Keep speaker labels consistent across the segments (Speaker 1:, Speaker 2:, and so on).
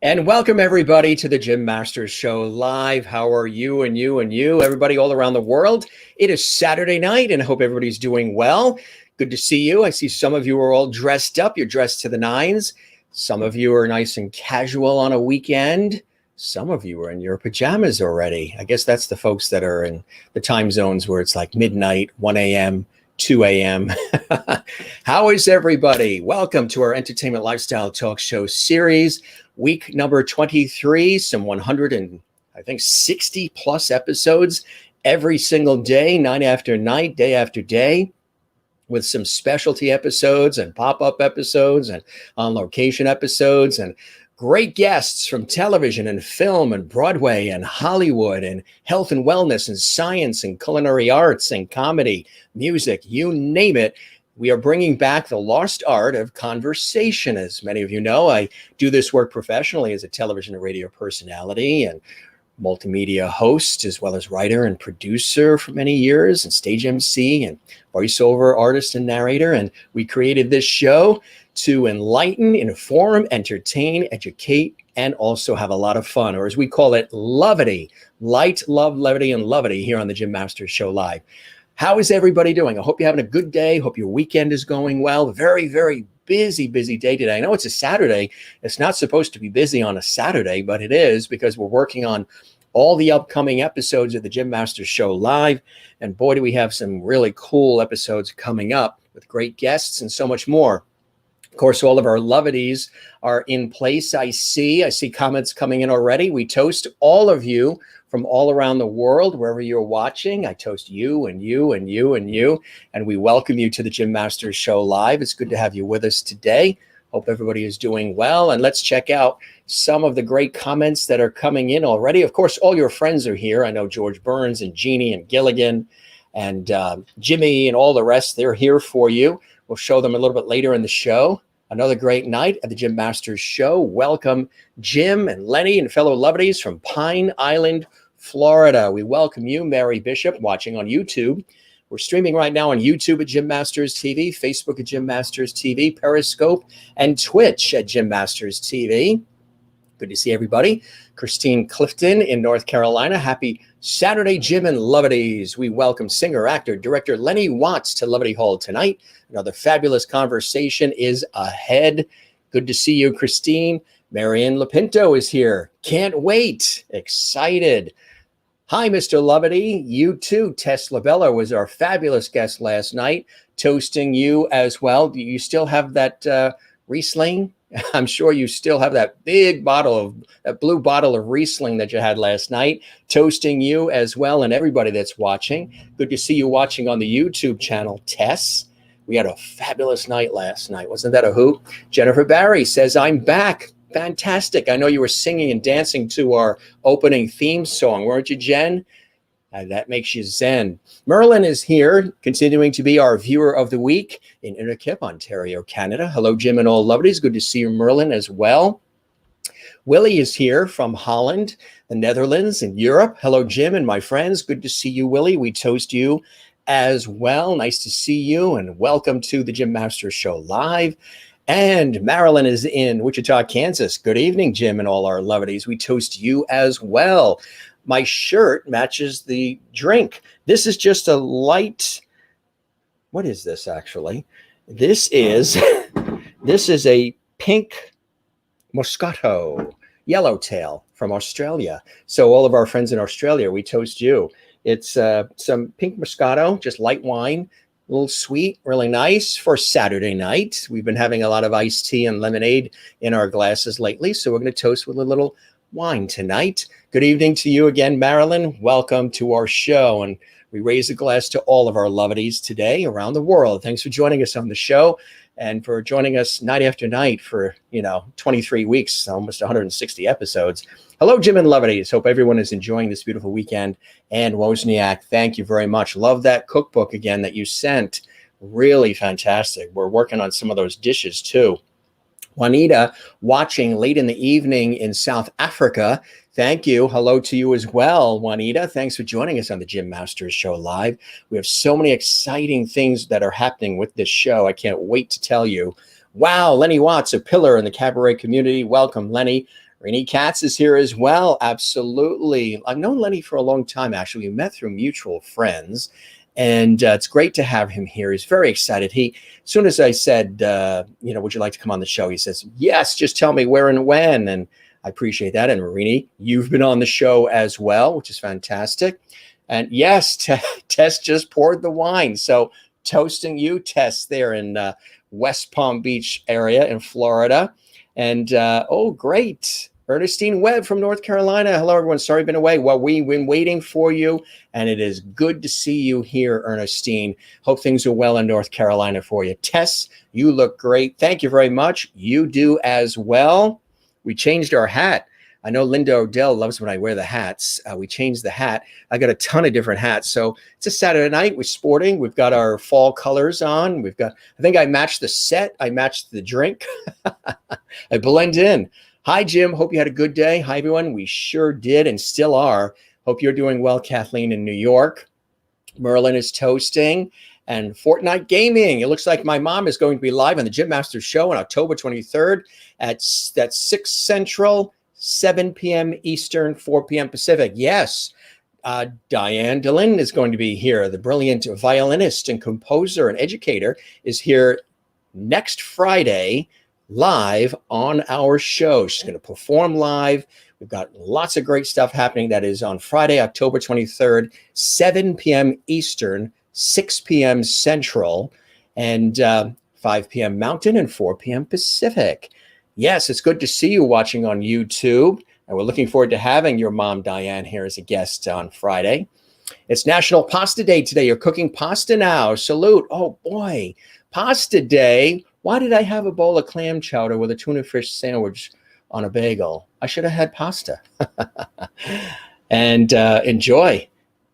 Speaker 1: And welcome everybody to the Jim Masters Show live. How are you and you and you, everybody all around the world? It is Saturday night and I hope everybody's doing well. Good to see you. I see some of you are all dressed up. You're dressed to the nines. Some of you are nice and casual on a weekend. Some of you are in your pajamas already. I guess that's the folks that are in the time zones where it's like midnight, 1 a.m., 2 a.m. How is everybody? Welcome to our entertainment lifestyle talk show series, week number 23, some 60 plus episodes every single day, night after night, day after day, with some specialty episodes and pop-up episodes and on location episodes and great guests from television and film and Broadway and Hollywood and health and wellness and science and culinary arts and comedy, music, you name it. We are bringing back the lost art of conversation. As many of you know, I do this work professionally as a television and radio personality and multimedia host, as well as writer and producer for many years, and stage MC and voiceover artist and narrator. And we created this show to enlighten, inform, entertain, educate, and also have a lot of fun, or as we call it, levity. Light, love, levity, and levity here on the Jim Masters Show Live. How is everybody doing? I hope you're having a good day. Hope your weekend is going well. Very, very busy day today. I know it's a Saturday. It's not supposed to be busy on a Saturday, but it is because we're working on all the upcoming episodes of the Jim Masters Show Live. And boy, do we have some really cool episodes coming up with great guests and so much more. Of course, all of our levities are in place. I see comments coming in already. We toast all of you from all around the world, wherever you're watching. I toast you and you and you and you, and we welcome you to the Jim Masters Show Live. It's good to have you with us today. Hope everybody is doing well, and let's check out some of the great comments that are coming in already. Of course, all your friends are here. I know George Burns and Jeannie and Gilligan and Jimmy and all the rest, they're here for you. We'll show them a little bit later in the show. Another great night at the Jim Masters Show. Welcome, Jim and Lenny and fellow levities from Pine Island, Florida. We welcome you, Mary Bishop, watching on YouTube. We're streaming right now on YouTube at Jim Masters TV, Facebook at Jim Masters TV, Periscope, and Twitch at Jim Masters TV. Good to see everybody. Christine Clifton in North Carolina. Happy Saturday, Jim and Levities. We welcome singer, actor, director Lenny Watts to Levity Hall tonight. Another fabulous conversation is ahead. Good to see you, Christine. Marianne Lapinto is here. Can't wait. Excited. Hi, Mr. Levity. You too. Tess Labella was our fabulous guest last night. Toasting you as well. Do you still have that Riesling? I'm sure you still have that big bottle of that blue bottle of Riesling that you had last night. Toasting you as well, and everybody that's watching. Good to see you watching on the YouTube channel, Tess. We had a fabulous night last night. Wasn't that a hoot? Jennifer Barry says, I'm back. Fantastic. I know you were singing and dancing to our opening theme song, weren't you, Jen? That makes you zen. Merlin is here, continuing to be our viewer of the week in Innerkip, Ontario, Canada. Hello, Jim and all lovelies. Good to see you, Merlin, as well. Willie is here from Holland, the Netherlands, and Europe. Hello, Jim and my friends. Good to see you, Willie. We toast you as well. Nice to see you, and welcome to the Jim Masters Show Live. And Marilyn is in Wichita, Kansas. Good evening, Jim and all our levities. We toast you as well. My shirt matches the drink. This is just a light, what is this actually? This is a pink Moscato yellowtail from Australia. So all of our friends in Australia, we toast you. It's some pink Moscato, just light wine, a little sweet, really nice for Saturday night. We've been having a lot of iced tea and lemonade in our glasses lately, so we're going to toast with a little wine tonight. Good evening to you again, Marilyn. Welcome to our show, and we raise a glass to all of our levities today around the world. Thanks for joining us on the show and for joining us night after night for 23 weeks, almost 160 episodes. Hello, Jim and levities. Hope everyone is enjoying this beautiful weekend. And Wozniak, thank you very much. Love that cookbook again that you sent. Really fantastic. We're working on some of those dishes too. Juanita, watching late in the evening in South Africa. Thank you. Hello to you as well, Juanita. Thanks for joining us on the Jim Masters Show Live. We have so many exciting things that are happening with this show. I can't wait to tell you. Wow, Lenny Watts, a pillar in the cabaret community. Welcome, Lenny. Renee Katz is here as well. Absolutely. I've known Lenny for a long time, actually. We met through mutual friends, and it's great to have him here. He's very excited. As soon as I said, would you like to come on the show? He says, yes, just tell me where and when. And I appreciate that. And Renee, you've been on the show as well, which is fantastic. And yes, Tess just poured the wine. So toasting you, Tess, there in West Palm Beach area in Florida. And, great. Ernestine Webb from North Carolina. Hello, everyone. Sorry I've been away. Well, we've been waiting for you, and it is good to see you here, Ernestine. Hope things are well in North Carolina for you. Tess, you look great. Thank you very much. You do as well. We changed our hat. I know Linda Odell loves when I wear the hats. We changed the hat. I got a ton of different hats. So it's a Saturday night. We're sporting. We've got our fall colors on. I think I matched the set. I matched the drink. I blend in. Hi, Jim. Hope you had a good day. Hi, everyone. We sure did and still are. Hope you're doing well, Kathleen in New York. Merlin is toasting. And Fortnite Gaming. It looks like my mom is going to be live on the Jim Masters Show on October 23rd at 6 Central, 7 p.m. Eastern, 4 p.m. Pacific. Yes, Diane Delaney is going to be here. The brilliant violinist and composer and educator is here next Friday live on our show. She's going to perform live. We've got lots of great stuff happening. That is on Friday, October 23rd, 7 p.m. Eastern, 6 p.m. Central, and 5 p.m. Mountain and 4 p.m. Pacific. Yes, it's good to see you watching on YouTube. And we're looking forward to having your mom, Diane, here as a guest on Friday. It's National Pasta Day today. You're cooking pasta now. Salute. Oh, boy. Pasta Day. Why did I have a bowl of clam chowder with a tuna fish sandwich on a bagel? I should have had pasta. And enjoy.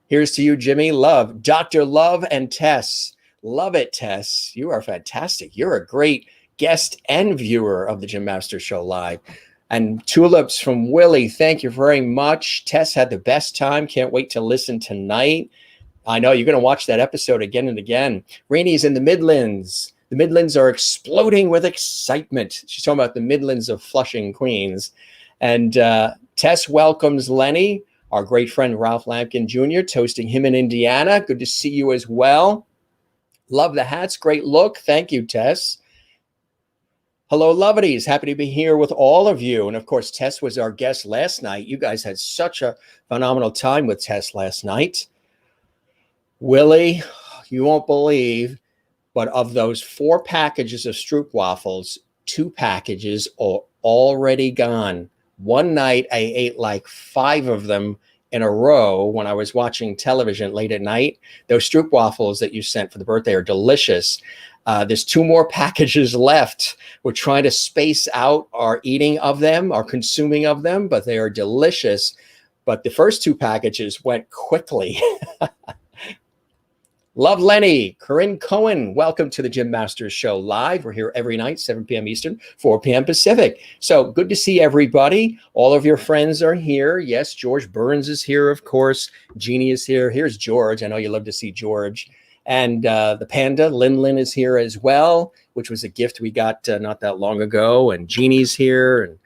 Speaker 1: Here's to you, Jimmy. Love. Dr. Love and Tess. Love it, Tess. You are fantastic. You're a great guest and viewer of the Jim Masters Show Live. And tulips from Willie. Thank you very much. Tess had the best time. Can't wait to listen tonight. I know you're going to watch that episode again and again. Rainey's in the Midlands. The Midlands are exploding with excitement. She's talking about the Midlands of Flushing, Queens. And Tess welcomes Lenny, our great friend Ralph Lampkin Jr., toasting him in Indiana. Good to see you as well. Love the hats. Great look. Thank you, Tess. Hello, Lovedies. Happy to be here with all of you. And of course, Tess was our guest last night. You guys had such a phenomenal time with Tess last night. Willie, you won't believe, but of those 4 packages of Stroop waffles, 2 packages are already gone. One night, I ate like 5 of them in a row when I was watching television late at night. Those Stroop waffles that you sent for the birthday are delicious. There's 2 more packages left. We're trying to space out our eating of them, our consuming of them, but they are delicious. But the first 2 packages went quickly. Love Lenny. Corinne Cohen, welcome to the Jim Masters Show Live. We're here every night, 7 p.m. Eastern, 4 p.m. Pacific. So good to see everybody. All of your friends are here. Yes, George Burns is here, of course. Jeannie is here. Here's George. I know you love to see George. And the panda, Lin is here as well, which was a gift we got not that long ago. And Jeannie's here. And,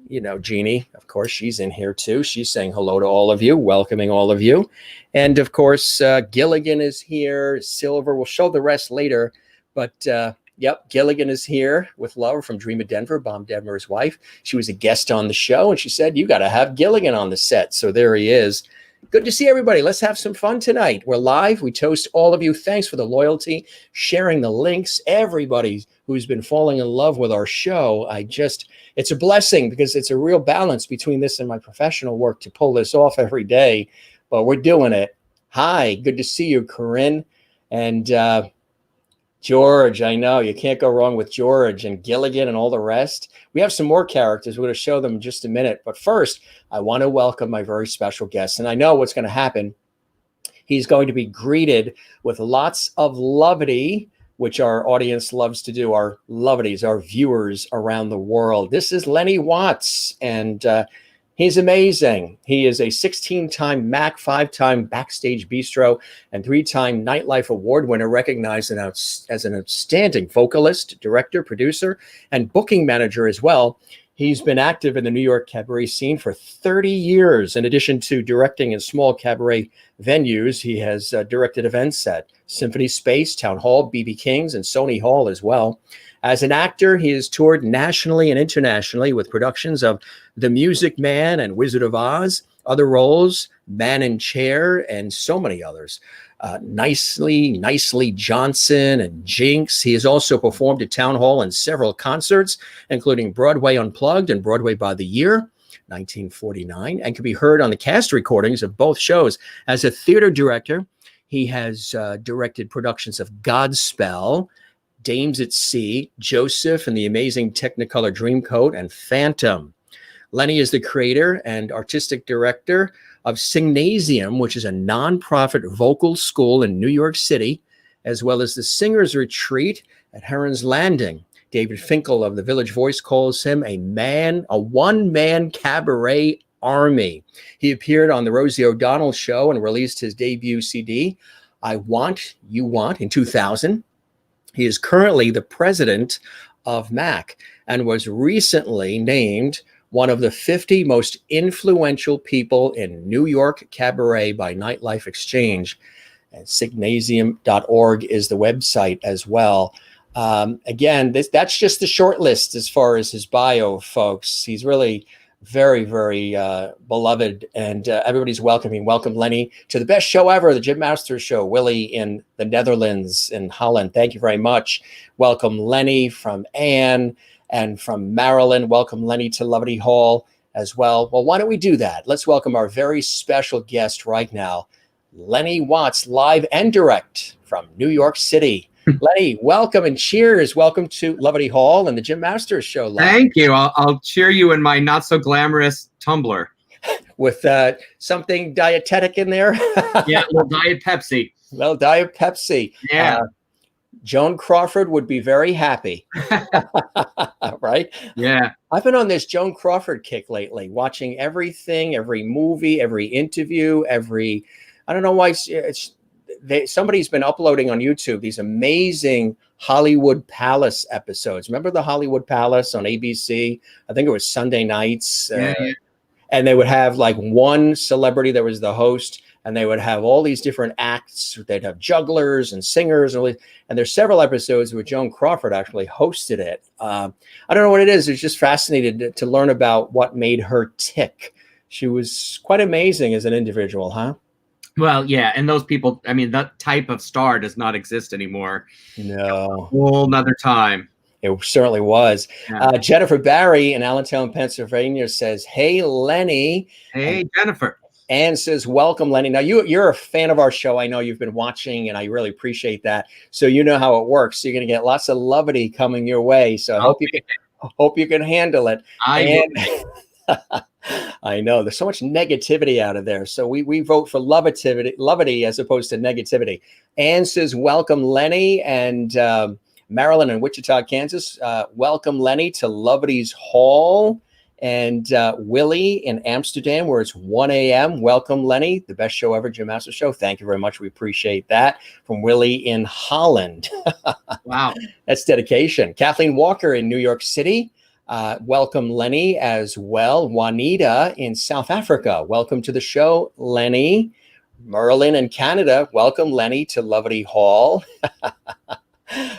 Speaker 1: you know, Jeannie, of course, she's in here too. She's saying hello to all of you, welcoming all of you. And, of course, Gilligan is here. Silver, we'll show the rest later. But, yep, Gilligan is here with love from Dream of Denver, Bob Denver's wife. She was a guest on the show, and she said, you got to have Gilligan on the set. So there he is. Good to see everybody. Let's have some fun tonight. We're live. We toast all of you. Thanks for the loyalty, sharing the links. Everybody who's been falling in love with our show. It's a blessing because it's a real balance between this and my professional work to pull this off every day. But we're doing it. Hi, good to see you, Corinne. And George, I know you can't go wrong with George and Gilligan and all the rest. We have some more characters. We're going to show them in just a minute. But first, I want to welcome my very special guest. And I know what's going to happen. He's going to be greeted with lots of lovity, which our audience loves to do, our lovedies, our viewers around the world. This is Lenny Watts, and he's amazing. He is a 16-time MAC, 5-time Backstage Bistro, and 3-time Nightlife Award winner, recognized as an outstanding vocalist, director, producer, and booking manager as well. He's been active in the New York cabaret scene for 30 years. In addition to directing in small cabaret venues, he has directed events at Symphony Space, Town Hall, BB King's, and Sony Hall as well. As an actor, he has toured nationally and internationally with productions of The Music Man and Wizard of Oz, other roles, Man in Chair, and so many others. Nicely Johnson and Jinx. He has also performed at Town Hall in several concerts, including Broadway Unplugged and Broadway by the Year, 1949, and can be heard on the cast recordings of both shows. As a theater director, he has directed productions of Godspell, Dames at Sea, Joseph and the Amazing Technicolor Dreamcoat, and Phantom. Lenny is the creator and artistic director of Singnasium, which is a nonprofit vocal school in New York City, as well as the Singers Retreat at Heron's Landing. David Finkel of the Village Voice calls him a one-man cabaret army. He appeared on the Rosie O'Donnell Show and released his debut CD, I Want, You Want, in 2000. He is currently the president of MAC and was recently named one of the 50 most influential people in New York cabaret by Nightlife Exchange. And Singnasium.org is the website as well. Again, that's just the short list as far as his bio, folks. He's really very, very beloved, and everybody's welcoming. Welcome, Lenny, to the best show ever, the Jim Masters Show. Willie in the Netherlands, in Holland. Thank you very much. Welcome, Lenny, from Anne. And from Maryland, welcome Lenny to Loverty Hall as well. Well, why don't we do that? Let's welcome our very special guest right now, Lenny Watts, live and direct from New York City. Lenny, welcome and cheers. Welcome to Loverty Hall and the Jim Masters Show live.
Speaker 2: Thank you. I'll cheer you in my not so glamorous tumbler.
Speaker 1: With something dietetic in there?
Speaker 2: Yeah, a little Diet Pepsi.
Speaker 1: Well, Diet Pepsi.
Speaker 2: Yeah.
Speaker 1: Joan Crawford would be very happy. Right?
Speaker 2: Yeah.
Speaker 1: I've been on this Joan Crawford kick lately, watching everything, every movie, every interview, I don't know why somebody's been uploading on YouTube these amazing Hollywood Palace episodes. Remember the Hollywood Palace on ABC? I think it was Sunday nights.
Speaker 2: Yeah.
Speaker 1: And they would have like one celebrity that was the host, and they would have all these different acts. They'd have jugglers and singers. And there's several episodes where Joan Crawford actually hosted it. I don't know what it is. It's just fascinated to learn about what made her tick. She was quite amazing as an individual, huh?
Speaker 2: Well, yeah. And those people, I mean, that type of star does not exist anymore.
Speaker 1: No.
Speaker 2: Whole nother time.
Speaker 1: It certainly was.
Speaker 2: Yeah.
Speaker 1: Jennifer Barry in Allentown, Pennsylvania says, hey, Lenny.
Speaker 2: Hey, Jennifer.
Speaker 1: Anne says, welcome, Lenny. Now, you're a fan of our show. I know you've been watching, and I really appreciate that. So you know how it works. So you're going to get lots of lovity coming your way. So I hope you can handle it. I know there's so much negativity out of there. So we vote for lovity as opposed to negativity. Anne says, welcome, Lenny. And Maryland and Wichita, Kansas, welcome, Lenny, to Loverty's Hall. And Willie in Amsterdam, where it's 1 a.m. Welcome, Lenny, the best show ever, Jim Masters Show. Thank you very much. We appreciate that. From Willie in Holland.
Speaker 2: Wow.
Speaker 1: That's dedication. Kathleen Walker in New York City. Welcome, Lenny, as well. Juanita in South Africa. Welcome to the show, Lenny. Merlin in Canada. Welcome, Lenny, to Loverty Hall.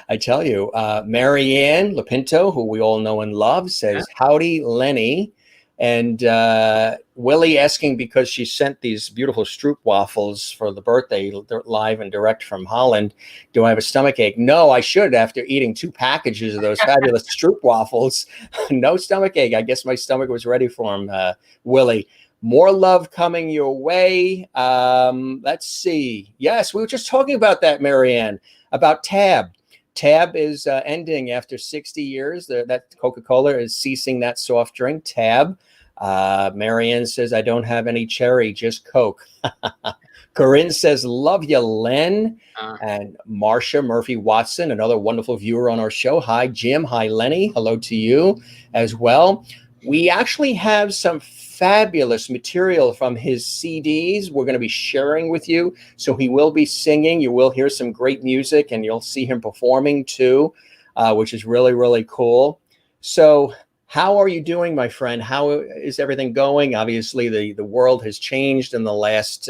Speaker 1: I tell you, Marianne Lapinto, who we all know and love, says, howdy, Lenny. And Willie asking, because she sent these beautiful Stroop waffles for the birthday, live and direct from Holland, do I have a stomach ache? No, I should after eating 2 packages of those fabulous Stroop waffles. No stomach ache. I guess my stomach was ready for him, Willie. More love coming your way. Let's see. Yes, we were just talking about that, Marianne, about Tab. Tab is ending after 60 years. That Coca-Cola is ceasing that soft drink, Tab. Marianne says, I don't have any cherry, just Coke. Corinne says, love you, Len. And Marcia Murphy Watson, another wonderful viewer on our show. Hi, Jim. Hi, Lenny. Hello to you as well. We actually have some fabulous material from his CDs we're going to be sharing with you. So he will be singing. You will hear some great music, and you'll see him performing too, which is really, really cool. So How are you doing, my friend? How is everything going? Obviously, the world has changed in the last,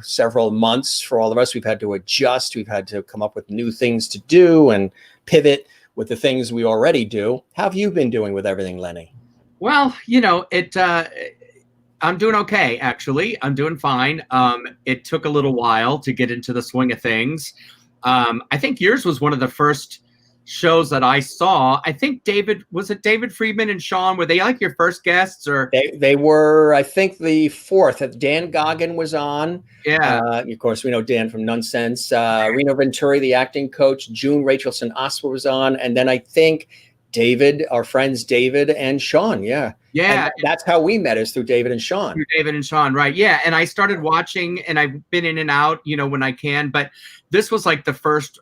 Speaker 1: several months for all of us. We've had to adjust. We've had to come up with new things to do and pivot with the things we already do. How have you been doing with everything, Lenny?
Speaker 2: Well, I'm doing okay, actually. I'm doing fine. It took a little while to get into the swing of things. I think yours was one of the first shows that I saw. I think was it David Friedman and Sean? Were they like your first guests, or
Speaker 1: they were, I think, the fourth. Dan Goggin was on.
Speaker 2: Yeah.
Speaker 1: Of course, we know Dan from Nonsense. Reno Venturi, the acting coach. June Rachelson Oswa was on, and then I think David, our friends David and Sean. Yeah. And that's how we met, is through David and Sean.
Speaker 2: Through David and Sean, right? Yeah. And I started watching, and I've been in and out, when I can. But this was like the first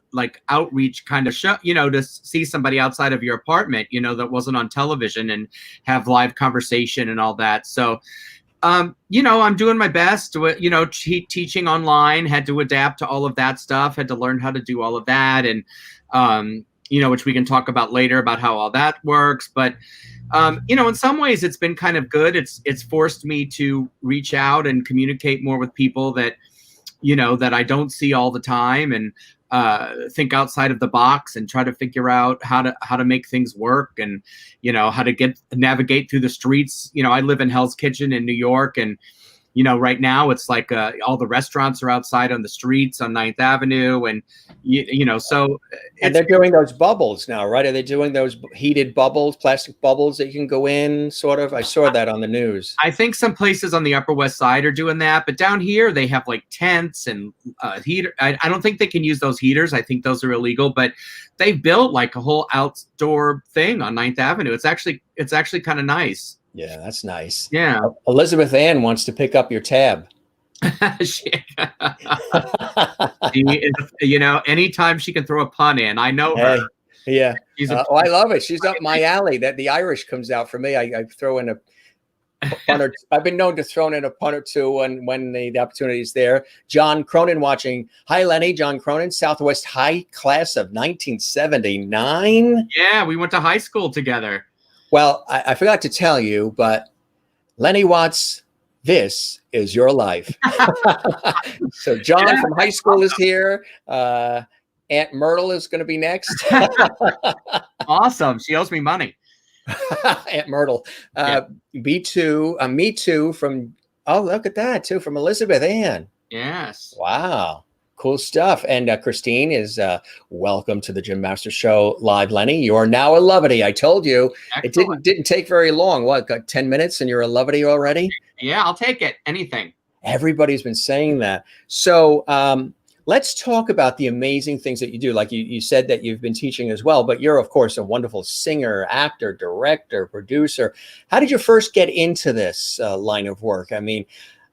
Speaker 2: outreach kind of show, to see somebody outside of your apartment, that wasn't on television, and have live conversation and all that. So, I'm doing my best. Teaching online, had to adapt to all of that stuff. Had to learn how to do all of that, and which we can talk about later about how all that works. But in some ways it's been kind of good. It's forced me to reach out and communicate more with people that, that I don't see all the time, and think outside of the box and try to figure out how to make things work, and, how to navigate through the streets. I live in Hell's Kitchen in New York, and right now it's like all the restaurants are outside on the streets on 9th Avenue. And, so.
Speaker 1: And they're doing those bubbles now, right? Are they doing those heated bubbles, plastic bubbles that you can go in, sort of? I saw that on the news.
Speaker 2: I think some places on the Upper West Side are doing that. But down here, they have like tents and heater. I don't think they can use those heaters. I think those are illegal. But they built like a whole outdoor thing on 9th Avenue. It's actually kind of nice.
Speaker 1: Yeah, that's nice.
Speaker 2: Yeah.
Speaker 1: Elizabeth Ann wants to pick up your tab.
Speaker 2: Anytime she can throw a pun in, I know her.
Speaker 1: Yeah. I love it. She's up my alley. That the Irish comes out for me. I throw in a pun or I've been known to throw in a pun or two when the opportunity is there. John Cronin watching. Hi, Lenny. John Cronin, Southwest High class of 1979.
Speaker 2: Yeah, we went to high school together.
Speaker 1: Well, I forgot to tell you, but Lenny Watts, this is your life. So John from high school is here. Aunt Myrtle is going to be next.
Speaker 2: Awesome. She owes me money.
Speaker 1: Aunt Myrtle. Me Too from, look at that, too, from Elizabeth Ann.
Speaker 2: Yes.
Speaker 1: Wow. Cool stuff. And Christine is welcome to the Jim Master Show live, Lenny. You are now a lovety. I told you. Excellent. It didn't take very long. What, got 10 minutes and you're a lovety already?
Speaker 2: Yeah, I'll take it. Anything.
Speaker 1: Everybody's been saying that. So let's talk about the amazing things that you do. Like you said that you've been teaching as well, but you're, of course, a wonderful singer, actor, director, producer. How did you first get into this line of work? I mean,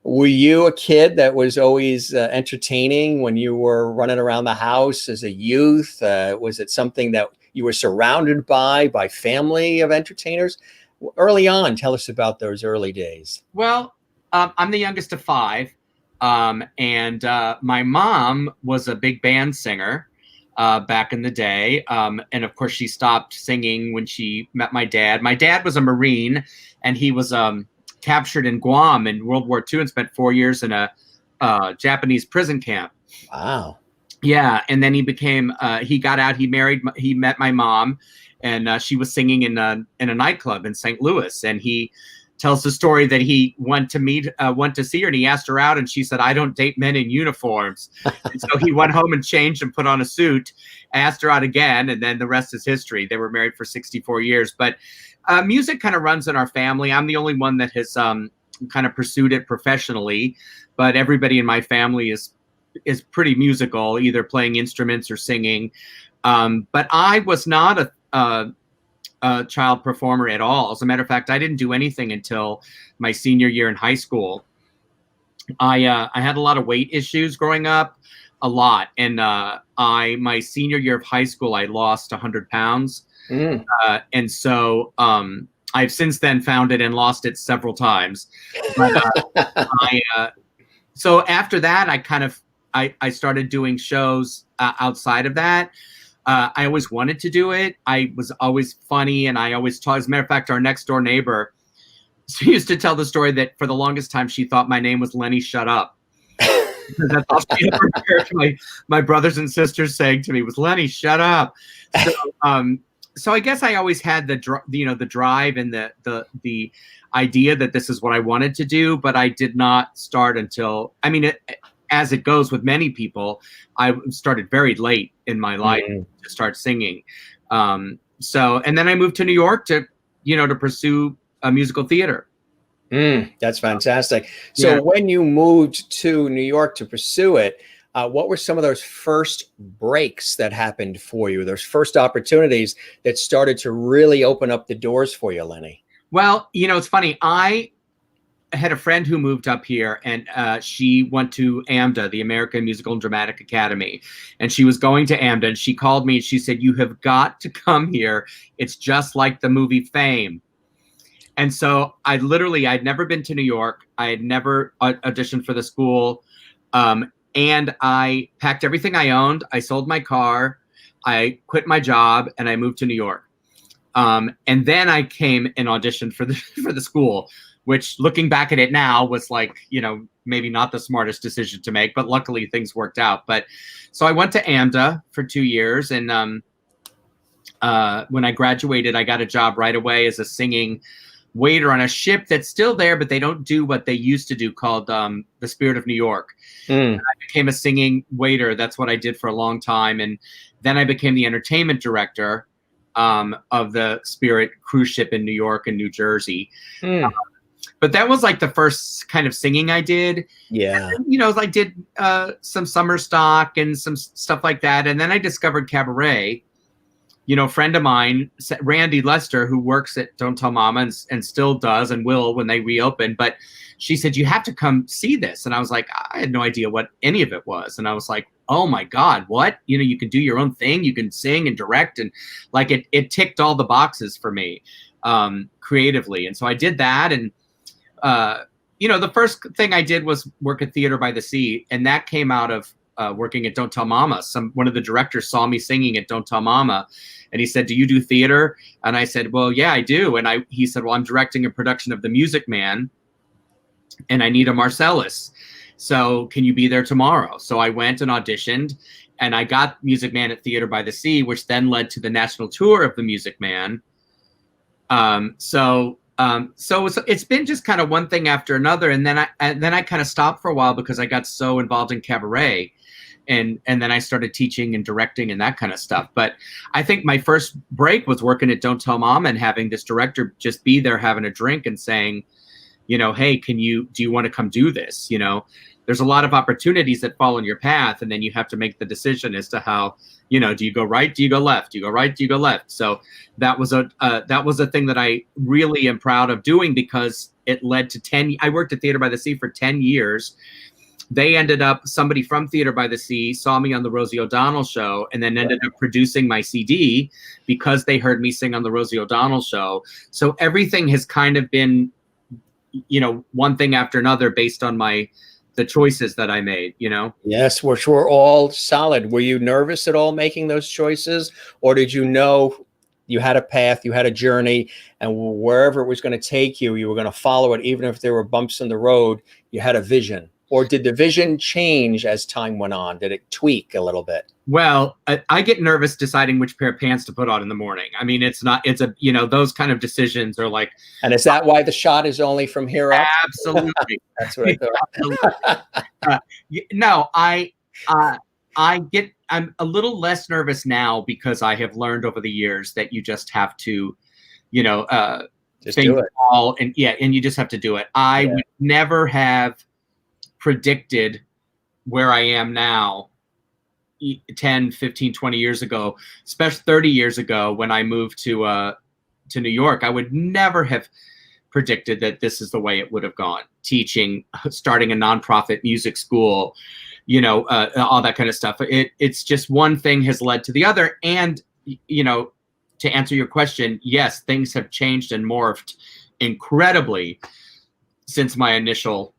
Speaker 1: were you a kid that was always entertaining when you were running around the house as a youth? Was it something that you were surrounded by family of entertainers? Early on, tell us about those early days.
Speaker 2: Well, I'm the youngest of five, and my mom was a big band singer back in the day. And of course, she stopped singing when she met my dad. My dad was a Marine, and he was captured in Guam in World War II and spent 4 years in a Japanese prison camp.
Speaker 1: Wow.
Speaker 2: Yeah. And then he got out, he met my mom, and she was singing in a nightclub in St. Louis. And he tells the story that he went to see her, and he asked her out, and she said, "I don't date men in uniforms." And so he went home and changed and put on a suit, asked her out again, and then the rest is history. They were married for 64 years. But music kind of runs in our family. I'm the only one that has kind of pursued it professionally, but everybody in my family is pretty musical, either playing instruments or singing. But I was not a child performer at all. As a matter of fact, I didn't do anything until my senior year in high school. I had a lot of weight issues growing up, a lot. And my senior year of high school, I lost 100 pounds. And so I've since then found it and lost it several times. But so after that, I started doing shows outside of that. I always wanted to do it. I was always funny, and I always taught. As a matter of fact, our next door neighbor, she used to tell the story that for the longest time she thought my name was Lenny Shut Up. That's all she ever heard my brothers and sisters saying to me was, Lenny, shut up. So I guess I always had the drive and the idea that this is what I wanted to do, but I did not start until, as it goes with many people, I started very late in my life to start singing. And then I moved to New York to pursue musical theater.
Speaker 1: That's fantastic. So when you moved to New York to pursue it, what were some of those first breaks that happened for you? Those first opportunities that started to really open up the doors for you, Lenny?
Speaker 2: Well, it's funny. I had a friend who moved up here, and she went to AMDA, the American Musical and Dramatic Academy, and she was going to AMDA, and she called me and she said, "You have got to come here. It's just like the movie Fame." And so I'd never been to New York. I had never auditioned for the school. And I packed everything I owned. I sold my car. I quit my job and I moved to New York. And then I came and auditioned for the school, which looking back at it now was like, maybe not the smartest decision to make, but luckily things worked out. But so I went to AMDA for 2 years. And when I graduated, I got a job right away as a singing waiter on a ship that's still there, but they don't do what they used to do, called the Spirit of New York. And I became a singing waiter. That's what I did for a long time. And then I became the entertainment director of the Spirit cruise ship in New York and New Jersey. But that was like the first kind of singing I did.
Speaker 1: Yeah.
Speaker 2: And then, I did some summer stock and some stuff like that. And then I discovered cabaret. A friend of mine, Randy Lester, who works at Don't Tell Mama and still does and will when they reopen. But she said, "You have to come see this." And I was like, I had no idea what any of it was. And I was like, oh my God, what? You can do your own thing. You can sing and direct. And like it ticked all the boxes for me creatively. And so I did that. And, the first thing I did was work at Theater by the Sea. And that came out of working at Don't Tell Mama. One of the directors saw me singing at Don't Tell Mama, and he said, "Do you do theater?" And I said, "Well, yeah, I do." And he said, "Well, I'm directing a production of The Music Man, and I need a Marcellus. So can you be there tomorrow?" So I went and auditioned, and I got Music Man at Theater by the Sea, which then led to the national tour of The Music Man. So it's been just kind of one thing after another, and then I kind of stopped for a while because I got so involved in cabaret. And then I started teaching and directing and that kind of stuff. But I think my first break was working at Don't Tell Mom and having this director just be there having a drink and saying, "Hey, do you want to come do this?" There's a lot of opportunities that fall in your path, and then you have to make the decision as to how, do you go right? Do you go left? Do you go right? Do you go left? So that was a thing that I really am proud of doing, because it led to I worked at Theater by the Sea for 10 years. They somebody from Theater by the Sea saw me on the Rosie O'Donnell show, and then ended up producing my CD because they heard me sing on the Rosie O'Donnell show. So everything has kind of been, one thing after another based on the choices that I made,
Speaker 1: Yes, which were all solid. Were you nervous at all making those choices, or did you know you had a path, you had a journey, and wherever it was going to take you, you were going to follow it, even if there were bumps in the road? You had a vision. Or did the vision change as time went on? Did it tweak a little bit?
Speaker 2: Well, I get nervous deciding which pair of pants to put on in the morning. I mean, those kind of decisions are like. And is
Speaker 1: that why the shot is only from here up?
Speaker 2: Absolutely.
Speaker 1: That's what I
Speaker 2: thought. I'm a little less nervous now because I have learned over the years that you just have to,
Speaker 1: just do it.
Speaker 2: And you just have to do it. I would never have predicted where I am now 10, 15, 20 years ago, especially 30 years ago when I moved to New York. I would never have predicted that this is the way it would have gone. Teaching, starting a nonprofit music school, all that kind of stuff. It's just one thing has led to the other. And, to answer your question, yes, things have changed and morphed incredibly since my initial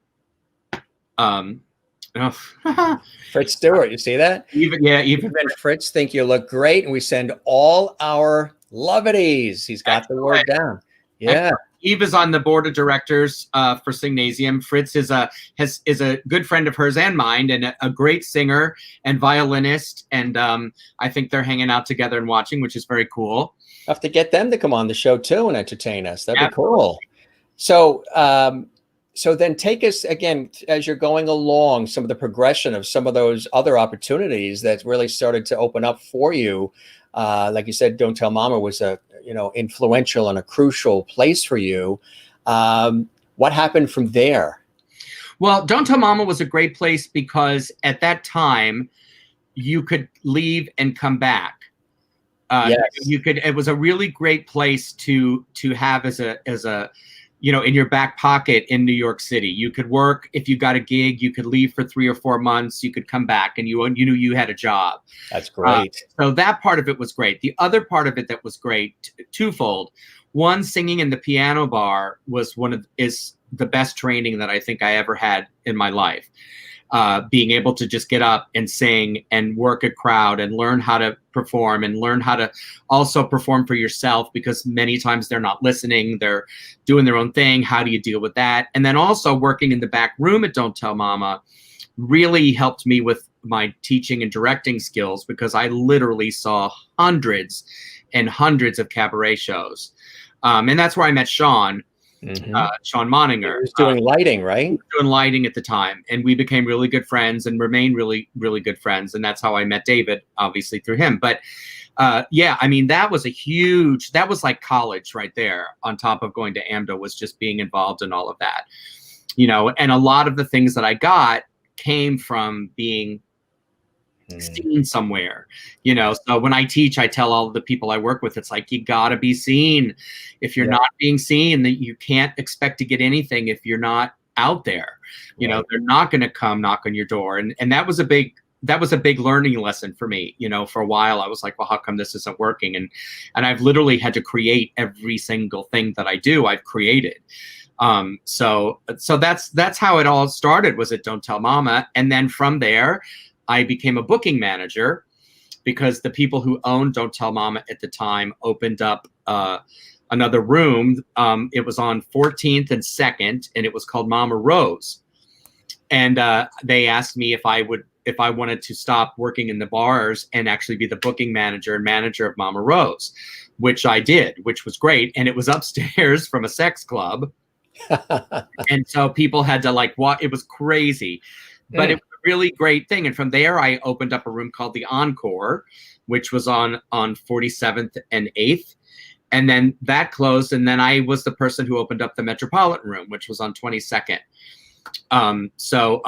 Speaker 2: Oh.
Speaker 1: Fritz Stewart, you see that?
Speaker 2: Even
Speaker 1: Even Fritz think you look great, and we send all our lovities. He's got the word down. Yeah.
Speaker 2: Eve is on the board of directors for Signasium. Fritz is a good friend of hers and mine, and a great singer and violinist. And I think they're hanging out together and watching, which is very cool.
Speaker 1: Have to get them to come on the show too and entertain us. That'd be cool. So, so then take us again as you're going along, some of the progression of some of those other opportunities that really started to open up for you. Like you said, Don't Tell Mama was a influential and a crucial place for you. What happened from there?
Speaker 2: Well, Don't Tell Mama was a great place because at that time you could leave and come back.
Speaker 1: Yes.
Speaker 2: You could. It was a really great place to have as a in your back pocket in New York City. You could work if you got a gig. You could leave for 3 or 4 months. You could come back, and you knew you had a job.
Speaker 1: That's great.
Speaker 2: So that part of it was great. The other part of it that was great, twofold. One, singing in the piano bar is the best training that I think I ever had in my life. Being able to just get up and sing and work a crowd and learn how to perform and learn how to also perform for yourself, because many times they're not listening, they're doing their own thing. How do you deal with that? And then also working in the back room at Don't Tell Mama really helped me with my teaching and directing skills, because I literally saw hundreds and hundreds of cabaret shows. And that's where I met Sean. Sean Moninger.
Speaker 1: He was doing lighting, right?
Speaker 2: He was doing lighting at the time, and we became really good friends and remain really, really good friends. And that's how I met David, obviously through him. But yeah, I mean, that was like college right there. On top of going to AMDA was just being involved in all of that, and a lot of the things that I got came from being seen somewhere, so when I teach, I tell all of the people I work with, it's like, you gotta be seen. If you're not being seen, that you can't expect to get anything if you're not out there. They're not going to come knock on your door. And that was a big learning lesson for me. For a while I was like, well, how come this isn't working? And I've literally had to create every single thing that I do. I've created. So that's how it all started, was at Don't Tell Mama. And then from there, I became a booking manager, because the people who owned Don't Tell Mama at the time opened up another room. It was on 14th and 2nd, and it was called Mama Rose. And they asked me if I wanted to stop working in the bars and actually be the booking manager and manager of Mama Rose, which I did, which was great. And it was upstairs from a sex club. And so people had to it was crazy, but it was a really great thing. And from there, I opened up a room called the Encore, which was on 47th and 8th. And then that closed. And then I was the person who opened up the Metropolitan Room, which was on 22nd. So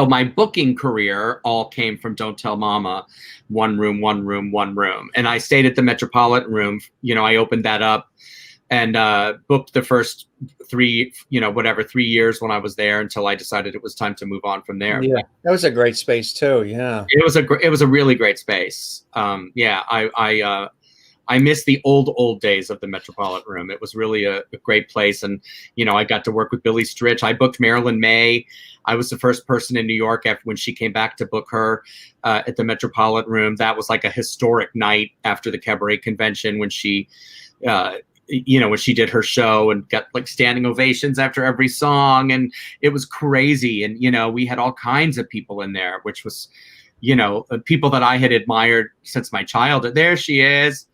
Speaker 2: my booking career all came from Don't Tell Mama, one room. And I stayed at the Metropolitan Room. I opened that up and booked the first 3 years when I was there, until I decided it was time to move on from there.
Speaker 1: Yeah, that was a great space too. Yeah,
Speaker 2: it was a really great space. I miss the old days of the Metropolitan Room. It was really a great place. And, I got to work with Billy Stritch. I booked Marilyn May. I was the first person in New York when she came back to book her at the Metropolitan Room. That was like a historic night after the cabaret convention, when she, when she did her show and got standing ovations after every song. And it was crazy. And, we had all kinds of people in there, which was, people that I had admired since my childhood. There she is.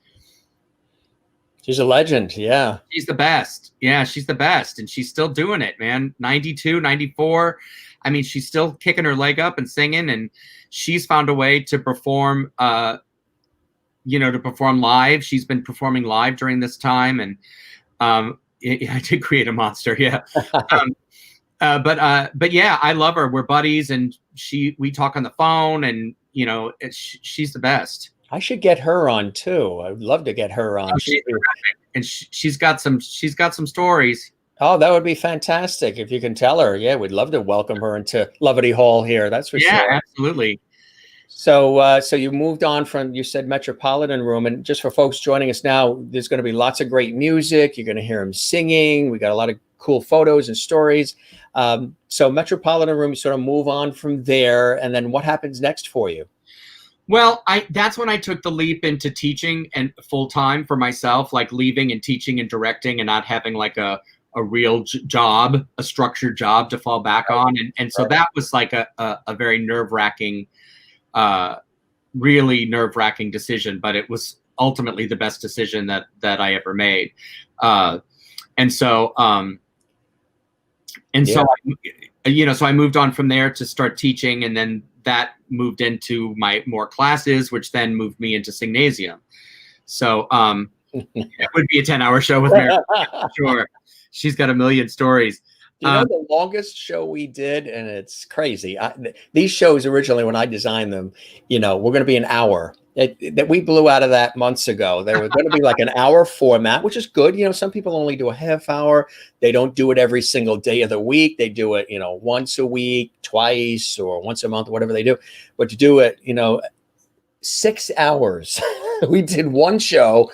Speaker 1: She's a legend. Yeah.
Speaker 2: She's the best. Yeah, she's the best. And she's still doing it, man. 92, 94. I mean, she's still kicking her leg up and singing, and she's found a way to perform, to perform live. She's been performing live during this time. And I did create a monster. Yeah. But yeah, I love her. We're buddies, and we talk on the phone, and, she's the best.
Speaker 1: I should get her on too. I'd love to get her on.
Speaker 2: And she's got some stories.
Speaker 1: Oh, that would be fantastic if you can tell her. Yeah, we'd love to welcome her into Loverty Hall here. That's for sure.
Speaker 2: Yeah, absolutely.
Speaker 1: So, so you moved on from, you said Metropolitan Room, and just for folks joining us now, there's going to be lots of great music. You're going to hear him singing. We got a lot of cool photos and stories. So Metropolitan Room, you sort of move on from there. And then what happens next for you?
Speaker 2: Well, that's when I took the leap into teaching and full time for myself, like leaving and teaching and directing and not having like a real job, a structured job to fall back on. And so that was like a very nerve-wracking, really nerve-wracking decision, but it was ultimately the best decision that I ever made. So I moved on from there to start teaching, and then that moved into my more classes, which then moved me into Syngnasium. So it would be a 10-hour show with Mary. Sure. She's got a million stories.
Speaker 1: You know the longest show we did, and it's crazy. These shows originally, when I designed them, were going to be an hour. That we blew out of that months ago. They were going to be like an hour format, which is good. Some people only do a half hour. They don't do it every single day of the week. They do it, once a week, twice, or once a month, whatever they do. But to do it, 6 hours. We did one show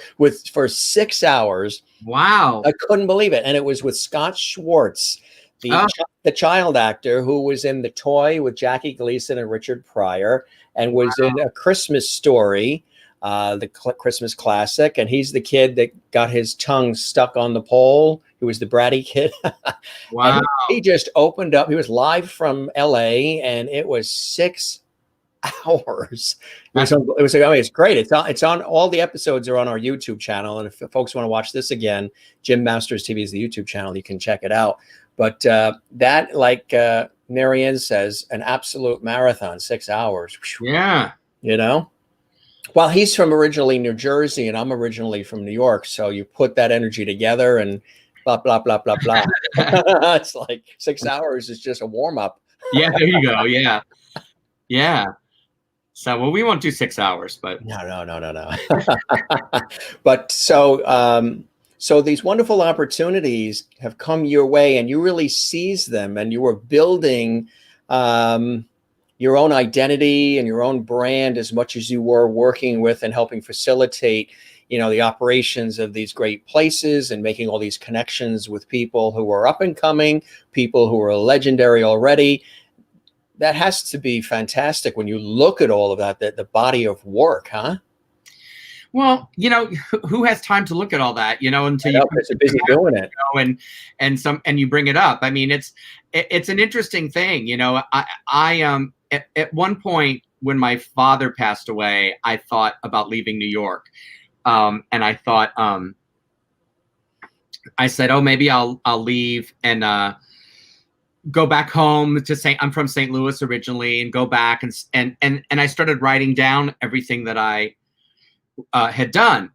Speaker 1: for 6 hours.
Speaker 2: Wow.
Speaker 1: I couldn't believe it. And it was with Scott Schwartz, the child actor who was in The Toy with Jackie Gleason and Richard Pryor, and was in A Christmas Story, the Christmas classic. And he's the kid that got his tongue stuck on the pole. He was the bratty kid.
Speaker 2: Wow.
Speaker 1: And he just opened up. He was live from LA, and it was 6 hours. It's great. It's on all the episodes are on our YouTube channel. And if folks want to watch this again, Jim Masters TV is the YouTube channel. You can check it out. But that, like Marianne says, an absolute marathon, 6 hours.
Speaker 2: Yeah.
Speaker 1: Well, he's from originally New Jersey and I'm originally from New York. So you put that energy together and blah, blah, blah, blah, blah. It's like 6 hours is just a warm up.
Speaker 2: Yeah, there you go. Yeah. Yeah. So, well, we won't do 6 hours, but
Speaker 1: no. But so these wonderful opportunities have come your way, and you really seize them, and you were building your own identity and your own brand as much as you were working with and helping facilitate, the operations of these great places and making all these connections with people who are up and coming, people who are legendary already. That has to be fantastic when you look at all of that, the body of work, huh?
Speaker 2: Well, who has time to look at all that, until you're
Speaker 1: busy doing it,
Speaker 2: and you bring it up. I mean, it's an interesting thing. I at one point when my father passed away, I thought about leaving New York. And I thought, I said, oh, maybe I'll leave and, go back home to I'm from St. Louis originally, and go back and I started writing down everything that I had done.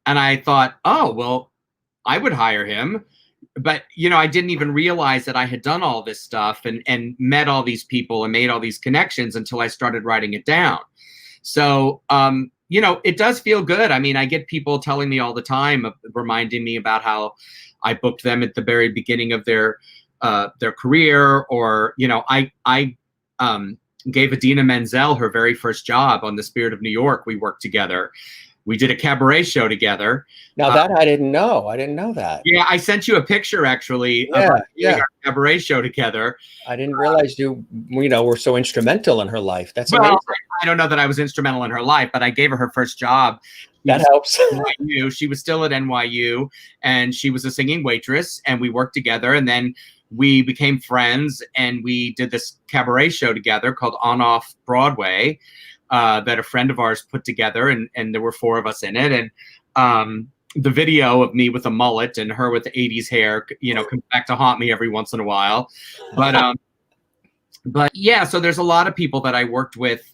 Speaker 2: And I thought, oh, well, I would hire him. But, I didn't even realize that I had done all this stuff and met all these people and made all these connections until I started writing it down. So, it does feel good. I mean, I get people telling me all the time, reminding me about how I booked them at the very beginning of their career, or I gave Idina Menzel her very first job on The Spirit of New York. We worked together. We did a cabaret show together.
Speaker 1: Now that I didn't know. I didn't know that.
Speaker 2: Yeah, I sent you a picture actually of our cabaret show together.
Speaker 1: I didn't realize you were so instrumental in her life. That's amazing.
Speaker 2: I don't know that I was instrumental in her life, but I gave her first job.
Speaker 1: That helps.
Speaker 2: NYU. She was still at NYU, and she was a singing waitress, and we worked together, and then we became friends, and we did this cabaret show together called On Off Broadway that a friend of ours put together, and there were 4 of us in it. And the video of me with a mullet and her with the 80s hair, comes back to haunt me every once in a while. But yeah, so there's a lot of people that I worked with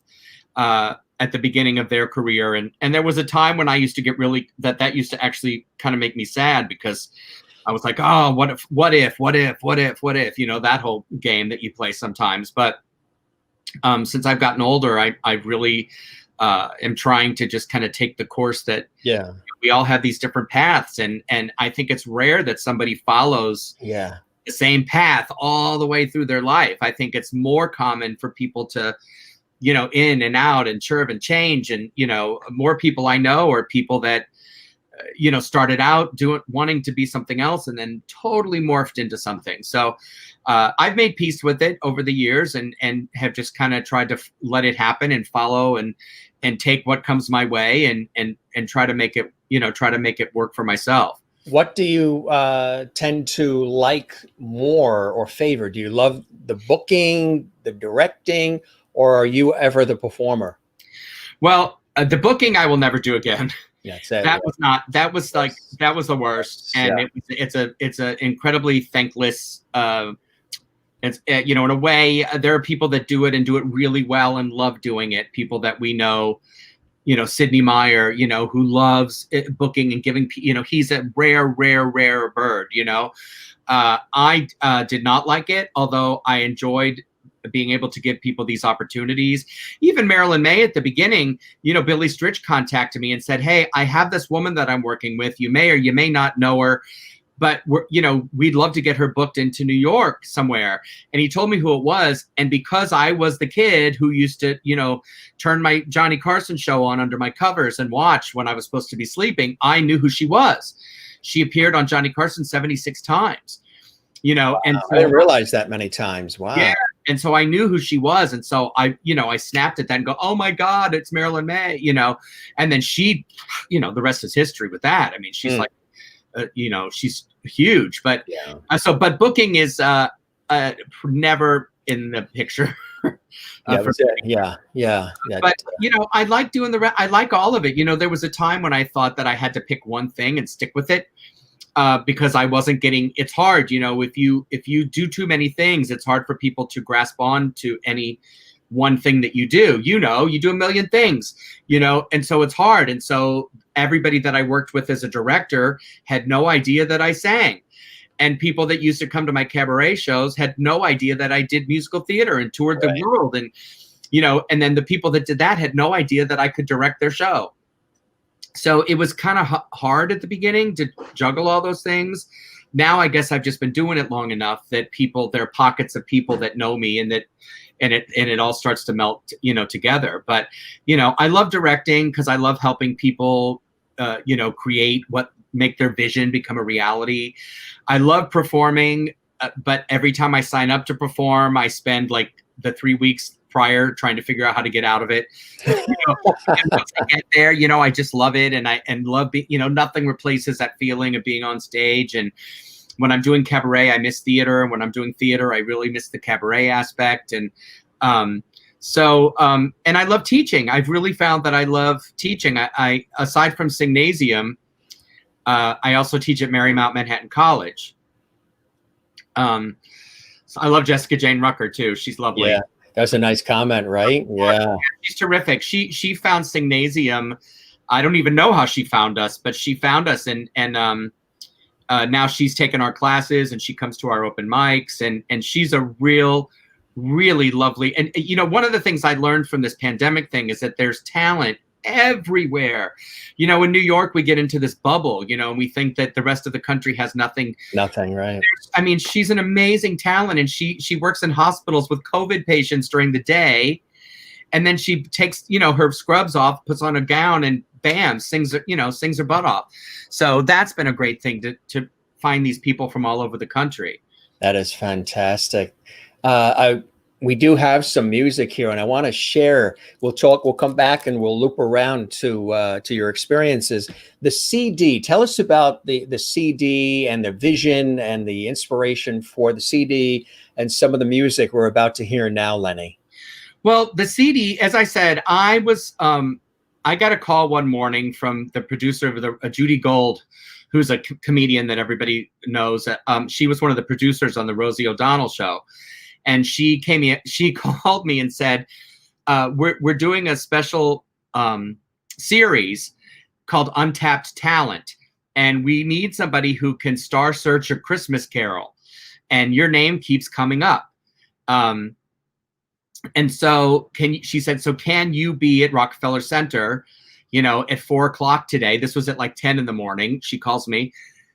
Speaker 2: at the beginning of their career. And there was a time when I used to get really, that used to actually kind of make me sad, because I was like, oh, what if, that whole game that you play sometimes. But since I've gotten older, I really am trying to just kind of take the course that we all have these different paths. And I think it's rare that somebody follows the same path all the way through their life. I think it's more common for people to, in and out and churn and change. And, more people I know are people that started out wanting to be something else and then totally morphed into something. So I've made peace with it over the years and have just kind of tried to let it happen and follow and take what comes my way and try to make it work for myself.
Speaker 1: What do you tend to like more or favor? Do you love the booking, the directing, or are you ever the performer?
Speaker 2: Well, the booking I will never do again.
Speaker 1: Yeah,
Speaker 2: that was the worst. And it's a incredibly thankless, it's, in a way, there are people that do it and do it really well and love doing it. People that we know, Sidney Meyer, who loves booking and giving, he's a rare bird, I did not like it, although I enjoyed being able to give people these opportunities. Even Marilyn May at the beginning, Billy Stritch contacted me and said, hey, I have this woman that I'm working with. You may or you may not know her, but we'd love to get her booked into New York somewhere. And he told me who it was. And because I was the kid who used to, turn my Johnny Carson show on under my covers and watch when I was supposed to be sleeping, I knew who she was. She appeared on Johnny Carson 76 times, wow, and so,
Speaker 1: I didn't realize that many times. Wow.
Speaker 2: Yeah. And so I knew who she was. And so I snapped at that and go, oh my God, it's Marilyn May, and then she, the rest is history with that. I mean, she's like, she's huge, but but booking is never in the picture.
Speaker 1: But
Speaker 2: I like doing I like all of it. There was a time when I thought that I had to pick one thing and stick with it. Because I wasn't getting, it's hard, if you do too many things, it's hard for people to grasp on to any one thing that you do. You do a million things, and so it's hard. And so everybody that I worked with as a director had no idea that I sang. And people that used to come to my cabaret shows had no idea that I did musical theater and toured the world. And, and then the people that did that had no idea that I could direct their show. So it was kind of hard at the beginning to juggle all those things. Now I guess I've just been doing it long enough that there are pockets of people that know me and it all starts to melt, together. But, I love directing because I love helping people, create make their vision become a reality. I love performing, but every time I sign up to perform, I spend like the 3 weeks prior trying to figure out how to get out of it. And once I get there, I just love it. And love being, nothing replaces that feeling of being on stage. And when I'm doing cabaret, I miss theater. And when I'm doing theater, I really miss the cabaret aspect. And and I love teaching. I've really found that I love teaching. I aside from Signasium, I also teach at Marymount Manhattan College. So I love Jessica Jane Rucker too. She's lovely.
Speaker 1: Yeah. That's a nice comment, right? Yeah.
Speaker 2: She's terrific. She found Signasium. I don't even know how she found us, but she found us and now she's taken our classes and she comes to our open mics and she's a really lovely. And one of the things I learned from this pandemic thing is that there's talent everywhere. In New York, we get into this bubble, and we think that the rest of the country has nothing, right? I mean, she's an amazing talent and she works in hospitals with COVID patients during the day. And then she takes, her scrubs off, puts on a gown and bam, sings her butt off. So that's been a great thing to find these people from all over the country.
Speaker 1: That is fantastic. We do have some music here and I want to share. We'll come back and we'll loop around to your experiences. The CD, tell us about the CD and the vision and the inspiration for the CD and some of the music we're about to hear now, Lenny.
Speaker 2: Well, the CD, as I said, I got a call one morning from the producer of Judy Gold, who's a comedian that everybody knows. She was one of the producers on the Rosie O'Donnell show. And she called me and said, we're doing a special series called Untapped Talent. And we need somebody who can star search A Christmas Carol. And your name keeps coming up. And so she said, so can you be at Rockefeller Center, at 4:00 today? This was at like 10 in the morning. She calls me.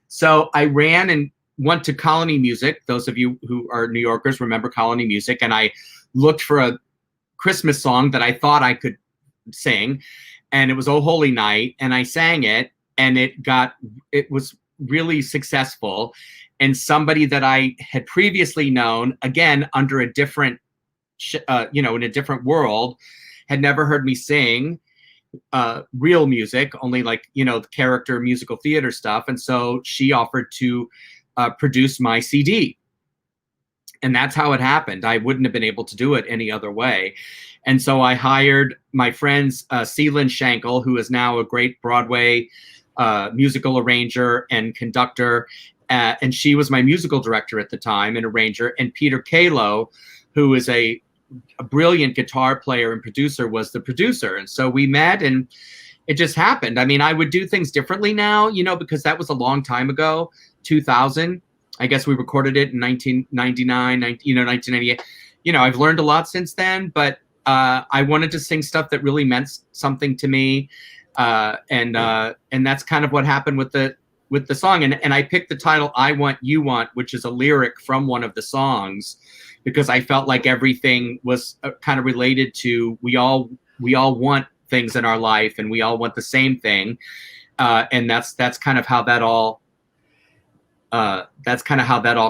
Speaker 2: So I ran and went to Colony Music. Those of you who are New Yorkers remember Colony Music. And I looked for a Christmas song that I thought I could sing. And it was Oh Holy Night. And I sang it. and it was really successful. And somebody that I had previously known, again, under a different, in a different world, had never heard me sing real music, only like, character musical theater stuff. And so she offered to produce my CD. And that's how it happened. I wouldn't have been able to do it any other way. And so I hired my friends, Seelin Schenkel, who is now a great Broadway musical arranger and conductor. And she was my musical director at the time and arranger. And Peter Kalo, who is a brilliant guitar player and producer, was the producer. And so we met, and it just happened. I mean, I would do things differently now, because that was a long time ago, 2000. I guess we recorded it in 1999, 1998. I've learned a lot since then, but I wanted to sing stuff that really meant something to me. And that's kind of what happened with the song. And I picked the title, I Want, You Want, which is a lyric from one of the songs, because I felt like everything was kind of related to, we all want things in our life, and we all want the same thing. And that's kind of how that all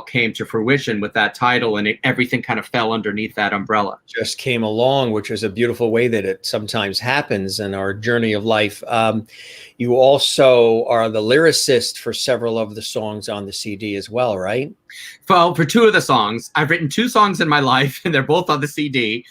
Speaker 2: came to fruition with that title, and everything kind of fell underneath that umbrella. Just
Speaker 1: came along, which is a beautiful way that it sometimes happens in our journey of life. You also are the lyricist for several of the songs on the CD as well, right?
Speaker 2: Well, for two of the songs. I've written two songs in my life, and they're both on the CD.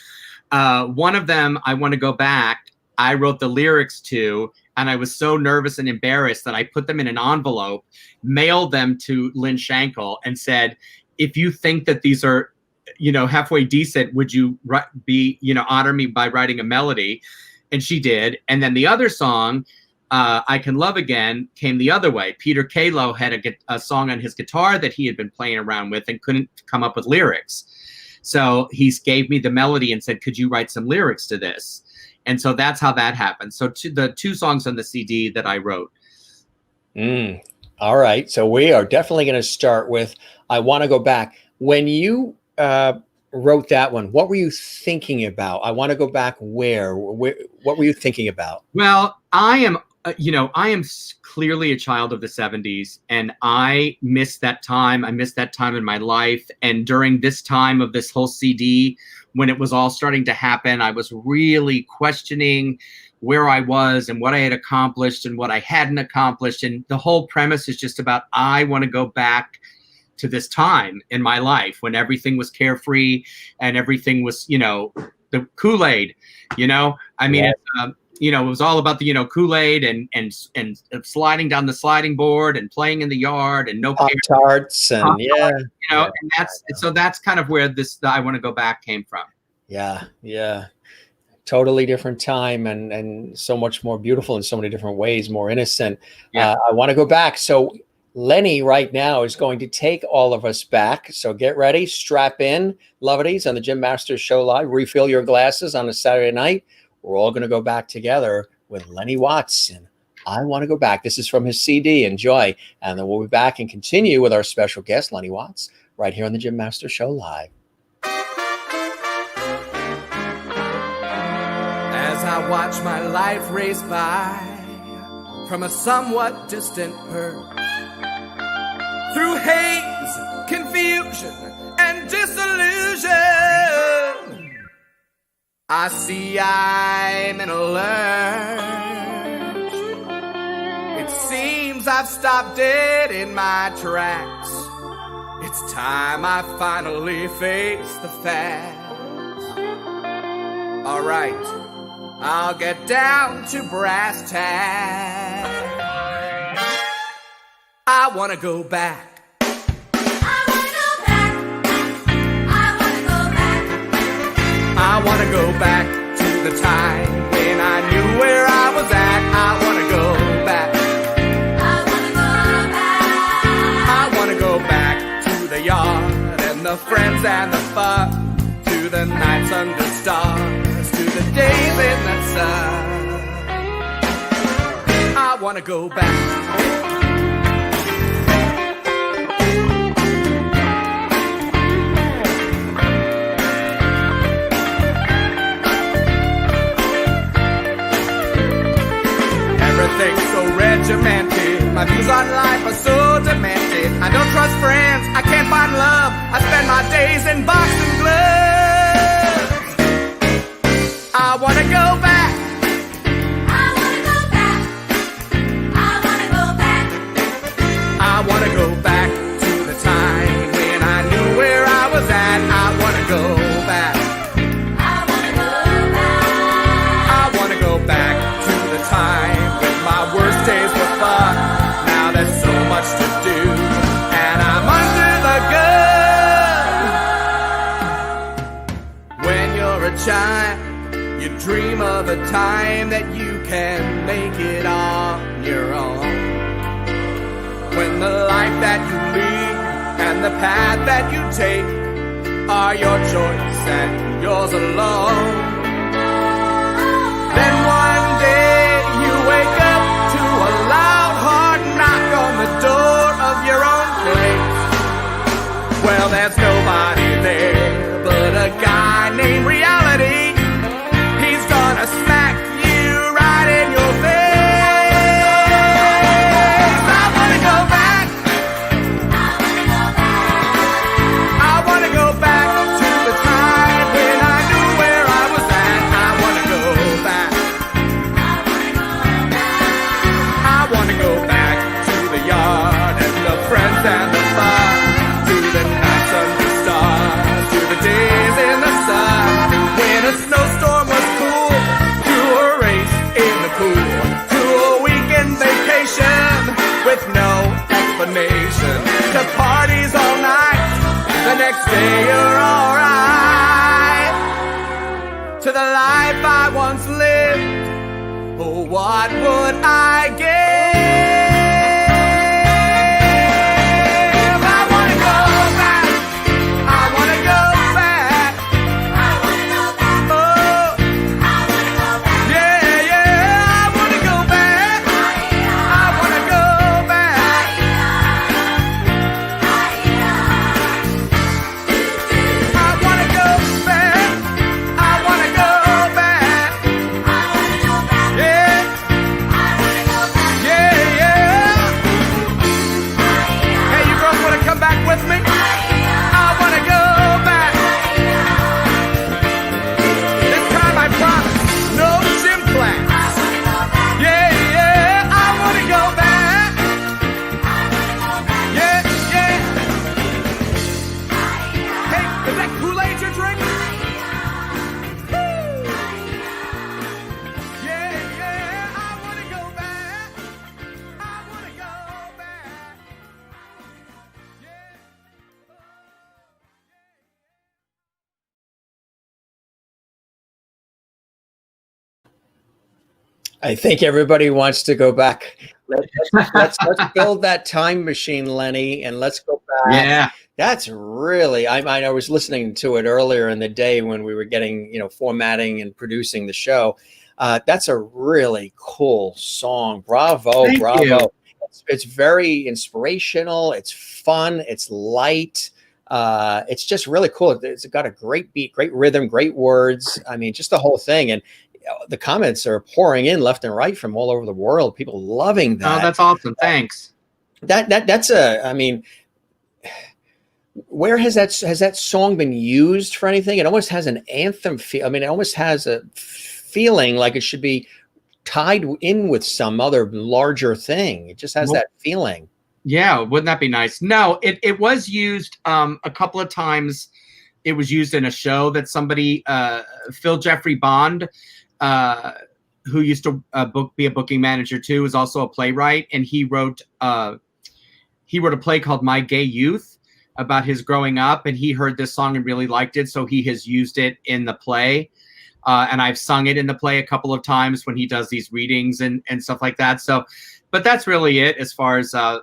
Speaker 2: One of them, I Want to Go Back, I wrote the lyrics to, and I was so nervous and embarrassed that I put them in an envelope, mailed them to Lynn Schenkel, and said, if you think that these are, halfway decent, would you honor me by writing a melody? And she did. And then the other song, I Can Love Again, came the other way. Peter Kalo had a song on his guitar that he had been playing around with and couldn't come up with lyrics. So he gave me the melody and said, could you write some lyrics to this? And so that's how that happened. So the two songs on the CD that I wrote.
Speaker 1: All right. So we are definitely going to start with I Want to Go Back. When you wrote that one, what were you thinking about? I want to go back where? What were you thinking about?
Speaker 2: Well, I am clearly a child of the 70s, and I miss that time. I miss that time in my life. And during this time of this whole CD, when it was all starting to happen, I was really questioning where I was and what I had accomplished and what I hadn't accomplished. And the whole premise is just about, I want to go back to this time in my life when everything was carefree and everything was, the Kool-Aid, I mean,
Speaker 1: yeah.
Speaker 2: It was all about the, Kool-Aid and sliding down the sliding board and playing in the yard and no
Speaker 1: Pop-Tarts and
Speaker 2: and that's kind of where the I Want to Go Back came from.
Speaker 1: Yeah. Totally different time and so much more beautiful in so many different ways, more innocent.
Speaker 2: Yeah.
Speaker 1: I Want to Go Back. So Lenny right now is going to take all of us back. So get ready, strap in, lovelies, on the Jim Masters Show Live. Refill your glasses on a Saturday night. We're all going to go back together with Lenny Watts and I Want to Go Back. This is from his CD. Enjoy. And then we'll be back and continue with our special guest, Lenny Watts, right here on the Jim Masters Show Live.
Speaker 3: As I watch my life race by from a somewhat distant perch, through haze, confusion, and disillusion, I see I'm in a lurch. It seems I've stopped dead in my tracks. It's time I finally face the facts. All right, I'll get down to brass tacks. I want to go back. I want to go back to the time when I knew where I was at. I want to go back.
Speaker 4: I want to go back.
Speaker 3: I want to go back to the yard and the friends and the fun, to the nights under stars, to the days in the sun. I want to go back. Everything's so regimented, regimented. My views on life are so demented. I don't trust friends, I can't find love. I spend my days in boxing gloves. I wanna go back.
Speaker 4: I wanna go back. I wanna go back.
Speaker 3: I wanna go back to the time when I knew where I was at. I wanna go back.
Speaker 4: I wanna go back.
Speaker 3: I wanna go back to the time when my worst days were fun. Now there's so much to do, and I'm under the gun. When you're a child, you dream of a time that you can make it on your own. When the life that you lead and the path that you take are your choice and yours alone. Then one day you wake up to a loud, hard knock on the door of your own place. Well, there's nobody there but a guy named Reality. He's gonna smack you right in your face. I wanna go back. I wanna go back to the time when I knew where I was at. I wanna go back. I wanna go back to the yard and the friends and the fun, to the nights under stars, to the days in the sun, when a snowstorm was cool, to a race in the pool, to a weekend vacation with no explanation, to parties all night, the next day you're alright, to the life I once lived. Oh, what would I give? I wanna go back. I wanna go back.
Speaker 4: I wanna go back.
Speaker 3: Oh,
Speaker 4: I wanna go back.
Speaker 3: yeah, yeah. I wanna go back. I wanna go back. I wanna go back. I wanna go back. Yeah, yeah, yeah. Hey, you girls wanna come back with me? I wanna go back. This time I promise, no gym class. Yeah, yeah, I wanna go back. Yeah, yeah. Hey, is that Kool-Aid you're drinking? Woo. Yeah, yeah, I wanna go back. I wanna go back. Yeah.
Speaker 1: I think everybody wants to go back. Let's build that time machine, Lenny, and let's go back.
Speaker 2: Yeah.
Speaker 1: That's really, I was listening to it earlier in the day when we were getting, formatting and producing the show. That's a really cool song. Bravo,
Speaker 2: Thank
Speaker 1: bravo.
Speaker 2: you.
Speaker 1: It's very inspirational. It's fun. It's light. It's just really cool. It's got a great beat, great rhythm, great words. I mean, just the whole thing. And the comments are pouring in left and right from all over the world. People loving that.
Speaker 2: Oh, that's awesome. Thanks.
Speaker 1: I mean, where has that song been used for anything? It almost has an anthem feel. I mean, it almost has a feeling like it should be tied in with some other larger thing. It just has that feeling.
Speaker 2: Yeah, wouldn't that be nice? No, it was used a couple of times. It was used in a show that somebody, Phil Jeffrey Bond, who used to be a booking manager too, is also a playwright, and he wrote a play called My Gay Youth about his growing up, and he heard this song and really liked it, so he has used it in the play. And I've sung it in the play a couple of times when he does these readings and stuff like that. So, but that's really it as far as as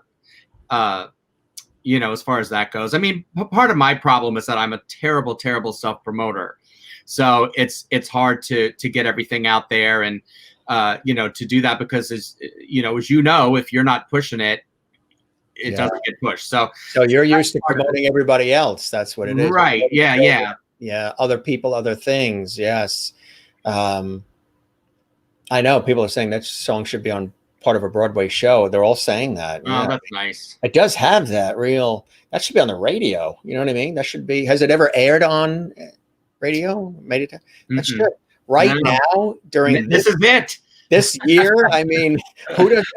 Speaker 2: far as that goes. I mean, part of my problem is that I'm a terrible self-promoter. So it's hard to get everything out there and, to do that because as if you're not pushing it, it doesn't get pushed. So
Speaker 1: you're used to promoting everybody else. That's what it is.
Speaker 2: Right. Yeah.
Speaker 1: Yeah. Other people, other things. Yes. I know people are saying that song should be on part of a Broadway show. They're all saying that.
Speaker 2: Oh, that's nice.
Speaker 1: It does have that real. That should be on the radio. You know what I mean? That should be. Has it ever aired on radio? Made it? That should. Right now, during
Speaker 2: this is it.
Speaker 1: This year, I mean,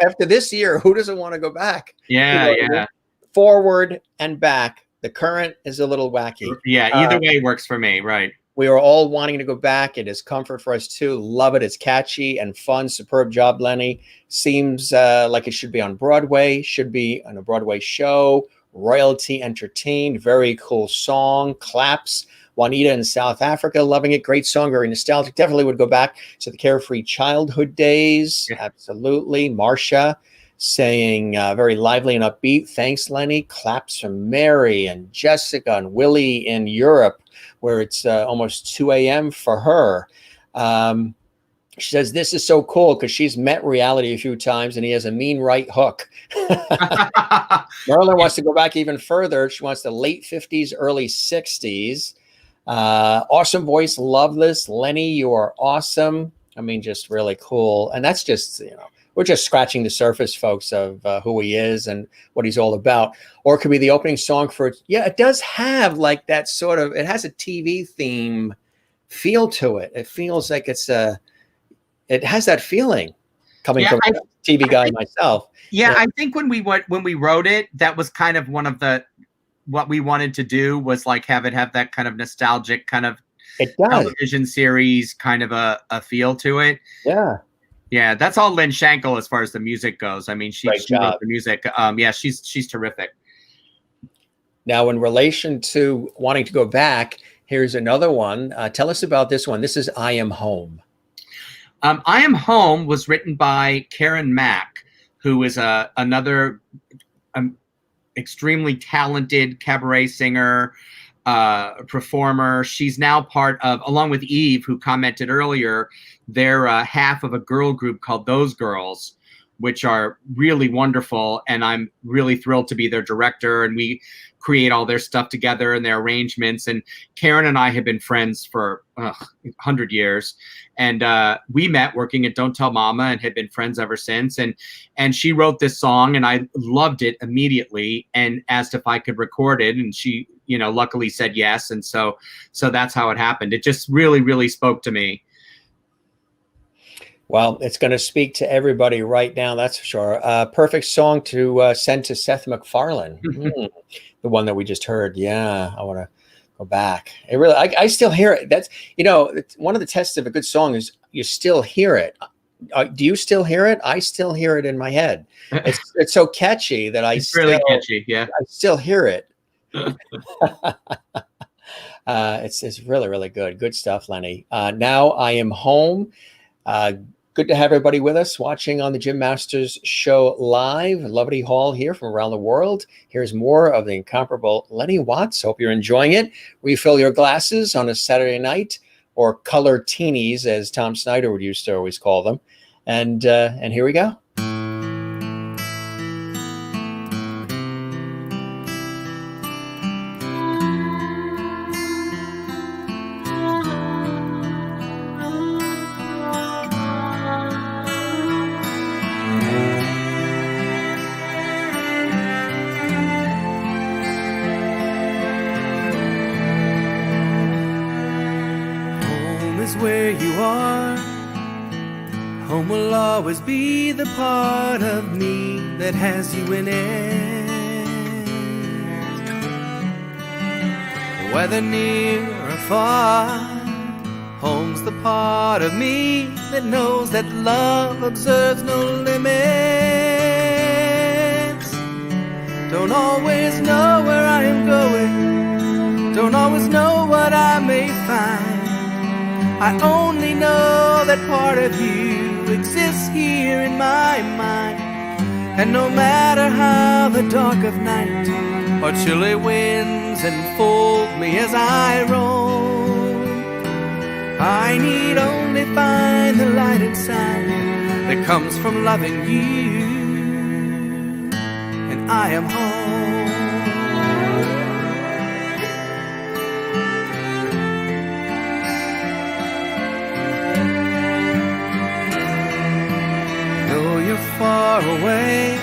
Speaker 1: after this year, who doesn't want to go back?
Speaker 2: Yeah,
Speaker 1: You know, forward and back. The current is a little wacky.
Speaker 2: Yeah, either way works for me. Right.
Speaker 1: We are all wanting to go back. It is comfort for us too. Love it. It's catchy and fun. Superb job, Lenny. Seems like it should be on Broadway. Should be on a Broadway show. Royalty entertained. Very cool song. Claps. Juanita in South Africa, loving it. Great song, very nostalgic. Definitely would go back to the carefree childhood days. Yeah. Absolutely. Marcia saying very lively and upbeat. Thanks, Lenny. Claps from Mary and Jessica and Willie in Europe, where it's almost 2 a.m. for her. She says, this is so cool because she's met Reality a few times and he has a mean right hook. Merlin wants to go back even further. She wants the late 50s, early 60s. Awesome voice. Love this. Lenny, you are awesome. I mean, just really cool. And that's just, you know, we're just scratching the surface, folks, of who he is and what he's all about. Or it could be the opening song for, yeah, it does have like that sort of, it has a TV theme feel to it. It feels like it has that feeling coming from a TV guy myself.
Speaker 2: Yeah, I think when we wrote it, that was kind of one of what we wanted to do was like have that kind of nostalgic kind of television series kind of a feel to it.
Speaker 1: Yeah.
Speaker 2: Yeah, that's all Lynn Shankle as far as the music goes. I mean, she wrote the music. Yeah, she's terrific.
Speaker 1: Now, in relation to wanting to go back, here's another one. Tell us about this one. This is I Am Home.
Speaker 2: I Am Home was written by Karen Mack, who is another extremely talented cabaret singer, performer. She's now part of, along with Eve, who commented earlier, they're half of a girl group called Those Girls, which are really wonderful. And I'm really thrilled to be their director. And we create all their stuff together and their arrangements. And Karen and I have been friends for 100 years. And we met working at Don't Tell Mama and had been friends ever since. And she wrote this song and I loved it immediately and asked if I could record it. And she, you know, luckily said yes. And so that's how it happened. It just really, really spoke to me.
Speaker 1: Well, it's going to speak to everybody right now. That's for sure. Perfect song to send to Seth MacFarlane. The one that we just heard. Yeah, I want to go back. It really, I still hear it. That's, you know, one of the tests of a good song is you still hear it. Do you still hear it? I still hear it in my head. It's so catchy that it's really catchy. Yeah, I still hear it. It's really, really good. Good stuff, Lenny. Now I Am Home. Good to have everybody with us watching on the Jim Masters Show live. Lovely Hall here from around the world. Here's more of the incomparable Lenny Watts. Hope you're enjoying it. Refill your glasses on a Saturday night, or color teenies, as Tom Snyder would used to always call them. And here we go.
Speaker 3: Home will always be the part of me that has you in it. Whether near or far, home's the part of me that knows that love observes no limits. Don't always know where I am going, don't always know what I may find. I only know that part of you exists here in my mind. And no matter how the dark of night or chilly winds enfold me as I roam, I need only find the light inside that comes from loving you. And I am home. far away.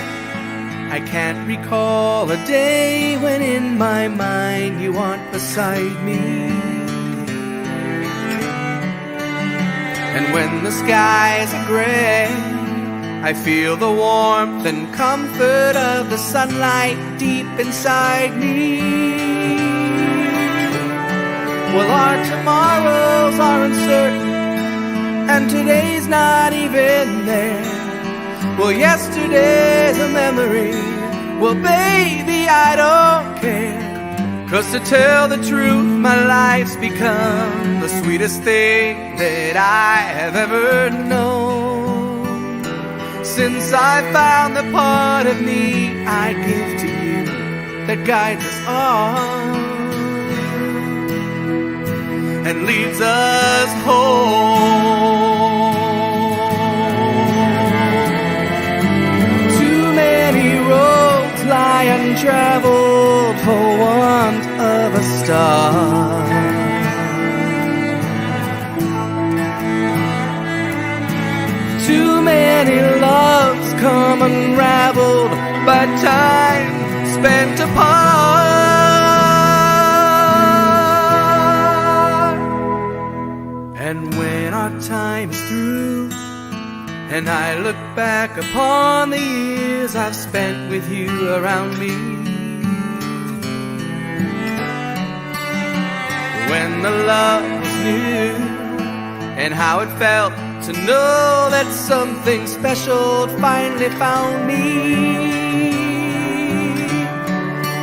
Speaker 3: I can't recall a day when in my mind you aren't beside me. And when the skies are gray, I feel the warmth and comfort of the sunlight deep inside me. Well, our tomorrows are uncertain, and today's not even there. Well, yesterday's a memory. Well, baby, I don't care. 'Cause to tell the truth, my life's become the sweetest thing that I have ever known. Since I found the part of me I give to you that guides us on and leads us home. Too many roads lie untraveled for want of a star. Too many loves come unraveled by time spent apart. And when our time is through, and I look back upon the years I've spent with you around me, when the love was new, and how it felt to know that something special finally found me.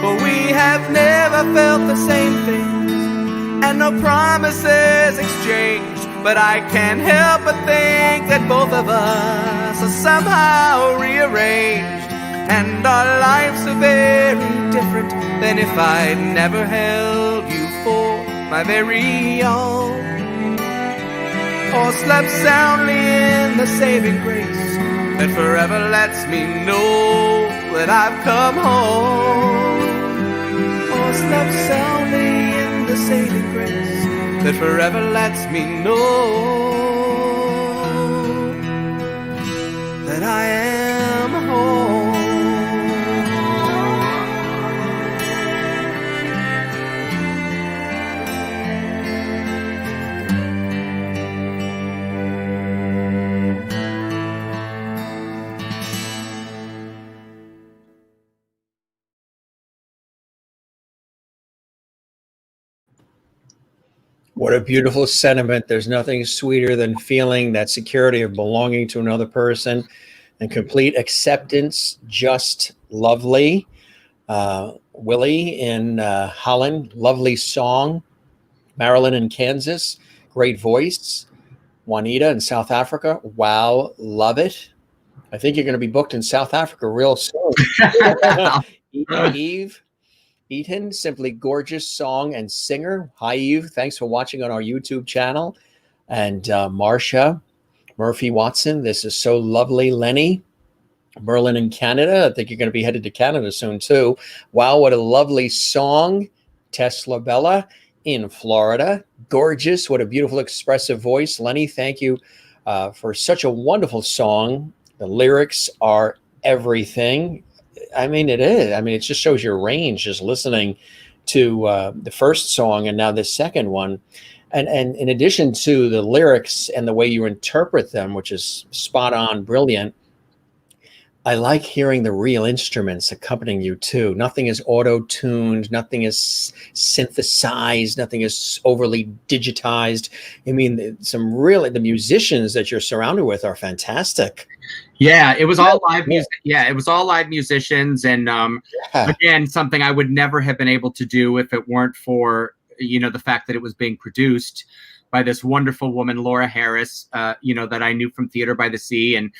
Speaker 3: But we have never felt the same things, and no promises exchanged. But I can't help but think that both of us are somehow rearranged, and our lives are very different than if I'd never held you for my very own, or slept soundly in the saving grace that forever lets me know that I've come home, or slept soundly in the saving grace that forever lets me know that I am home.
Speaker 1: What a beautiful sentiment. There's nothing sweeter than feeling that security of belonging to another person and complete acceptance. Just lovely. Willie in Holland, lovely song. Marilyn in Kansas, great voice. Juanita in South Africa, wow, love it. I think you're going to be booked in South Africa real soon. Eve Eaton, simply gorgeous song and singer. Hi, Eve. Thanks for watching on our YouTube channel. And Marcia Murphy Watson, this is so lovely. Lenny, Merlin in Canada. I think you're going to be headed to Canada soon, too. Wow, what a lovely song. Tesla Bella in Florida. Gorgeous. What a beautiful, expressive voice. Lenny, thank you for such a wonderful song. The lyrics are everything. I mean, it is. I mean, it just shows your range just listening to the first song and now the second one. And in addition to the lyrics and the way you interpret them, which is spot on, brilliant, I like hearing the real instruments accompanying you too. Nothing is auto-tuned, nothing is synthesized, nothing is overly digitized. I mean, the musicians that you're surrounded with are fantastic.
Speaker 2: Yeah, it was all live music. Yeah, it was all live musicians, and again, something I would never have been able to do if it weren't for the fact that it was being produced by this wonderful woman, Laura Harris, that I knew from Theater by the Sea, and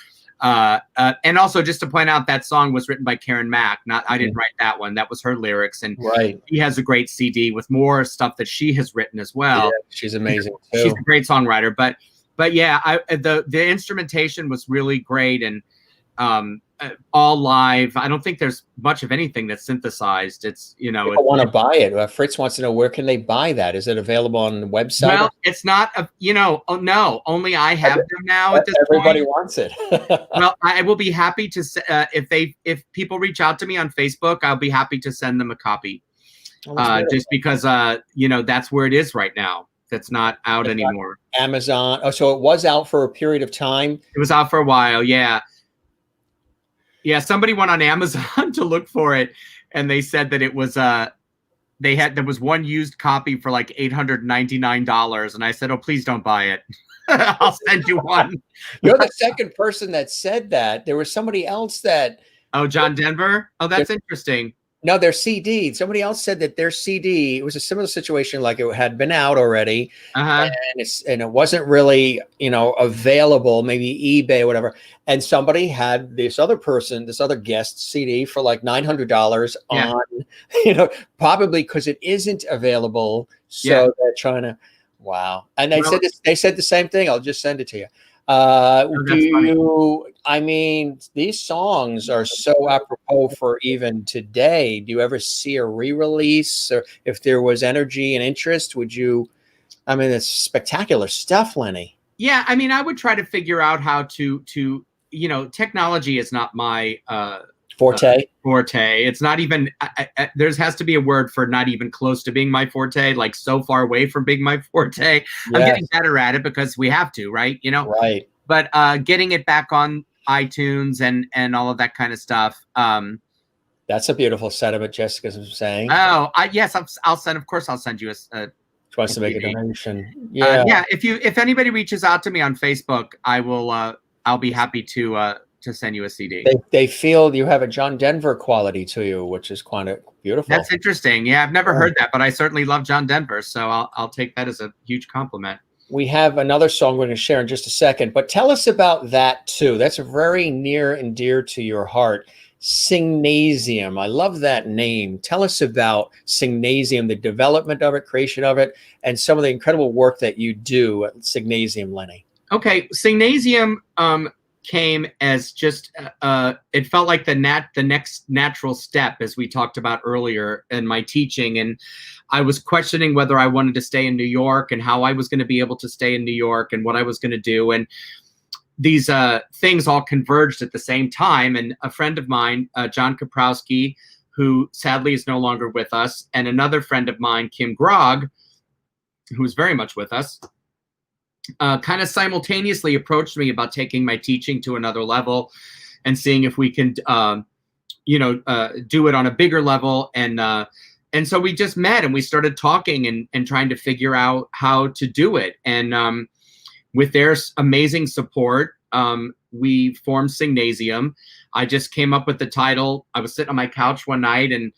Speaker 2: also just to point out that song was written by Karen Mack. I didn't write that one. That was her lyrics, and she has a great CD with more stuff that she has written as well.
Speaker 1: Yeah, she's amazing too.
Speaker 2: She's a great songwriter, but yeah, the instrumentation was really great, and all live. I don't think there's much of anything that's synthesized. It's, you know,
Speaker 1: People want to buy it. Fritz wants to know, where can they buy that? Is it available on the website?
Speaker 2: well, it's not, you know, oh, no, only I have them now at this
Speaker 1: Everybody
Speaker 2: point.
Speaker 1: wants it.
Speaker 2: Well, I will be happy to, if people reach out to me on Facebook, I'll be happy to send them a copy. Just because, you know, that's where it is right now. That's not out anymore.
Speaker 1: Amazon. Oh, so it was out for a period of time.
Speaker 2: It was out for a while. Yeah. Yeah. Somebody went on Amazon to look for it, and they said that it was, there was one used copy for like $899. And I said, oh, please don't buy it. I'll send you one.
Speaker 1: You're the second person that said that. There was somebody else that.
Speaker 2: Oh, John Denver. Oh, that's interesting.
Speaker 1: No, their CD. Somebody else said that their CD, it was a similar situation, like it had been out already, and it wasn't really, you know, available, maybe eBay or whatever. And somebody had this other guest CD for like $900 on, you know, probably because it isn't available. So they're trying to, wow. And they said the same thing. I'll just send it to you. I mean, these songs are so apropos for even today. Do you ever see a re-release, or if there was energy and interest, would you? I mean, it's spectacular stuff, Lenny.
Speaker 2: Yeah, I mean, I would try to figure out how to you know, technology is not my
Speaker 1: forte.
Speaker 2: It's not even. There has to be a word for not even close to being my forte. Like so far away from being my forte. Yes. I'm getting better at it because we have to, right? You know,
Speaker 1: right.
Speaker 2: But getting it back on iTunes and all of that kind of stuff.
Speaker 1: That's a beautiful sentiment, Jessica's saying.
Speaker 2: Oh, yes, I'll send. Of course, I'll send you a
Speaker 1: wants to make a donation.
Speaker 2: Yeah. If anybody reaches out to me on Facebook, I will. I'll be happy to send you a CD.
Speaker 1: They feel you have a John Denver quality to you, which is quite beautiful.
Speaker 2: That's interesting. Yeah, I've never heard that, but I certainly love John Denver, so I'll take that as a huge compliment.
Speaker 1: We have another song we're going to share in just a second, but tell us about that too. That's very near and dear to your heart. Singnasium. I love that name. Tell us about Singnasium, the development of it, creation of it, and some of the incredible work that you do at Singnasium, Lenny. Okay,
Speaker 2: Singnasium came as just it felt like the next natural step, as we talked about earlier in my teaching, and I was questioning whether I wanted to stay in New York and how I was going to be able to stay in New York and what I was going to do, and these things all converged at the same time. And a friend of mine, John Kaprowski, who sadly is no longer with us, and another friend of mine, Kim Grog, who's very much with us, kind of simultaneously approached me about taking my teaching to another level and seeing if we can, do it on a bigger level. And so we just met and we started talking and trying to figure out how to do it. And with their amazing support, we formed Singnasium. I just came up with the title. I was sitting on my couch one night and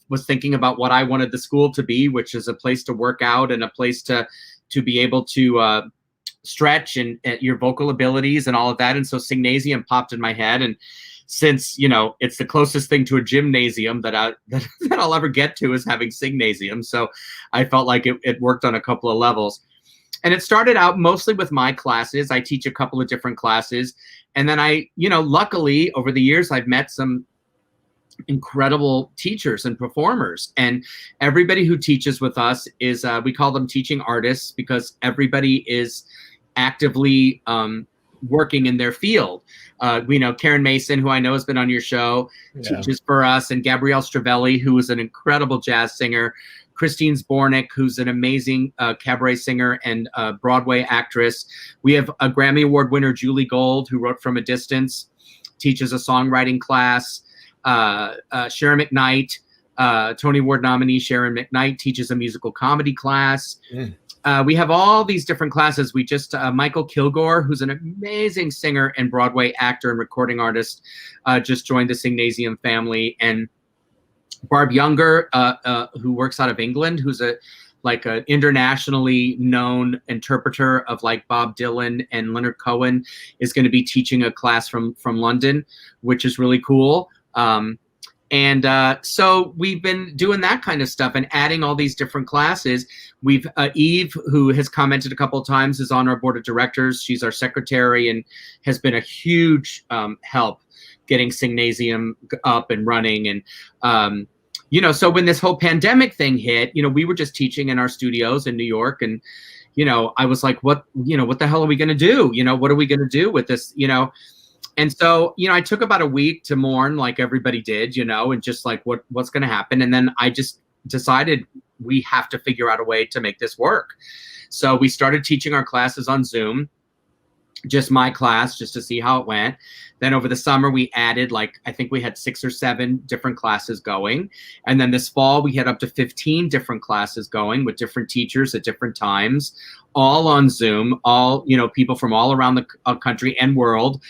Speaker 2: was thinking about what I wanted the school to be, which is a place to work out and a place to be able to stretch and your vocal abilities and all of that. And so Singnasium popped in my head. And since, you know, it's the closest thing to a gymnasium that I'll ever get to is having Singnasium. So I felt like it worked on a couple of levels. And it started out mostly with my classes. I teach a couple of different classes. And then luckily over the years, I've met some incredible teachers and performers, and everybody who teaches with us is we call them teaching artists, because everybody is actively working in their field. We know Karen Mason, who I know has been on your show, teaches for us, and Gabrielle Stravelli, who is an incredible jazz singer, Christine Zbornik, who's an amazing cabaret singer and Broadway actress. We have a Grammy Award winner, Julie Gold, who wrote From a Distance, teaches a songwriting class. Sharon McKnight, Tony Award nominee Sharon McKnight, teaches a musical comedy class. We have all these different classes. We just, Michael Kilgore, who's an amazing singer and Broadway actor and recording artist, just joined the Singnasium family. And Barb Younger, who works out of England, who's an internationally known interpreter of like Bob Dylan and Leonard Cohen, is going to be teaching a class from London, which is really cool. So we've been doing that kind of stuff and adding all these different classes. We've Eve, who has commented a couple of times, is on our board of directors. She's our secretary and has been a huge help getting Singnasium up and running. And you know, so when this whole pandemic thing hit, you know, we were just teaching in our studios in New York, and you know, I was like, what the hell are we going to do? You know, what are we going to do with this? You know, and so, you know, I took about a week to mourn, like everybody did, you know, and just like what's going to happen. And then I just decided we have to figure out a way to make this work. So we started teaching our classes on Zoom, just my class, just to see how it went. Then over the summer, we added, like, I think we had 6 or 7 different classes going. And then this fall, we had up to 15 different classes going with different teachers at different times, all on Zoom, all, you know, people from all around the country and world.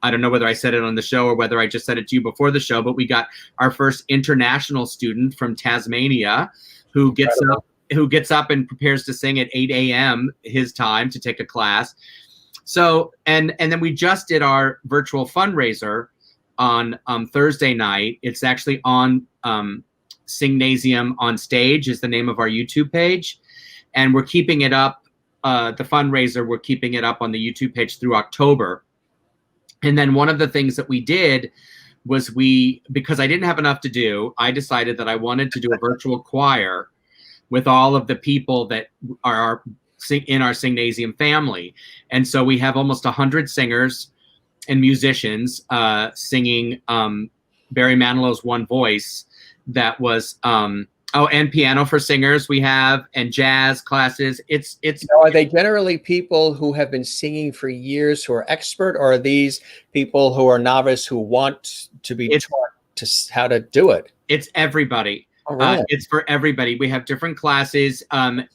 Speaker 2: I don't know whether I said it on the show or whether I just said it to you before the show, but we got our first international student from Tasmania who gets up and prepares to sing at 8 a.m. his time to take a class. So, and then we just did our virtual fundraiser on Thursday night. It's actually on Singnasium on Stage is the name of our YouTube page. And we're keeping it up, the fundraiser, we're keeping it up on the YouTube page through October. And then one of the things that we did was because I didn't have enough to do, I decided that I wanted to do a virtual choir with all of the people that are in our Singnasium family. And so we have almost 100 singers and musicians singing Barry Manilow's One Voice. That was, and piano for singers we have, and jazz classes. It's.
Speaker 1: Now, are they generally people who have been singing for years who are expert, or are these people who are novice who want to be taught to how to do it?
Speaker 2: It's everybody.
Speaker 1: All right.
Speaker 2: It's for everybody. We have different classes.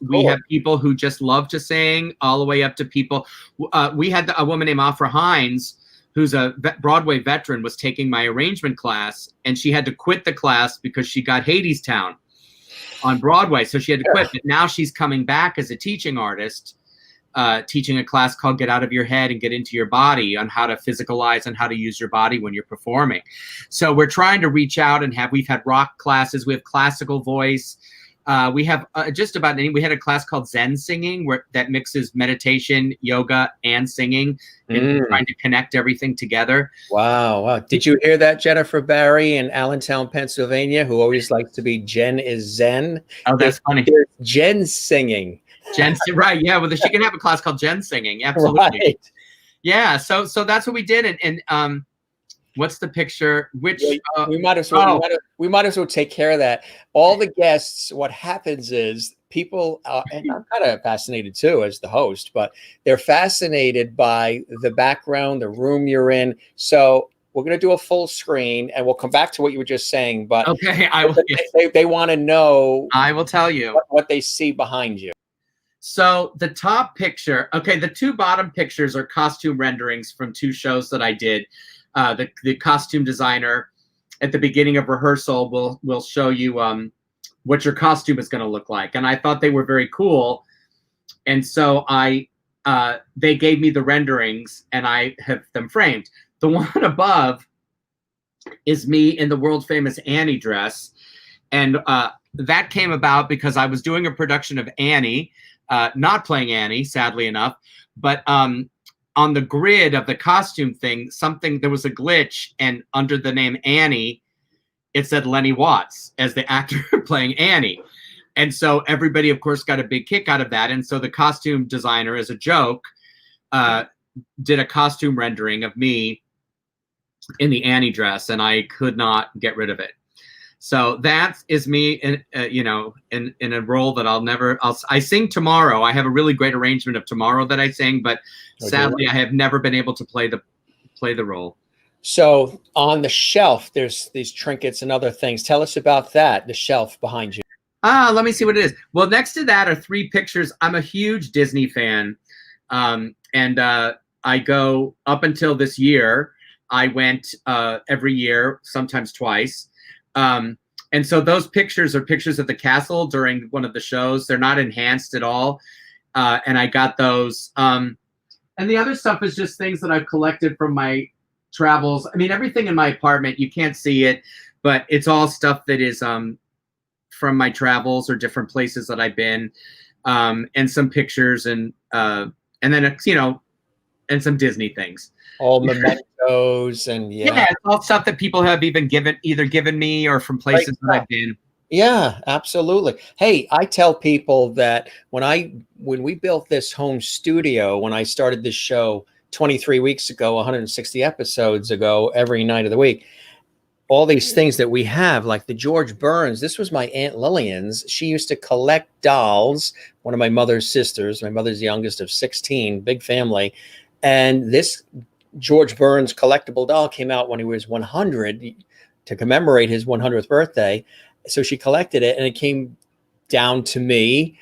Speaker 2: We have people who just love to sing, all the way up to people. We had a woman named Afra Hines, who's a Broadway veteran, was taking my arrangement class, and she had to quit the class because she got Hadestown on Broadway. So she had to quit, but now she's coming back as a teaching artist, teaching a class called Get Out of Your Head and Get Into Your Body, on how to physicalize and how to use your body when you're performing. So we're trying to reach out and we've had rock classes. We have classical voice. We have just about any. We had a class called Zen Singing, that mixes meditation, yoga, and singing, and trying to connect everything together.
Speaker 1: Wow. Did you hear that, Jennifer Barry in Allentown, Pennsylvania, who always likes to be Jen is Zen?
Speaker 2: Oh, that's funny.
Speaker 1: Jen singing.
Speaker 2: Right. Yeah. Well, she can have a class called Jen Singing. Absolutely. Right. Yeah. So that's what we did. And what's the picture? Which
Speaker 1: we might as well take care of that. All the guests, what happens is people, and I'm kind of fascinated too as the host, but they're fascinated by the background, the room you're in. So we're going to do a full screen, and we'll come back to what you were just saying. But
Speaker 2: okay,
Speaker 1: they want to know.
Speaker 2: I will tell you
Speaker 1: what they see behind you.
Speaker 2: So the top picture, okay, the 2 bottom pictures are costume renderings from 2 shows that I did. The costume designer at the beginning of rehearsal will show you what your costume is going to look like, and I thought they were very cool, and so they gave me the renderings, and I have them framed. The one above is me in the world famous Annie dress, and that came about because I was doing a production of Annie, not playing Annie, sadly enough, but on the grid of the costume thing, there was a glitch, and under the name Annie, it said Lenny Watts as the actor playing Annie. And so everybody, of course, got a big kick out of that. And so the costume designer, as a joke, did a costume rendering of me in the Annie dress, and I could not get rid of it. So that is me in a role that I sing tomorrow. I have a really great arrangement of Tomorrow that I sing, but sadly I have never been able to play the role.
Speaker 1: So on the shelf, there's these trinkets and other things. Tell us about that, the shelf behind you.
Speaker 2: Let me see what it is. Well, next to that are 3 pictures. I'm a huge Disney fan. And I go up until this year. I went every year, sometimes twice. And so those pictures are pictures of the castle during one of the shows. They're not enhanced at all. And I got those. And the other stuff is just things that I've collected from my travels. I mean, everything in my apartment, you can't see it, but it's all stuff that is from my travels or different places that I've been, and some pictures, and then and some Disney things.
Speaker 1: All mementos and
Speaker 2: Yeah, it's all stuff that people have either given me or from places that I've been.
Speaker 1: Yeah, absolutely. Hey, I tell people that when we built this home studio, when I started this show 23 weeks ago, 160 episodes ago, every night of the week, all these things that we have, like the George Burns, this was my Aunt Lillian's. She used to collect dolls, one of my mother's sisters, my mother's youngest of 16, big family. And this George Burns collectible doll came out when he was 100 to commemorate his 100th birthday. So she collected it, and it came down to me.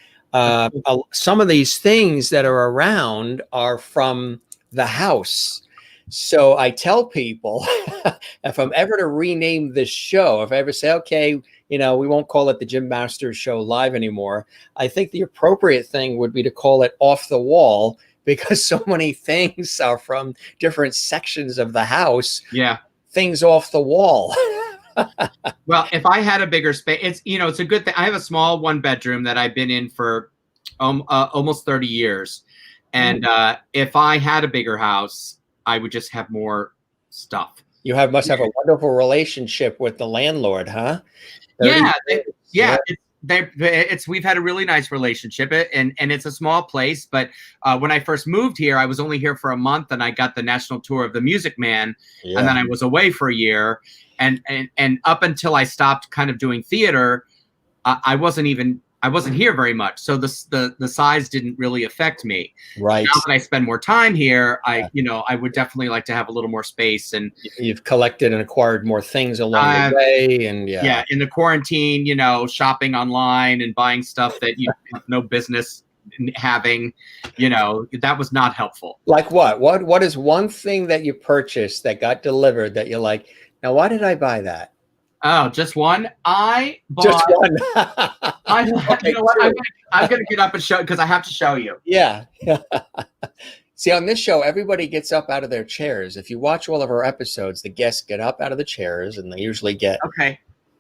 Speaker 1: Some of these things that are around are from the house. So I tell people, if I'm ever to rename this show, if I ever say, okay, we won't call it the Jim Masters Show Live anymore, I think the appropriate thing would be to call it Off the Wall, because so many things are from different sections of the house.
Speaker 2: Yeah.
Speaker 1: Things off the wall.
Speaker 2: Well, if I had a bigger space, it's a good thing. I have a small 1-bedroom that I've been in for almost 30 years. And if I had a bigger house, I would just have more stuff.
Speaker 1: You must have a wonderful relationship with the landlord, huh?
Speaker 2: Yeah. We've had a really nice relationship, and it's a small place. But when I first moved here, I was only here for a month, and I got the national tour of the Music Man, and then I was away for a year, and up until I stopped kind of doing theater, I wasn't here very much. So the size didn't really affect me.
Speaker 1: Right.
Speaker 2: Now that I spend more time here, I would definitely like to have a little more space. And
Speaker 1: you've collected and acquired more things along the way. And
Speaker 2: in the quarantine, shopping online and buying stuff that you have no business having, that was not helpful.
Speaker 1: Like what? What is one thing that you purchased that got delivered that you're like, now why did I buy that?
Speaker 2: Oh, just one? I bought
Speaker 1: just one.
Speaker 2: Okay, you know what? I'm gonna get up and show, because I have to show you.
Speaker 1: Yeah. See, on this show, everybody gets up out of their chairs. If you watch all of our episodes, the guests get up out of the chairs, and they usually get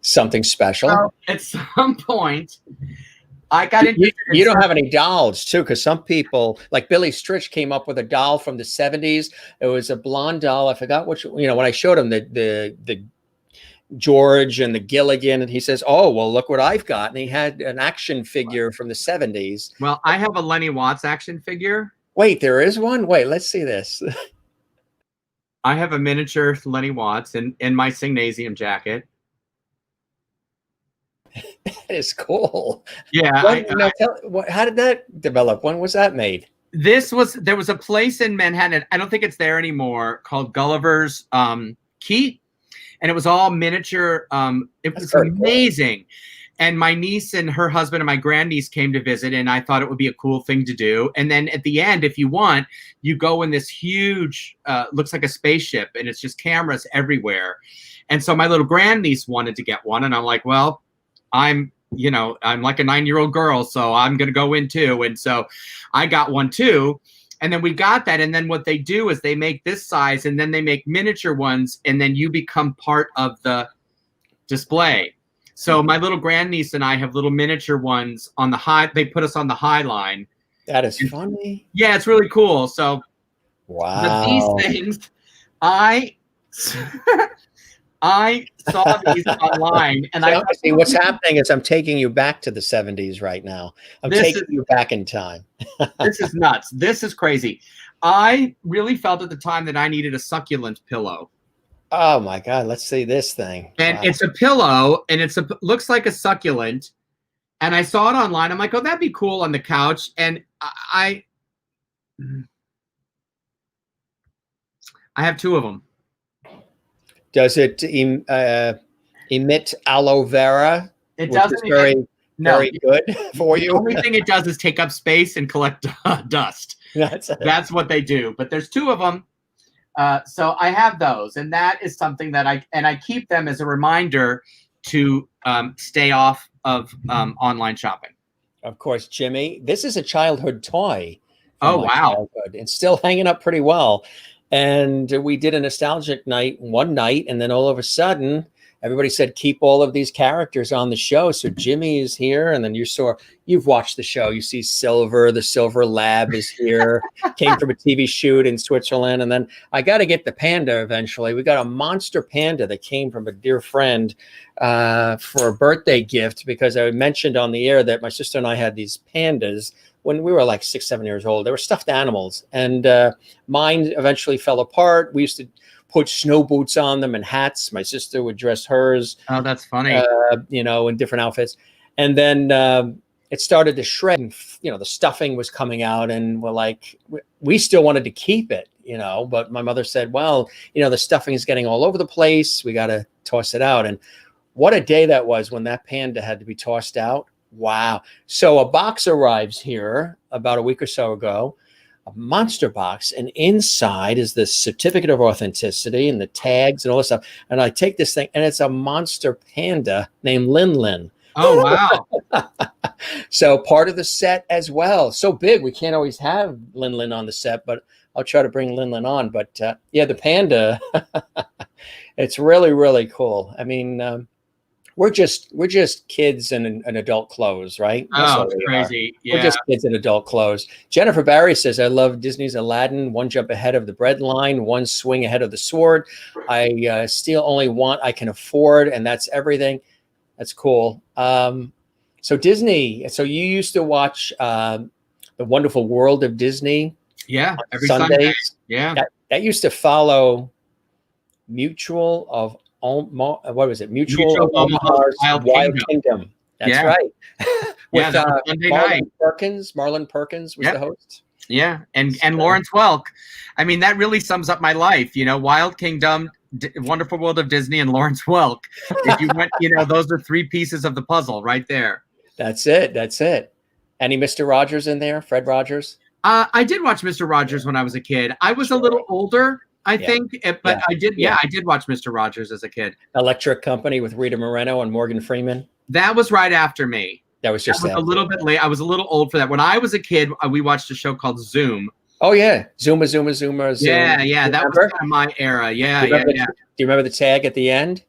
Speaker 1: something special.
Speaker 2: Well, at some point, I got into.
Speaker 1: You don't have any dolls, too, because some people, like Billy Stritch, came up with a doll from the 70s. It was a blonde doll. I forgot which. When I showed him the George and the Gilligan, and he says, oh, well, look what I've got. And he had an action figure from the 70s.
Speaker 2: Well, I have a Lenny Watts action figure.
Speaker 1: Wait, there is one? Wait, let's see this.
Speaker 2: I have a miniature Lenny Watts in my Signasium jacket.
Speaker 1: That is cool.
Speaker 2: Yeah.
Speaker 1: How did that develop? When was that made?
Speaker 2: There was a place in Manhattan, I don't think it's there anymore, called Gulliver's Key. And it was all miniature. It was amazing. Cool. And my niece and her husband and my grandniece came to visit, and I thought it would be a cool thing to do. And then at the end, if you want, you go in this huge, looks like a spaceship, and it's just cameras everywhere. And so my little grandniece wanted to get one, and I'm like, well, I'm like a 9-year-old girl, so I'm going to go in too. And so I got one too. And then we got that. And then what they do is they make this size, and then they make miniature ones, and then you become part of the display. So my little grandniece and I have little miniature ones on the high. They put us on the high line.
Speaker 1: That is funny.
Speaker 2: Yeah, it's really cool. So
Speaker 1: wow.
Speaker 2: But these things, I saw these online, and I
Speaker 1: see what's happening is I'm taking you back to the 70s right now. I'm taking you back in time.
Speaker 2: This is nuts. This is crazy. I really felt at the time that I needed a succulent pillow.
Speaker 1: Oh my God. Let's see this thing.
Speaker 2: And it's a pillow, and looks like a succulent. And I saw it online. I'm like, oh, that'd be cool on the couch. And I have 2 of them.
Speaker 1: Does it emit aloe vera?
Speaker 2: It doesn't.
Speaker 1: Very good for you.
Speaker 2: The only thing it does is take up space and collect dust. That's what they do. But there's 2 of them. So I have those, and that is something that I keep them as a reminder to stay off of online shopping.
Speaker 1: Of course, Jimmy. This is a childhood toy.
Speaker 2: Oh, wow.
Speaker 1: Childhood. It's still hanging up pretty well. And we did a nostalgic night one night, and then all of a sudden, everybody said, keep all of these characters on the show. So Jimmy is here. And then you've watched the show. You see Silver, the Silver Lab is here, came from a TV shoot in Switzerland. And then I got to get the panda eventually. We got a monster panda that came from a dear friend for a birthday gift, because I mentioned on the air that my sister and I had these pandas when we were like 6, 7 years old. They were stuffed animals, and mine eventually fell apart. We used to put snow boots on them and hats. My sister would dress hers.
Speaker 2: Oh, that's funny.
Speaker 1: In different outfits. And then it started to shred, and the stuffing was coming out, and we're like, we still wanted to keep it, but my mother said, well, the stuffing is getting all over the place. We got to toss it out. And what a day that was when that panda had to be tossed out. Wow. So a box arrives here about a week or so ago, a monster box, and inside is the certificate of authenticity and the tags and all this stuff. And I take this thing, and it's a monster panda named Lin.
Speaker 2: Oh, wow.
Speaker 1: So part of the set as well. So big, we can't always have Lin on the set, but I'll try to bring Lin on. But the panda, it's really, really cool. I mean, we're just kids in adult clothes, right?
Speaker 2: That's crazy. Yeah.
Speaker 1: We're just kids in adult clothes. Jennifer Barry says, I love Disney's Aladdin. One jump ahead of the bread line, one swing ahead of the sword. I still only want I can afford, and that's everything. That's cool. So Disney. So you used to watch The Wonderful World of Disney?
Speaker 2: Yeah, every
Speaker 1: Sundays.
Speaker 2: Sunday. Yeah.
Speaker 1: That used to follow Mutual of what was it? Mutual of Omaha's Wild Kingdom. That's right. With
Speaker 2: Monday night.
Speaker 1: Marlon Perkins was the host.
Speaker 2: Yeah, and Lawrence Welk. I mean, that really sums up my life. Wild Kingdom, Wonderful World of Disney, and Lawrence Welk. If you went, those are 3 pieces of the puzzle right there.
Speaker 1: That's it. Any Mr. Rogers in there? Fred Rogers?
Speaker 2: I did watch Mr. Rogers when I was a kid. I was a little older, I think, but I did watch Mr. Rogers as a kid.
Speaker 1: Electric Company with Rita Moreno and Morgan Freeman.
Speaker 2: That was right after me.
Speaker 1: That was
Speaker 2: a little bit late. I was a little old for that. When I was a kid, we watched a show called Zoom.
Speaker 1: Oh yeah, Zuma, Zoom.
Speaker 2: Yeah, that was kind of my era. Yeah.
Speaker 1: Do you remember the tag at the end?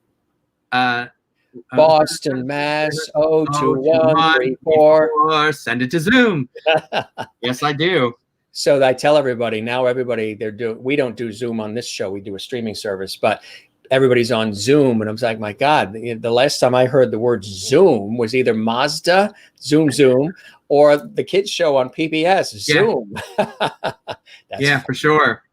Speaker 1: Boston, Mass. 02134.
Speaker 2: Send it to Zoom. Yes, I do.
Speaker 1: So I tell everybody now. We don't do Zoom on this show. We do a streaming service, but everybody's on Zoom, and I was like, my God, the last time I heard the word Zoom was either Mazda, Zoom, or the kids show on PBS, Zoom.
Speaker 2: That's for sure.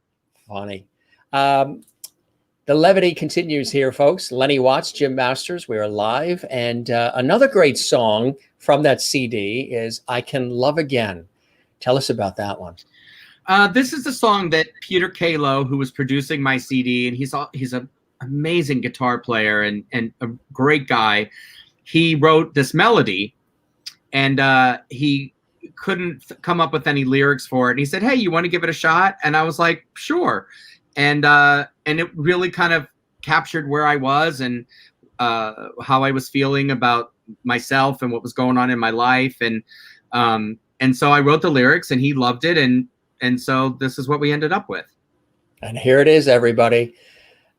Speaker 1: Funny. The levity continues here, folks. Lenny Watts, Jim Masters, we are live. And another great song from that CD is I Can Love Again. Tell us about that one.
Speaker 2: This is the song that Peter Kalo, who was producing my CD, and he's an amazing guitar player and a great guy. He wrote this melody, and he couldn't come up with any lyrics for it. And he said, "Hey, you want to give it a shot?" And I was like, "Sure." And it really kind of captured where I was and how I was feeling about myself and what was going on in my life. And so I wrote the lyrics, and he loved it. And so this is what we ended up with.
Speaker 1: And here it is, everybody.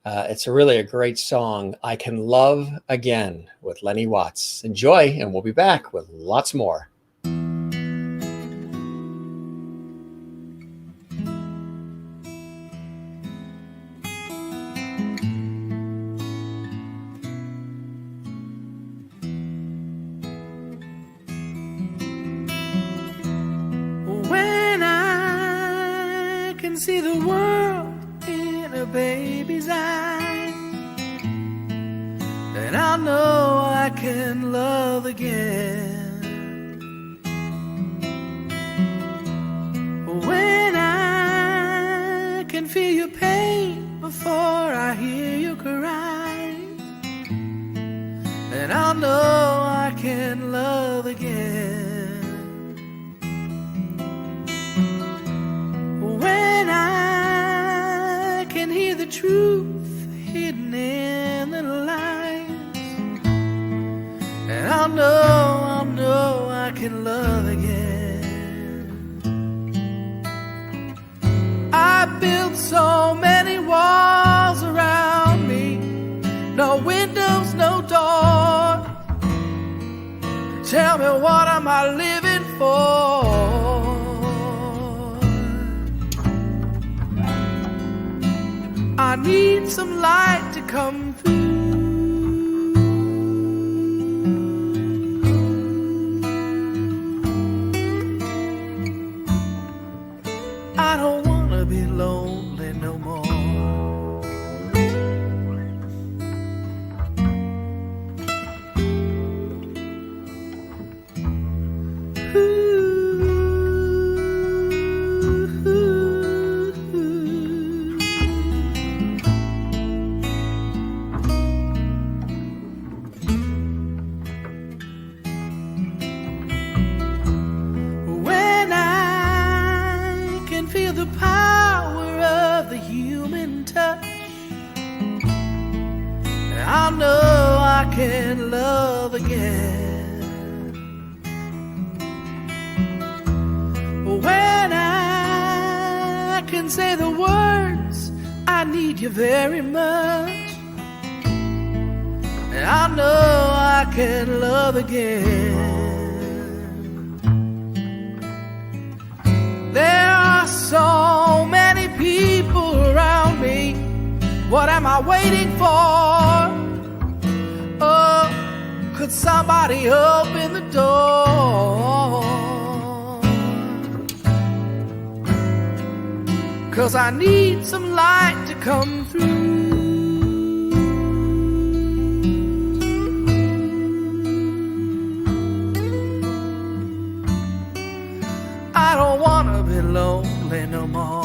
Speaker 1: It's really a great song. I Can Love Again with Lenny Watts. Enjoy, and we'll be back with lots more.
Speaker 5: See the world in a baby's eyes, and I know I can love again. When I can feel your pain before I hear you cry, and I know I can love again. When I can hear the truth hidden in the lies, and I know I can love again. I built so many walls around me, no windows, no I need some light to come through. I don't wanna be lonely no more. When I can feel the power of the human touch, I know I can love again. When I can say the words, I need you very much, I know I can love again. There are so many people around me. What am I waiting for? Oh, could somebody open the door? 'Cause I need some light to come through. I don't wanna be lonely no more.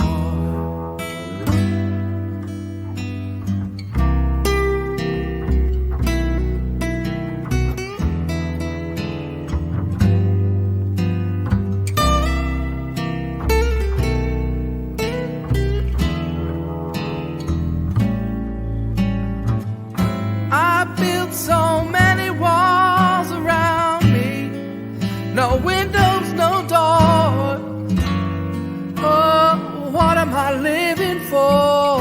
Speaker 5: I built so many walls around me, no windows, no door. Oh, what am I living for?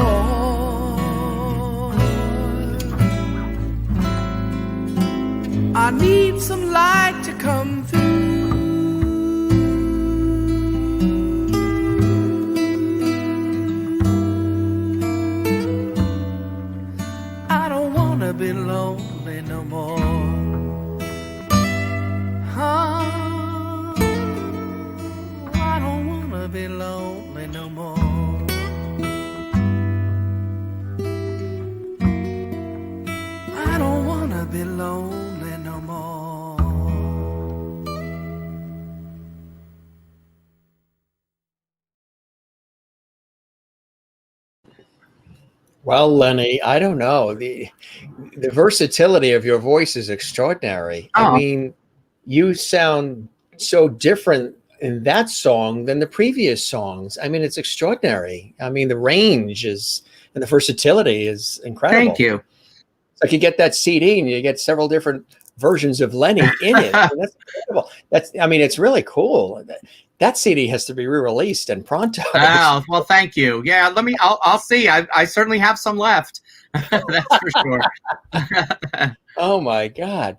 Speaker 5: I need some light to come through. I don't wanna be lonely no more. I don't wanna be lonely no more. I don't wanna be lonely no more.
Speaker 1: Well, Lenny, I don't know. The versatility of your voice is extraordinary. I
Speaker 2: Oh.
Speaker 1: mean, you sound so different in that song than the previous songs. I mean, it's extraordinary. I mean, the range is and the versatility is incredible.
Speaker 2: Thank you.
Speaker 1: It's like you get that CD and you get several different versions of Lenny in it. I mean, that's incredible. I mean, it's really cool. That CD has to be re-released and pronto.
Speaker 2: Oh, well, thank you. Yeah, I'll see. I certainly have some left. That's for sure.
Speaker 1: Oh my God.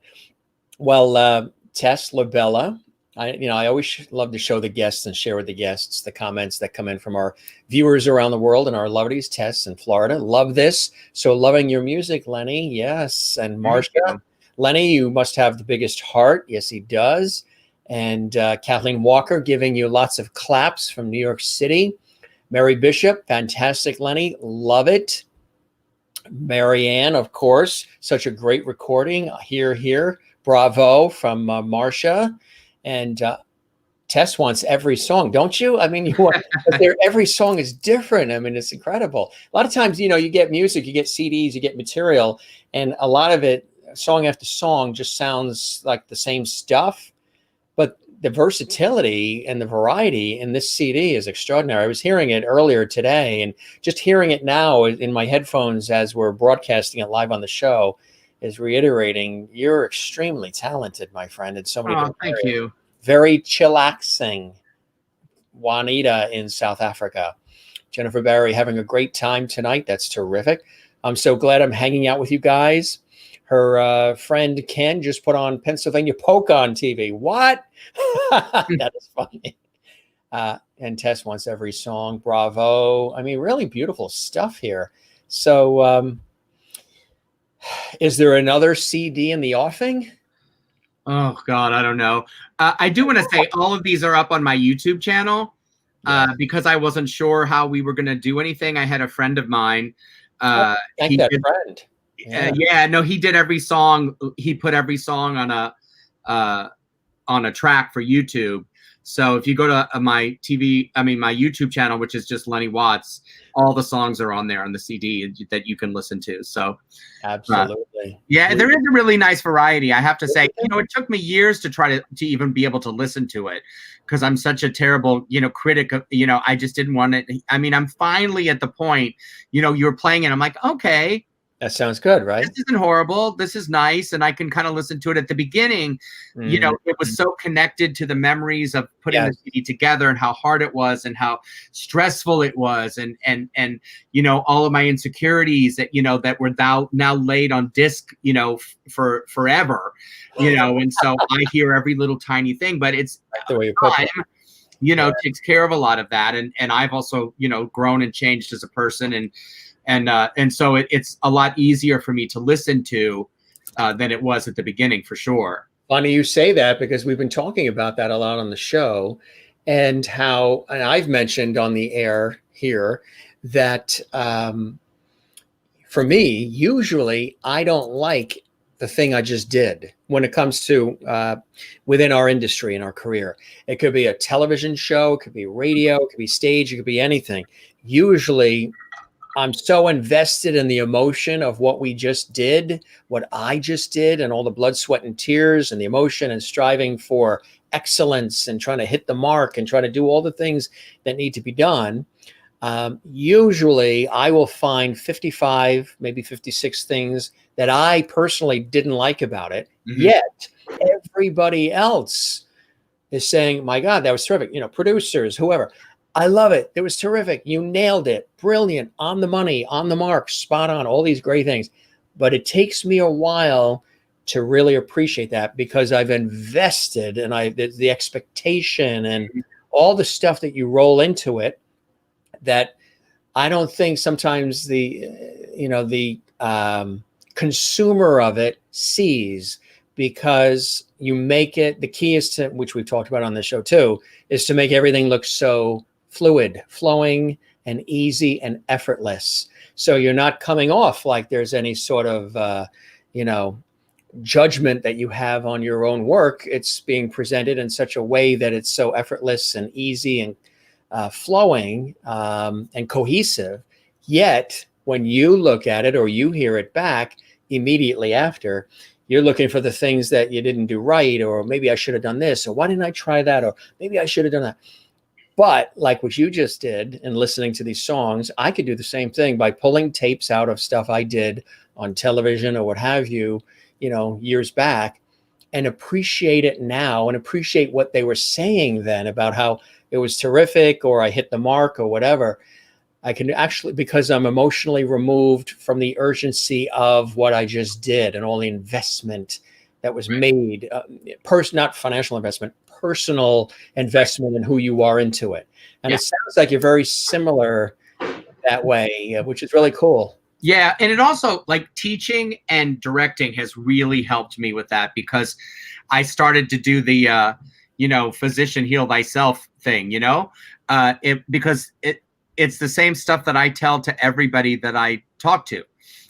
Speaker 1: Well, Tess Labella, I always love to show the guests and share with the guests the comments that come in from our viewers around the world and our lovelies. Tess in Florida, love this. So loving your music, Lenny. Yes. And Marcia, Lenny, you must have the biggest heart. Yes, he does. And Kathleen Walker giving you lots of claps from New York City. Mary Bishop, fantastic, Lenny. Love it. Marianne, of course, such a great recording. Here. Bravo from Marcia. And Tess wants every song, don't you? I mean, every song is different. I mean, it's incredible. A lot of times, you get music, you get CDs, you get material, and a lot of it, song after song, just sounds like the same stuff. But the versatility and the variety in this CD is extraordinary. I was hearing it earlier today, and just hearing it now in my headphones as we're broadcasting it live on the show is reiterating you're extremely talented, my friend, in so many different
Speaker 2: thank
Speaker 1: areas.
Speaker 2: you.
Speaker 1: Very chillaxing. Juanita in South Africa. Jennifer Barry having a great time tonight. That's terrific. I'm so glad I'm hanging out with you guys. Her friend Ken just put on Pennsylvania Polka on TV. What? That is funny. And Tess wants every song. Bravo. I mean, really beautiful stuff here. So, is there another CD in the offing?
Speaker 2: Oh God, I don't know. I do want to say all of these are up on my YouTube channel because I wasn't sure how we were going to do anything. I had a friend of mine.
Speaker 1: Thank that friend.
Speaker 2: Yeah, no, he did every song. He put every song on a track for YouTube. So if you go to my YouTube channel, which is just Lenny Watts, all the songs are on there on the CD that you can listen to. So
Speaker 1: absolutely.
Speaker 2: Yeah, there is a really nice variety. I have to say, it took me years to try to even be able to listen to it because I'm such a terrible, critic of, I just didn't want it. I mean, I'm finally at the point, you were playing it. I'm like, okay,
Speaker 1: that sounds good, right?
Speaker 2: This isn't horrible. This is nice. And I can kind of listen to it at the beginning. It was so connected to the memories of putting the CD together and how hard it was and how stressful it was. And all of my insecurities that, that were now laid on disc, for forever, and so I hear every little tiny thing, but it's
Speaker 1: the way you put it.
Speaker 2: Takes care of a lot of that. And I've also, grown and changed as a person and so it's a lot easier for me to listen to than it was at the beginning, for sure.
Speaker 1: Funny you say that because we've been talking about that a lot on the show, and I've mentioned on the air here that for me, usually I don't like the thing I just did when it comes to within our industry and our career. It could be a television show, it could be radio, it could be stage, it could be anything. Usually I'm so invested in the emotion of what we just did, what I just did, and all the blood, sweat, and tears and the emotion and striving for excellence and trying to hit the mark and trying to do all the things that need to be done. Usually I will find 55, maybe 56 things that I personally didn't like about it. Mm-hmm. Yet everybody else is saying, my God, that was terrific. Producers, whoever. I love it. It was terrific. You nailed it. Brilliant. On the money, on the mark, spot on, all these great things. But it takes me a while to really appreciate that because I've invested and the expectation and all the stuff that you roll into it that I don't think sometimes the consumer of it sees, because you make it, the key is to, which we've talked about on the show too, is to make everything look so fluid, flowing, and easy and effortless. So you're not coming off like there's any sort of, judgment that you have on your own work. It's being presented in such a way that it's so effortless and easy and flowing and cohesive. Yet when you look at it or you hear it back immediately after, you're looking for the things that you didn't do right, or maybe I should have done this, or why didn't I try that, or maybe I should have done that. But like what you just did and listening to these songs, I could do the same thing by pulling tapes out of stuff I did on television or what have you, years back, and appreciate it now and appreciate what they were saying then about how it was terrific or I hit the mark or whatever. I can actually, because I'm emotionally removed from the urgency of what I just did and all the investment that was made, not financial investment, personal investment in who you are into it. And it sounds like you're very similar that way, which is really cool.
Speaker 2: Yeah. And it also, like, teaching and directing has really helped me with that, because I started to do the, physician heal thyself thing, because it's the same stuff that I tell to everybody that I talk to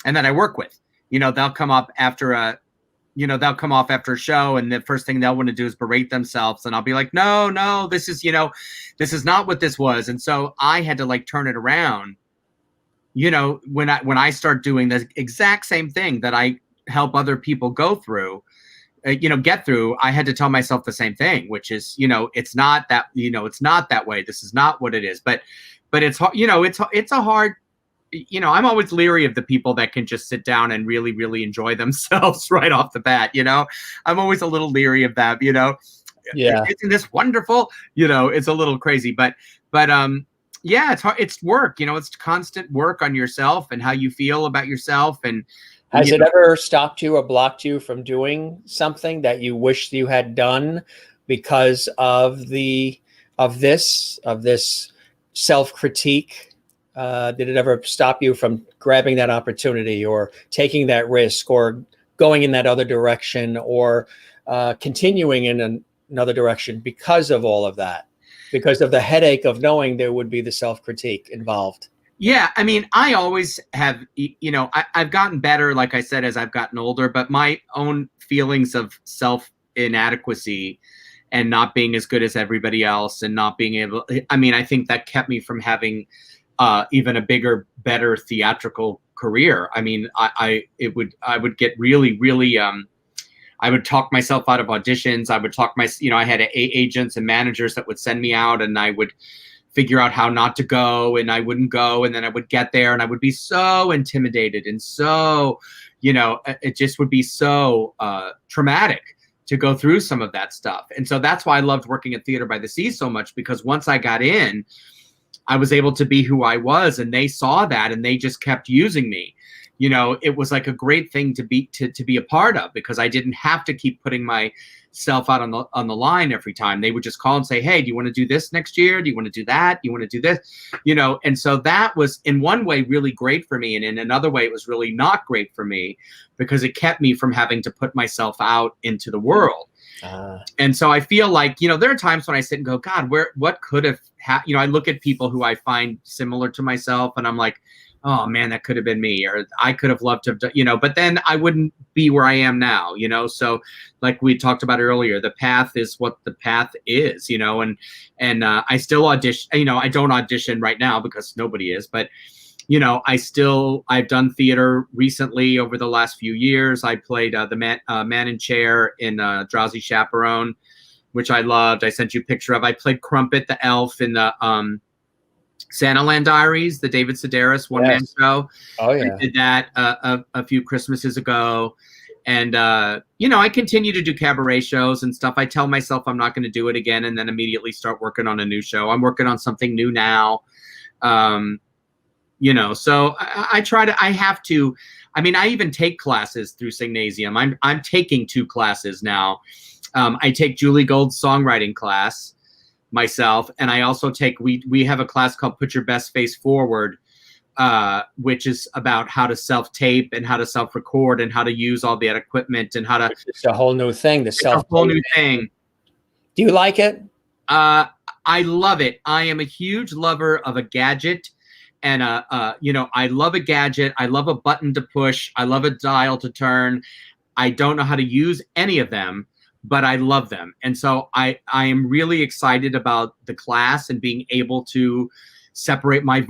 Speaker 2: and that I work with. They'll come up after a show, and the first thing they'll want to do is berate themselves. And I'll be like, no, this is not what this was. And so I had to turn it around. When I start doing the exact same thing that I help other people go through, get through, I had to tell myself the same thing, which is, it's not that, it's not that way. This is not what it is. But it's hard, it's a hard, I'm always leery of the people that can just sit down and really, really enjoy themselves right off the bat. I'm always a little leery of that,
Speaker 1: Yeah.
Speaker 2: Isn't this wonderful? It's a little crazy, but yeah, it's hard. It's work, it's constant work on yourself and how you feel about yourself. And
Speaker 1: has it ever stopped you or blocked you from doing something that you wished you had done because of this self-critique Did it ever stop you from grabbing that opportunity or taking that risk or going in that other direction or continuing in another direction because of all of that? Because of the headache of knowing there would be the self-critique involved.
Speaker 2: Yeah, I mean, I always have, you know, I've gotten better, like I said, as I've gotten older, but my own feelings of self-inadequacy and not being as good as everybody else and not being able, I mean, I think that kept me from having even a bigger, better theatrical career. I mean, I would get really, really, I would talk myself out of auditions. I would talk I had agents and managers that would send me out, and I would figure out how not to go, and I wouldn't go, and then I would get there and I would be so intimidated and so, you know, it just would be so traumatic to go through some of that stuff. And so that's why I loved working at Theater by the Sea so much, because once I got in, I was able to be who I was, and they saw that and they just kept using me. You know, it was like a great thing to be a part of, because I didn't have to keep putting myself out on the line every time. They would just call and say, "Hey, do you want to do this next year? Do you want to do that? Do you want to do this?" You know, and so that was in one way really great for me, and in another way it was really not great for me, because it kept me from having to put myself out into the world. And so I feel like, you know, there are times when I sit and go, God, what could have you know, I look at people who I find similar to myself, and I'm like, oh man, that could have been me, or I could have loved to have done, you know, but then I wouldn't be where I am now, you know? So like we talked about earlier, the path is what the path is, you know, and I still audition, you know, I don't audition right now because nobody is, but you know, I've done theater recently over the last few years. I played the man in chair in Drowsy Chaperone, which I loved. I sent you a picture of. I played Crumpet the elf in the Santaland Diaries, the David Sedaris one-man show.
Speaker 1: Oh yeah,
Speaker 2: I did that a few Christmases ago, and you know, I continue to do cabaret shows and stuff. I tell myself I'm not going to do it again, and then immediately start working on a new show. I'm working on something new now, you know. So I try to. I have to. I mean, I even take classes through Signasium. I'm taking 2 classes now. I take Julie Gold's songwriting class myself, and I also take we have a class called Put Your Best Face Forward, which is about how to self-tape and how to self-record and how to use all that equipment and how to.
Speaker 1: It's a whole new thing.
Speaker 2: A whole new thing.
Speaker 1: Do you like it?
Speaker 2: I love it. I am a huge lover of a gadget, and you know, I love a gadget. I love a button to push. I love a dial to turn. I don't know how to use any of them, but I love them. And so I am really excited about the class and being able to separate my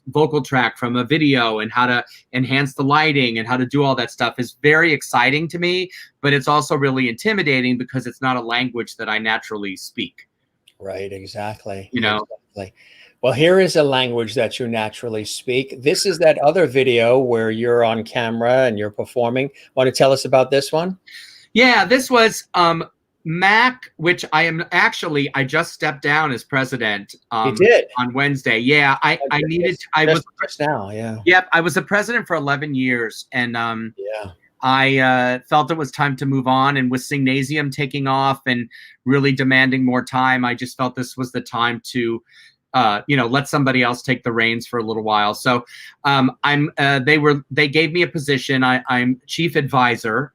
Speaker 2: vocal track from a video, and how to enhance the lighting and how to do all that stuff is very exciting to me, but it's also really intimidating because it's not a language that I naturally speak.
Speaker 1: Right, exactly.
Speaker 2: You know,
Speaker 1: exactly. Well, here is a language that you naturally speak. This is that other video where you're on camera and you're performing. Want to tell us about this one?
Speaker 2: Yeah, this was Mac, which I just stepped down as president.
Speaker 1: You did?
Speaker 2: On Wednesday. Yeah, I was
Speaker 1: just now. Yeah.
Speaker 2: Yep, I was the president for 11 years, and
Speaker 1: yeah,
Speaker 2: I felt it was time to move on. And with Signasium taking off and really demanding more time, I just felt this was the time to, you know, let somebody else take the reins for a little while. So they gave me a position. I'm chief advisor.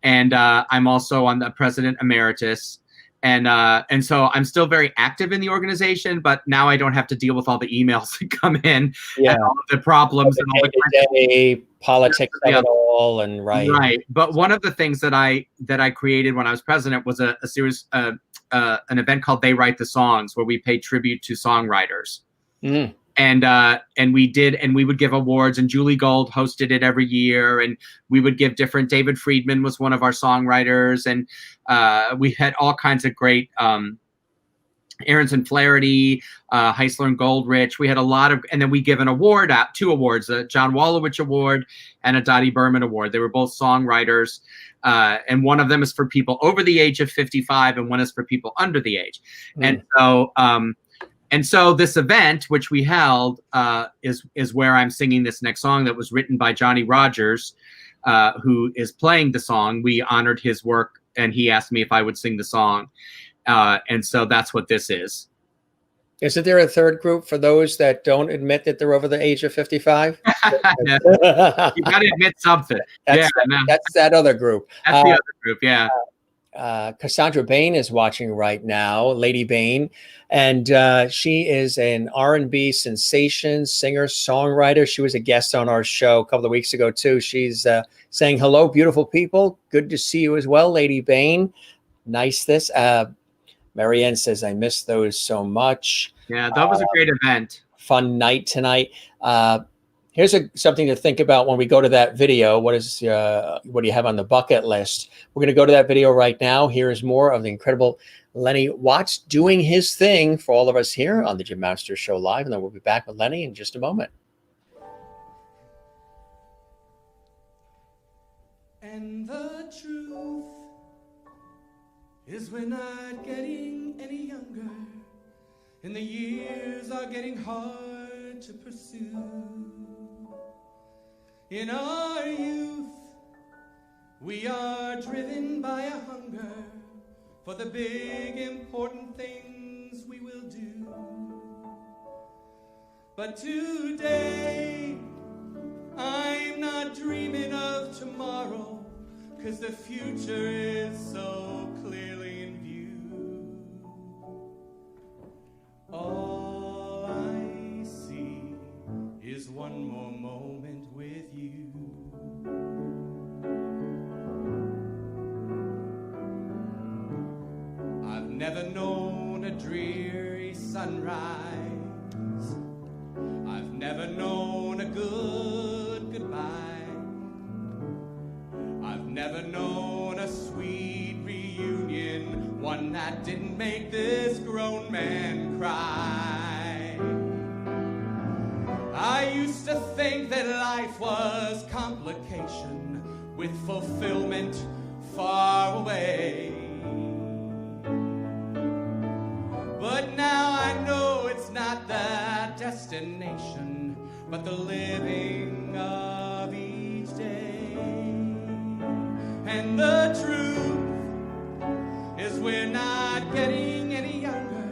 Speaker 2: And I'm also on the president emeritus. And so I'm still very active in the organization, but now I don't have to deal with all the emails that come in, and all of the problems and all the
Speaker 1: day-to-day politics of it all, and
Speaker 2: right. But one of the things that I created when I was president was a series, an event called They Write the Songs, where we pay tribute to songwriters. Mm. And we would give awards, and Julie Gold hosted it every year, and we would give different. David Friedman was one of our songwriters, and we had all kinds of great Ahrens and Flaherty, Heisler and Goldrich. We had a lot of, and then we give an award out, 2 awards, a John Wolowich Award and a Dottie Berman Award. They were both songwriters, and one of them is for people over the age of 55, and one is for people under the age. Mm. And so this event, which we held, is where I'm singing this next song that was written by Johnny Rogers, who is playing the song. We honored his work, and he asked me if I would sing the song. And so that's what this is.
Speaker 1: Isn't there a third group for those that don't admit that they're over the age of 55?
Speaker 2: Yeah, you got to admit something.
Speaker 1: That's,
Speaker 2: no,
Speaker 1: that's that other group.
Speaker 2: that's the other group. Yeah.
Speaker 1: Cassandra Baine is watching right now, Lady Baine, and she is an R&B sensation, singer, songwriter. She was a guest on our show a couple of weeks ago too. She's saying, hello, beautiful people. Good to see you as well, Lady Baine. Nice this. Marianne says, I miss those so much.
Speaker 2: Yeah, that was a great event.
Speaker 1: Fun night tonight. Here's something to think about when we go to that video. What do you have on the bucket list? We're going to go to that video right now. Here is more of the incredible Lenny Watts doing his thing for all of us here on the Jim Masters Show Live. And then we'll be back with Lenny in just a moment.
Speaker 5: And the truth is we're not getting any younger, and the years are getting hard to pursue. In our youth, we are driven by a hunger for the big important things we will do. But today, I'm not dreaming of tomorrow, 'cause the future is so clearly in view. All I see is one more moment with you. I've never known a dreary sunrise. I've never known a good goodbye. I've never known a sweet reunion, one that didn't make this grown man cry. I used to think that life was complication with fulfillment far away. But now I know it's not the destination, but the living of each day. And the truth is we're not getting any younger,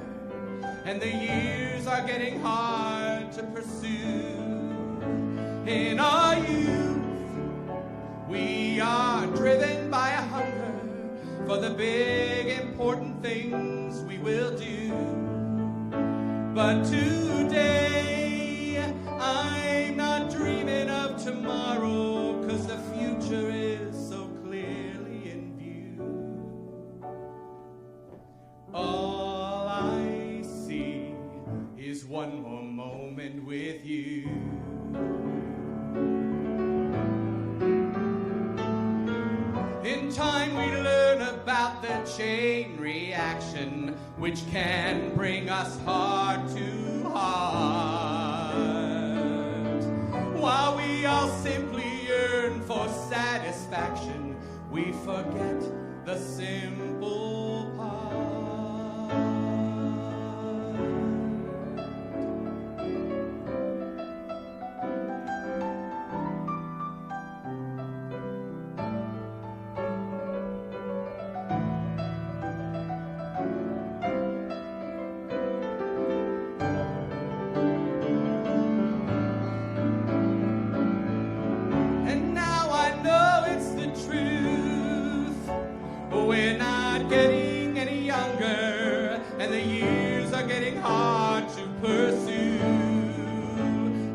Speaker 5: and the years are getting hard to pursue. In our youth, we are driven by a hunger for the big important things we will do. But today, I'm not dreaming of tomorrow, 'cause the future is so clearly in view. All I see is one more moment with you. In time we learn about the chain reaction, which can bring us heart to heart. While we all simply yearn for satisfaction, we forget the simple part. And now I know it's the truth. We're not getting any younger, and the years are getting hard to pursue.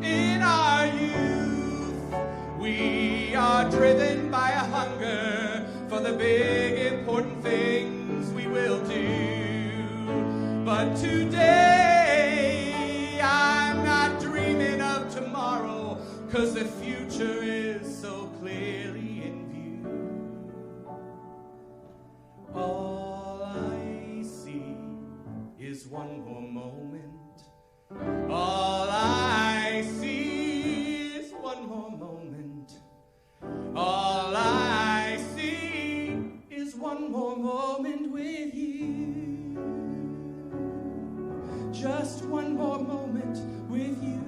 Speaker 5: In our youth, we are driven by a hunger for the big important things we will do. But today, I'm not dreaming of tomorrow, 'cause the future is so clearly in view. All I see is one more moment. All I see is one more moment. All I see is one more moment with you. Just one more moment with you.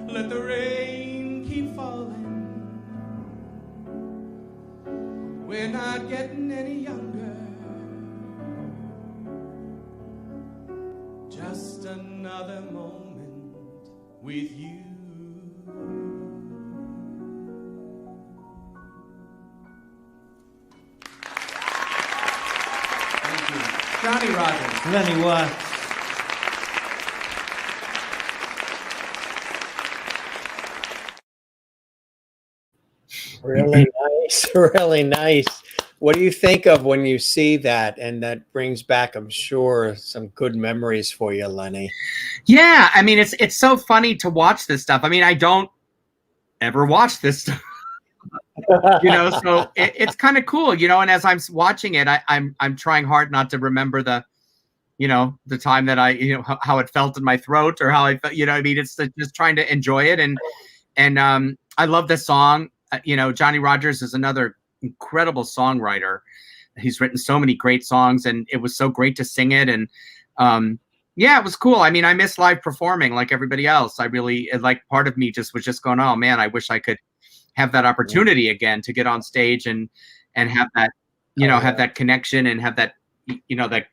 Speaker 5: Let the rain keep falling. We're not getting any younger, with you. Thank you. Johnny Rogers.
Speaker 6: Lenny Watts.
Speaker 1: Really nice. Really nice. What do you think of when you see that? And that brings back, I'm sure, some good memories for you, Lenny.
Speaker 2: Yeah, I mean, it's so funny to watch this stuff. I mean, I don't ever watch this stuff, so it's kind of cool, and as I'm watching it, I'm trying hard not to remember the time that I, how it felt in my throat or how I felt, I mean, it's just trying to enjoy it. And I love this song. Johnny Rogers is another incredible songwriter. He's written so many great songs, and it was so great to sing it. And yeah, it was cool. I mean, I miss live performing like everybody else. I really, like, part of me was just going, oh man, I wish I could have that opportunity again to get on stage and have that, have that connection and have that, that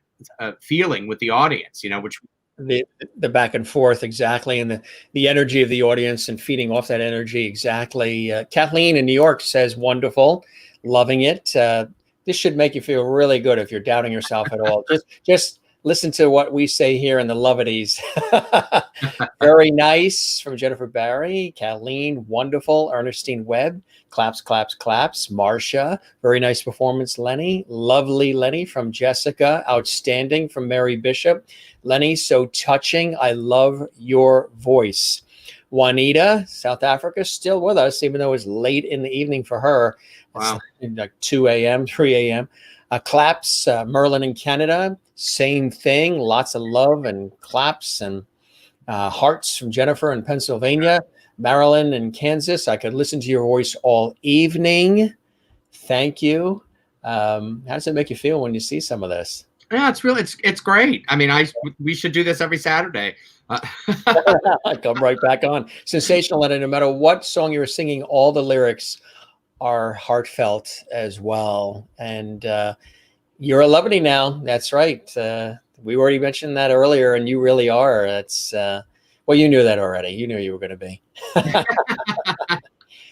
Speaker 2: feeling with the audience, which
Speaker 1: the back and forth, exactly, and the energy of the audience and feeding off that energy, exactly. Kathleen in New York says, wonderful, loving it. This should make you feel really good if you're doubting yourself at all. Just listen to what we say here in the Lovities. Very nice from Jennifer Barry. Kathleen, wonderful. Ernestine Webb, claps, claps, claps. Marcia, very nice performance. Lenny, lovely. Lenny from Jessica, outstanding from Mary Bishop. Lenny, so touching. I love your voice. Juanita, South Africa, still with us, even though it's late in the evening for her.
Speaker 2: Wow.
Speaker 1: It's like 2 a.m., 3 a.m. Claps, Merlin in Canada, same thing. Lots of love and claps and hearts from Jennifer in Pennsylvania. Marilyn in Kansas, I could listen to your voice all evening. Thank you. How does it make you feel when you see some of this?
Speaker 2: Yeah, it's great. I mean, we should do this every Saturday.
Speaker 1: Come right back on. Sensational, and no matter what song you were singing, all the lyrics are heartfelt as well. And you're a Loverty now. That's right. We already mentioned that earlier, and you really are. That's well, you knew that already. You knew you were going to be.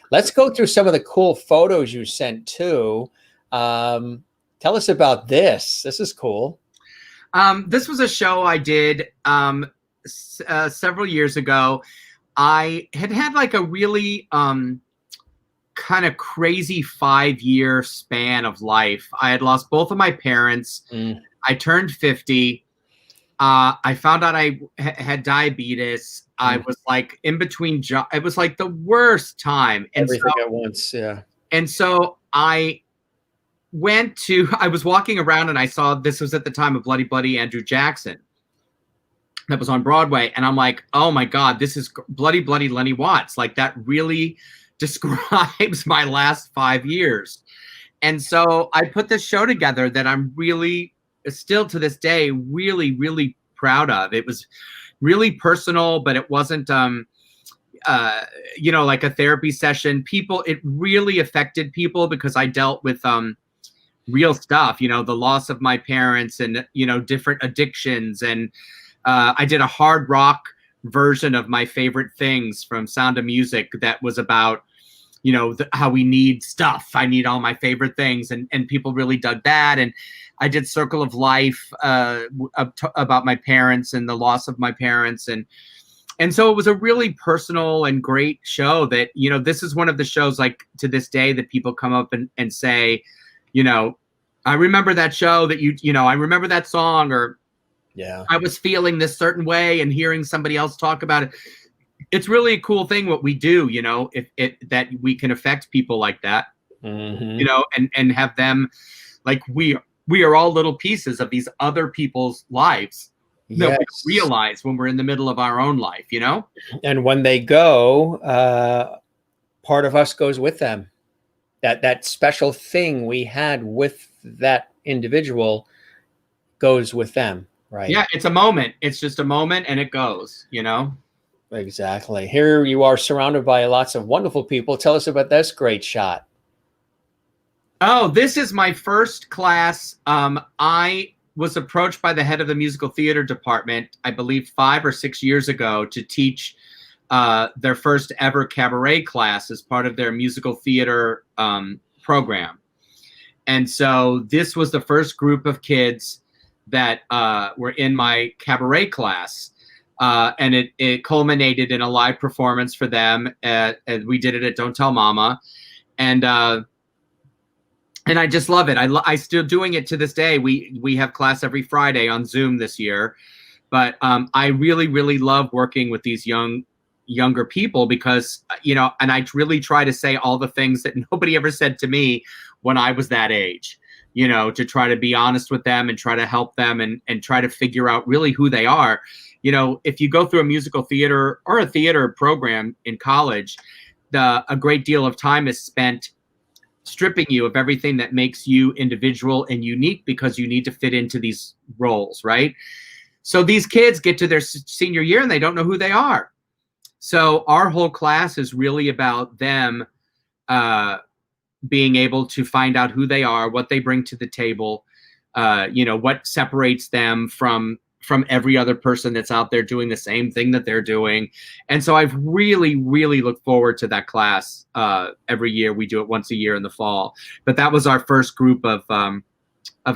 Speaker 1: Let's go through some of the cool photos you sent too. Tell us about this. This is cool.
Speaker 2: This was a show I did several years ago. I had like a really kind of crazy 5-year span of life. I had lost both of my parents. I turned 50. I found out I had diabetes. I was like in between jobs. It was like the worst time. And
Speaker 1: everything at once. Yeah.
Speaker 2: And so I was walking around and I saw, this was at the time of Bloody Bloody Andrew Jackson that was on Broadway. And I'm like, oh my God, this is Bloody Bloody Lenny Watts. Like, that really describes my last 5 years. And so I put this show together that I'm really, still to this day, really, really proud of. It was really personal, but it wasn't, like a therapy session. It really affected people because I dealt with real stuff, the loss of my parents and, different addictions. And I did a hard rock version of My Favorite Things from Sound of Music that was about, how we need stuff. I need all my favorite things. And people really dug that. And I did Circle of Life about my parents and the loss of my parents. And so it was a really personal and great show that, this is one of the shows, like, to this day, that people come up and say, I remember that show that I remember that song, or
Speaker 1: yeah, I
Speaker 2: was feeling this certain way, and hearing somebody else talk about it. It's really a cool thing what we do, that we can affect people like that, and have them, like, we are all little pieces of these other people's lives that we realize when we're in the middle of our own life,
Speaker 1: And when they go, part of us goes with them. That special thing we had with that individual goes with them, right?
Speaker 2: Yeah, it's a moment. It's just a moment, and it goes,
Speaker 1: Exactly. Here you are surrounded by lots of wonderful people. Tell us about this great shot.
Speaker 2: Oh, this is my first class. I was approached by the head of the musical theater department, I believe 5 or 6 years ago, to teach their first ever cabaret class as part of their musical theater program. And so this was the first group of kids that were in my cabaret class. And it culminated in a live performance for them. And we did it at Don't Tell Mama. And I just love it. I still doing it to this day. We have class every Friday on Zoom this year. But I really, really love working with these younger people because, and I really try to say all the things that nobody ever said to me when I was that age, to try to be honest with them and try to help them and try to figure out really who they are. If you go through a musical theater or a theater program in college, a great deal of time is spent stripping you of everything that makes you individual and unique because you need to fit into these roles, right? So these kids get to their senior year and they don't know who they are. So our whole class is really about them being able to find out who they are, what they bring to the table, what separates them from every other person that's out there doing the same thing that they're doing. And so I've really, really looked forward to that class every year. We do it once a year in the fall. But that was our first group of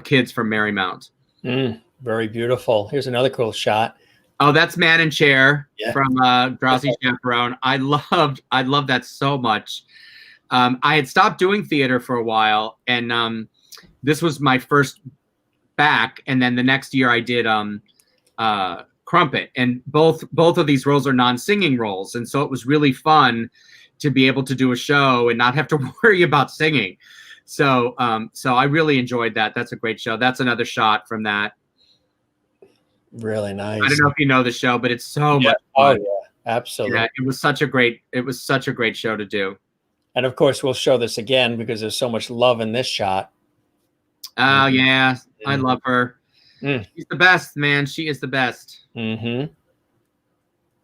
Speaker 2: kids from Marymount.
Speaker 1: Very beautiful. Here's another cool shot.
Speaker 2: Oh, that's Man in Chair from Drowsy Chaperone. I loved that so much. I had stopped doing theater for a while, and this was my first back. And then the next year I did Crumpet, and both of these roles are non-singing roles, and so it was really fun to be able to do a show and not have to worry about singing. So I really enjoyed that. That's a great show. That's another shot from that.
Speaker 1: Really nice.
Speaker 2: I don't know if you know the show, but it's so much fun.
Speaker 1: Oh yeah, absolutely.
Speaker 2: Yeah, it was such a great show to do.
Speaker 1: And of course, we'll show this again because there's so much love in this shot.
Speaker 2: Oh yeah, I love her.
Speaker 1: Mm.
Speaker 2: She's the best, man. She is the best.
Speaker 1: Mm-hmm.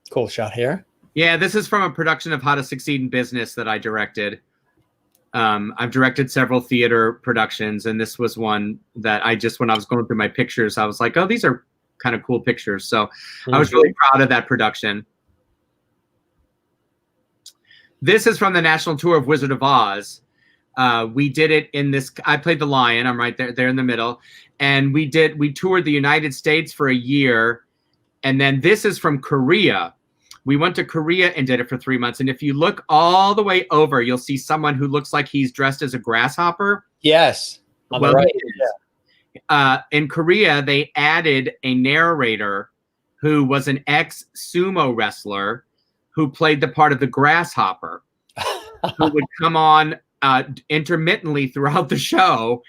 Speaker 1: Cool shot here.
Speaker 2: Yeah, this is from a production of How to Succeed in Business that I directed. I've directed several theater productions, and this was one that when I was going through my pictures, I was like, oh, these are kind of cool pictures. So I was really proud of that production. This is from the national tour of Wizard of Oz. We did it in this, I played the lion. I'm right there in the middle. And we toured the United States for a year. And then this is from Korea. We went to Korea and did it for 3 months. And if you look all the way over, you'll see someone who looks like he's dressed as a grasshopper.
Speaker 1: Yes. On the right.
Speaker 2: In Korea, they added a narrator who was an ex-sumo wrestler who played the part of the grasshopper, who would come on intermittently throughout the show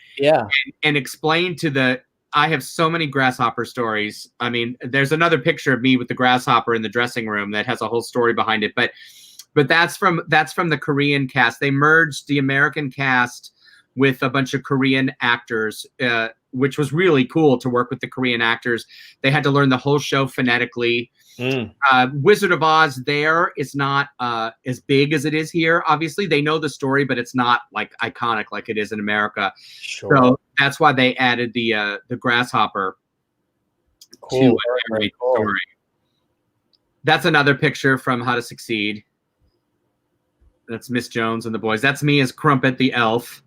Speaker 2: and explain to I have so many grasshopper stories. I mean, there's another picture of me with the grasshopper in the dressing room that has a whole story behind it. But that's from the Korean cast. They merged the American cast with a bunch of Korean actors, which was really cool to work with the Korean actors. They had to learn the whole show phonetically. Wizard of Oz there is not as big as it is here. Obviously, they know the story, but it's not like iconic like it is in America. Sure. So that's why they added the grasshopper to every story. That's another picture from How to Succeed. That's Miss Jones and the boys. That's me as Crumpet the elf.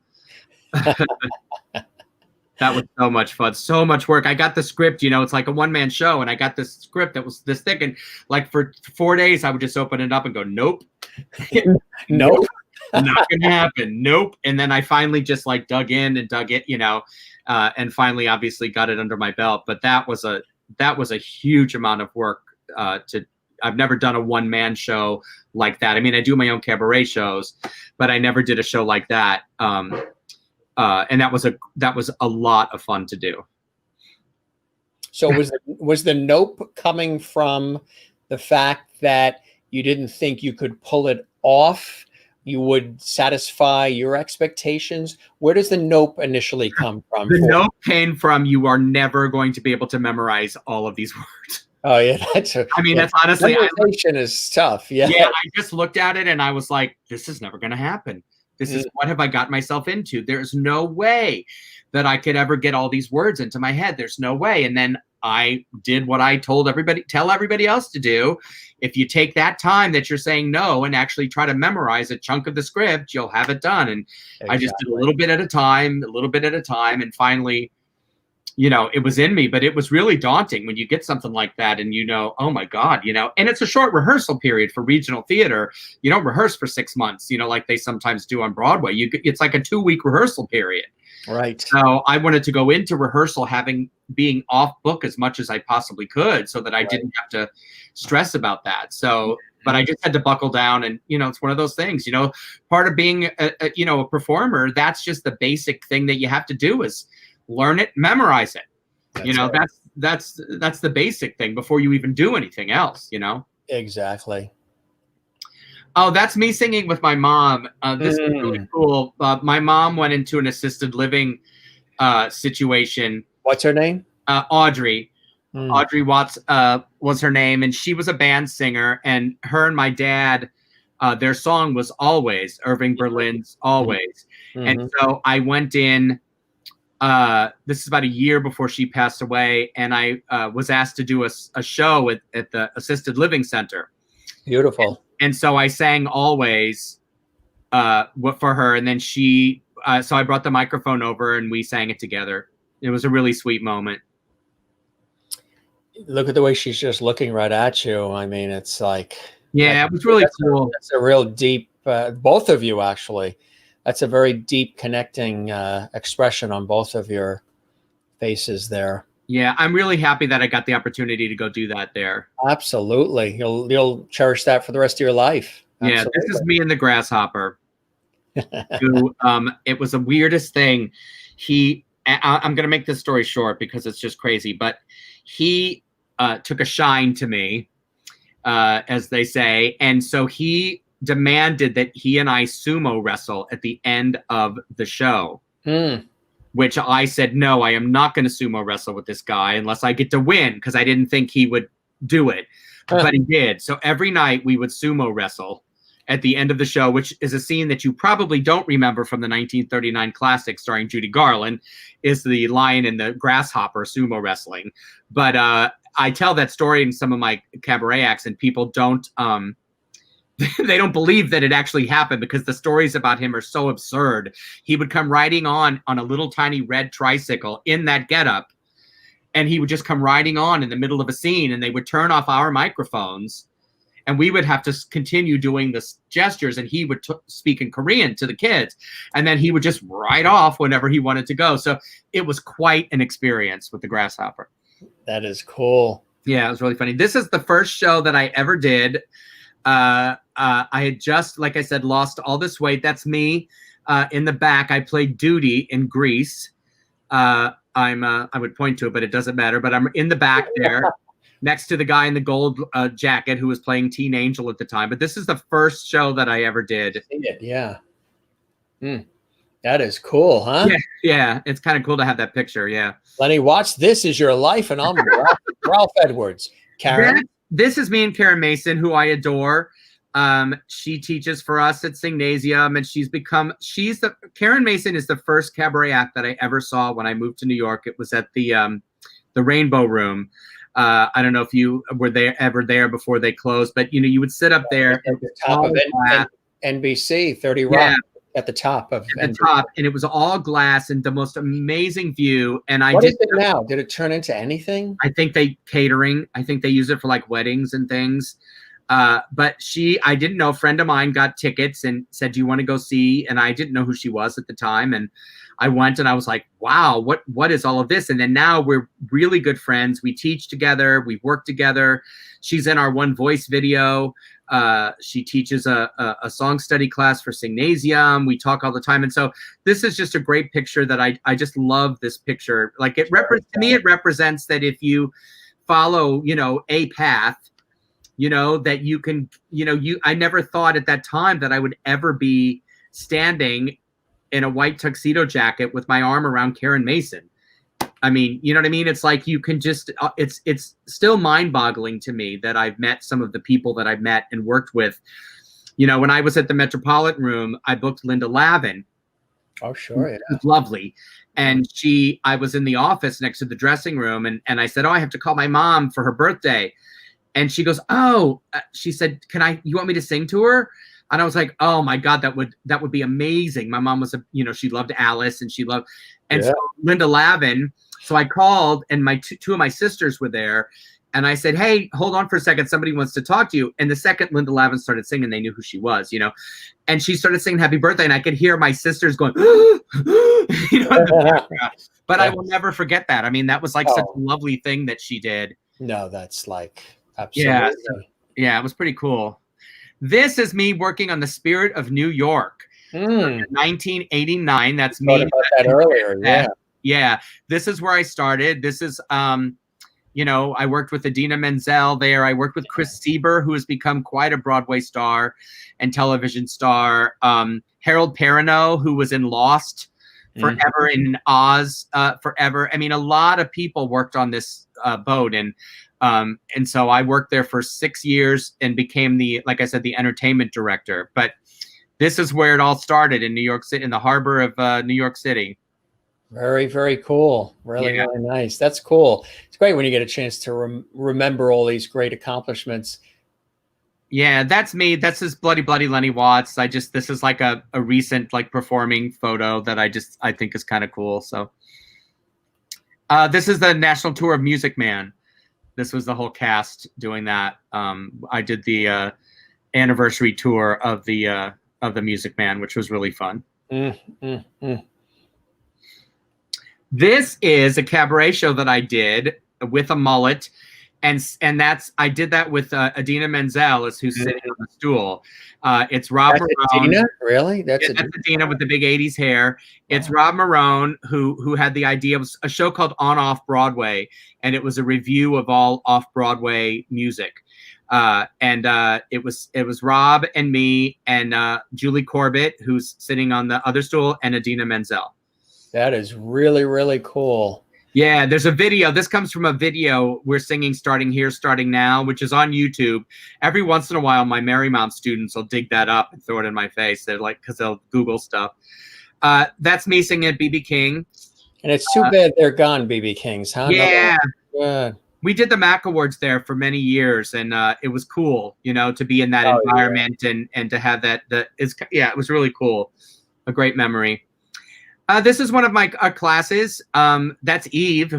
Speaker 2: That was so much fun, so much work. I got the script, it's like a one-man show, and I got this script that was this thick, and like for 4 days, I would just open it up and go, nope,
Speaker 1: nope,
Speaker 2: not gonna happen, nope. And then I finally just like dug in and dug it, and finally, obviously, got it under my belt. But that was a huge amount of work. I've never done a one-man show like that. I mean, I do my own cabaret shows, but I never did a show like that. And that was a lot of fun to do.
Speaker 1: So was the nope coming from the fact that you didn't think you could pull it off? You would satisfy your expectations? Where does the nope initially come from?
Speaker 2: The nope came from you are never going to be able to memorize all of these words.
Speaker 1: Oh yeah, that's
Speaker 2: honestly,
Speaker 1: memorization is tough. Yeah,
Speaker 2: I just looked at it and I was like, this is never going to happen. This is what have I got myself into? There's no way. that I could ever get all these words into my head. There's no way. And then I did what I tell everybody else to do. If you take that time that you're saying no and actually try to memorize a chunk of the script, you'll have it done. And I just did a little bit at a time, and finally, it was in me. But it was really daunting when you get something like that and oh my God, and it's a short rehearsal period for regional theater. You don't rehearse for 6 months, like they sometimes do on Broadway. It's like a 2-week rehearsal period.
Speaker 1: Right.
Speaker 2: So I wanted to go into rehearsal being off book as much as I possibly could so that I didn't have to stress about that. So, but I just had to buckle down, and, it's one of those things, part of being a performer, that's just the basic thing that you have to do is learn it, memorize it. That's the basic thing before you even do anything else,
Speaker 1: Exactly.
Speaker 2: Oh, that's me singing with my mom. This is really cool. My mom went into an assisted living situation.
Speaker 1: What's her name?
Speaker 2: Audrey. Audrey Watts was her name, and she was a band singer. And her and my dad, their song was Always, Irving Berlin's Always. And so I went in. This is about a year before she passed away, and I was asked to do a show at the assisted living center.
Speaker 1: Beautiful.
Speaker 2: And so I sang Always for her. And then so I brought the microphone over and we sang it together. It was a really sweet moment.
Speaker 1: Look at the way she's just looking right at you. I mean, it's like.
Speaker 2: Yeah, it was really cool.
Speaker 1: That's a real deep, both of you actually. That's a very deep connecting expression on both of your faces there.
Speaker 2: Yeah, I'm really happy that I got the opportunity to go do that there.
Speaker 1: Absolutely. You'll cherish that for the rest of your life. Absolutely.
Speaker 2: Yeah, this is me and the grasshopper. Who, it was the weirdest thing. I'm going to make this story short because it's just crazy, but he took a shine to me, as they say. And so he demanded that he and I sumo wrestle at the end of the show. Which I said, no, I am not going to sumo wrestle with this guy unless I get to win, because I didn't think he would do it. But he did. So every night we would sumo wrestle at the end of the show, which is a scene that you probably don't remember from the 1939 classic starring Judy Garland, is the lion and the grasshopper sumo wrestling. But I tell that story in some of my cabaret acts, and people don't they don't believe that it actually happened because the stories about him are so absurd. He would come riding on a little tiny red tricycle in that getup, and he would just come riding on in the middle of a scene, and they would turn off our microphones, and we would have to continue doing the gestures, and he would speak in Korean to the kids, and then he would just ride off whenever he wanted to go. So it was quite an experience with the grasshopper.
Speaker 1: That is cool.
Speaker 2: Yeah, it was really funny. This is the first show that I ever did. I had just, like I said, lost all this weight. That's me in the back. I played Duty in Grease. I would point to it, but it doesn't matter. But I'm in the back there next to the guy in the gold jacket who was playing Teen Angel at the time. But this is the first show that I ever did.
Speaker 1: Yeah. That is cool, huh?
Speaker 2: Yeah. It's kind of cool to have that picture. Yeah.
Speaker 1: Lenny Watts, this is your life, and I'm Ralph Edwards. Karen?
Speaker 2: This is me and Karen Mason, who I adore. She teaches for us at Singnasium, and Karen Mason is the first cabaret act that I ever saw when I moved to New York. It was at the Rainbow Room. I don't know if you were ever there before they closed, but you would sit up there
Speaker 1: at the top of NBC, 30 Rock, at the top of
Speaker 2: the top, and it was all glass and the most amazing view. And
Speaker 1: what is it now? Did it turn into anything?
Speaker 2: I think catering. I think they use it for like weddings and things. But I didn't know, a friend of mine got tickets and said, do you want to go see? And I didn't know who she was at the time. And I went, and I was like, wow, what is all of this? And then now we're really good friends. We teach together. We work together. She's in our One Voice video. She teaches a song study class for Singnasium. We talk all the time. And so this is just a great picture that I just love this picture. Like to me, it represents that if you follow, a path, that you can, I never thought at that time that I would ever be standing in a white tuxedo jacket with my arm around Karen Mason. I mean, you know what I mean? It's like you can just, it's still mind-boggling to me that I've met some of the people that I've met and worked with. When I was at the Metropolitan Room, I booked Linda Lavin.
Speaker 1: Oh, sure. Yeah.
Speaker 2: Lovely. And I was in the office next to the dressing room, and I said, oh, I have to call my mom for her birthday. And she goes, oh, she said, you want me to sing to her? And I was like, oh my God, that would be amazing. My mom was she loved Alice, and so Linda Lavin. So I called, and my two of my sisters were there. And I said, hey, hold on for a second. Somebody wants to talk to you. And the second Linda Lavin started singing, they knew who she was, and she started singing Happy Birthday. And I could hear my sisters going, in the background. But I will never forget that. I mean, that was like such a lovely thing that she did.
Speaker 1: No, that's like, absolutely.
Speaker 2: Yeah, it was pretty cool. This is me working on The Spirit of New York. 1989. That's me.
Speaker 1: About that earlier. Yeah.
Speaker 2: Yeah. This is where I started. This is, I worked with Idina Menzel there. I worked with Chris Sieber, who has become quite a Broadway star and television star. Harold Perrineau, who was in Lost forever, in Oz forever. I mean, a lot of people worked on this boat, and so I worked there for 6 years and became like I said, the entertainment director. But this is where it all started, in New York City, in the harbor of New York City.
Speaker 1: Very, very cool. Really nice. That's cool. It's great when you get a chance to remember all these great accomplishments.
Speaker 2: Yeah, that's me. That's his Bloody Lenny Watts. This is like a recent like performing photo that I think is kind of cool. So this is the national tour of Music Man. This was the whole cast doing that. I did the anniversary tour of the Music Man, which was really fun. This is a cabaret show that I did with a mullet, and I did that with Idina Menzel, who's sitting on the stool. It's Rob Marone.
Speaker 1: Idina? Really? That's
Speaker 2: Idina with the big 80s hair. It's Rob Marone who had the idea. It was a show called On Off Broadway, and it was a review of all off Broadway music. And it was Rob and me and Julie Corbett, who's sitting on the other stool, and Idina Menzel.
Speaker 1: That is really, really cool.
Speaker 2: Yeah, there's a video. This comes from a video we're singing Starting Here, Starting Now, which is on YouTube. Every once in a while, my Marymount students will dig that up and throw it in my face. They're like, because they'll Google stuff. That's me singing at BB King.
Speaker 1: And it's too bad they're gone, BB Kings, huh?
Speaker 2: Yeah. We did the MAC Awards there for many years, and it was cool, to be in that environment and to have that. It was really cool. A great memory. This is one of my classes. That's Eve,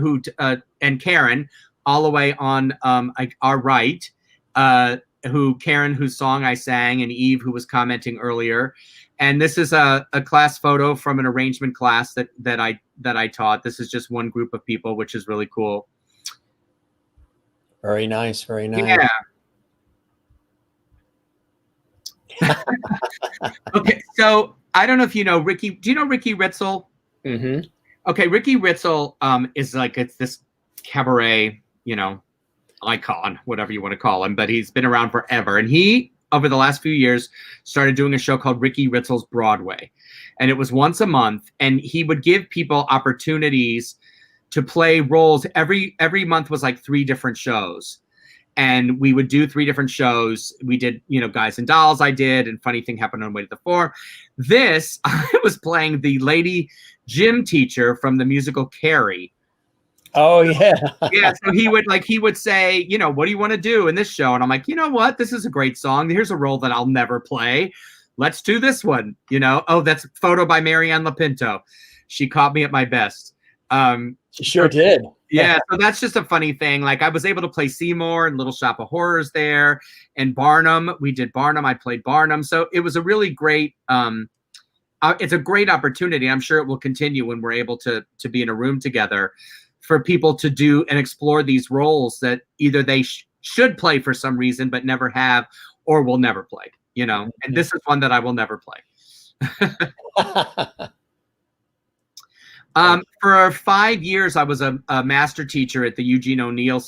Speaker 2: and Karen, all the way on our right. Karen, whose song I sang, and Eve, who was commenting earlier. And this is a class photo from an arrangement class that I taught. This is just one group of people, which is really cool.
Speaker 1: Very nice. Very nice.
Speaker 2: Yeah. Okay, so I don't know if you know Ricky. Do you know Ricky Ritzel?
Speaker 1: Mm-hmm.
Speaker 2: Okay, Ricky Ritzel is it's this cabaret, icon, whatever you want to call him, but he's been around forever. And he, over the last few years, started doing a show called Ricky Ritzel's Broadway. And it was once a month, and he would give people opportunities to play roles. Every month was like 3 different shows. And we would do 3 different shows. We did, Guys and Dolls I did, and Funny Thing Happened on the Way to the Forum. This, I was playing the lady gym teacher from the musical Carrie.
Speaker 1: Oh, yeah.
Speaker 2: Yeah, so he would say, what do you want to do in this show? And I'm like, you know what? This is a great song. Here's a role that I'll never play. Let's do this one. Oh, that's a photo by Marianne Lapinto. She caught me at my best.
Speaker 1: She sure did.
Speaker 2: Yeah, so that's just a funny thing. Like, I was able to play Seymour and Little Shop of Horrors there, and Barnum. We did Barnum. I played Barnum. So it was a really great. It's a great opportunity. I'm sure it will continue when we're able to be in a room together, for people to do and explore these roles that either they should play for some reason but never have, or will never play. And this is one that I will never play. For 5 years, I was a master teacher at the Eugene O'Neill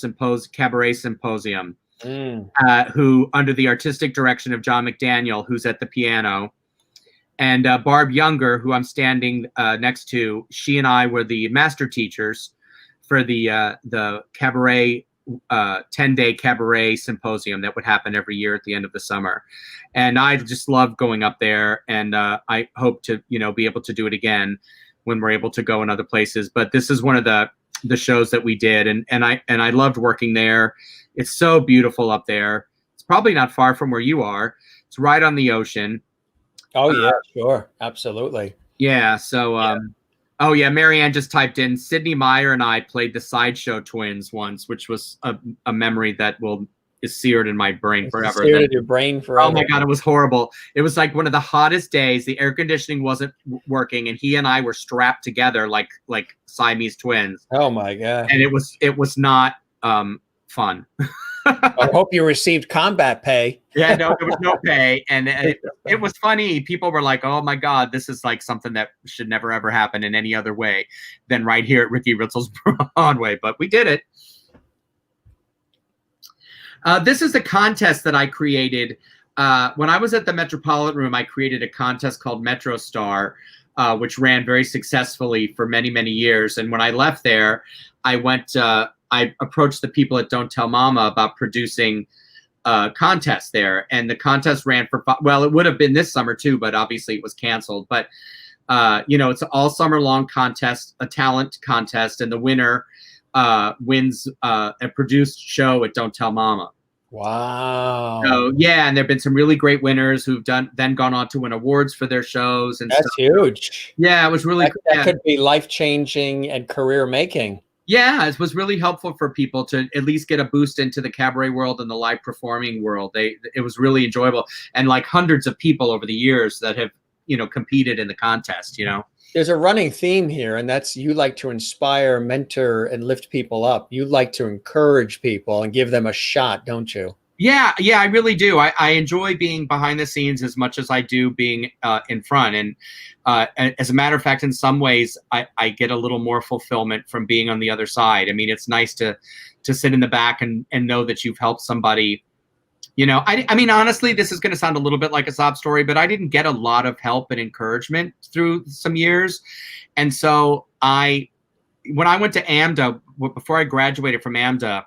Speaker 2: Cabaret Symposium, who, under the artistic direction of John McDaniel, who's at the piano, and Barb Younger, who I'm standing next to. She and I were the master teachers for the cabaret 10-day cabaret symposium that would happen every year at the end of the summer. And I just loved going up there, and I hope to be able to do it again. when we're able to go in other places. But this is one of the shows that we did, and I loved working there. It's so beautiful up there. It's probably not far from where you are. It's right on the ocean.
Speaker 1: Oh yeah, sure, absolutely.
Speaker 2: Yeah. So, oh yeah, Marianne just typed in Sidney Meyer and I played the Sideshow Twins once, which was a memory that is seared in my brain forever.
Speaker 1: Seared in your brain forever.
Speaker 2: Oh my God, it was horrible. It was like one of the hottest days. The air conditioning wasn't working, and he and I were strapped together like Siamese twins.
Speaker 1: Oh my God.
Speaker 2: And it was not fun.
Speaker 1: I hope you received combat pay.
Speaker 2: Yeah, no, there was no pay. And it was funny. People were like, oh my God, this is like something that should never ever happen in any other way than right here at Ricky Ritzel's Broadway. But we did it. This is the contest that I created. When I was at the Metropolitan Room, I created a contest called Metro Star, which ran very successfully for many, many years. And when I left there, I approached the people at Don't Tell Mama about producing a contest there. And the contest ran for, well, it would have been this summer too, but obviously it was canceled. But, it's an all summer long contest, a talent contest, and the winner wins a produced show at Don't Tell Mama.
Speaker 1: Wow.
Speaker 2: So yeah, and there've been some really great winners who've then gone on to win awards for their shows and
Speaker 1: that's
Speaker 2: stuff.
Speaker 1: huge.
Speaker 2: Yeah, it was really
Speaker 1: that could be life-changing and career-making.
Speaker 2: Yeah, it was really helpful for people to at least get a boost into the cabaret world and the live performing world. It was really enjoyable, and like hundreds of people over the years that have competed in the contest.
Speaker 1: There's a running theme here, and that's you like to inspire, mentor, and lift people up. You like to encourage people and give them a shot, don't you?
Speaker 2: Yeah, I really do. I enjoy being behind the scenes as much as I do being in front. And as a matter of fact, in some ways, I get a little more fulfillment from being on the other side. I mean, it's nice to sit in the back and know that you've helped somebody. I mean, honestly, this is going to sound a little bit like a sob story, but I didn't get a lot of help and encouragement through some years. And so when I went to AMDA, before I graduated from AMDA,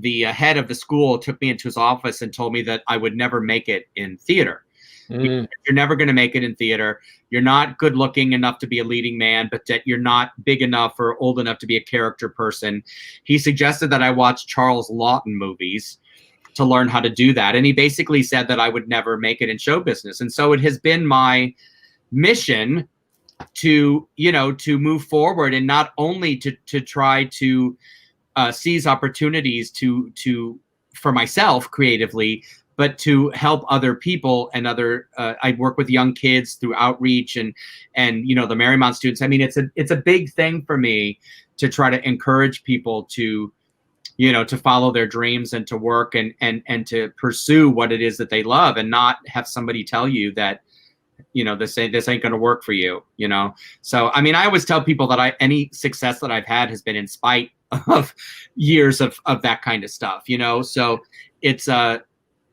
Speaker 2: the head of the school took me into his office and told me that I would never make it in theater. You're never going to make it in theater. You're not good looking enough to be a leading man, but that you're not big enough or old enough to be a character person. He suggested that I watch Charles Lawton movies to learn how to do that. And he basically said that I would never make it in show business. And so it has been my mission to move forward and not only to try to seize opportunities for myself creatively, but to help other people and I work with young kids through outreach and the Marymount students. I mean, it's a big thing for me to try to encourage people to follow their dreams and to work and to pursue what it is that they love and not have somebody tell you that, this ain't going to work for you, So, I mean, I always tell people that any success that I've had has been in spite of years of that kind of stuff, So it's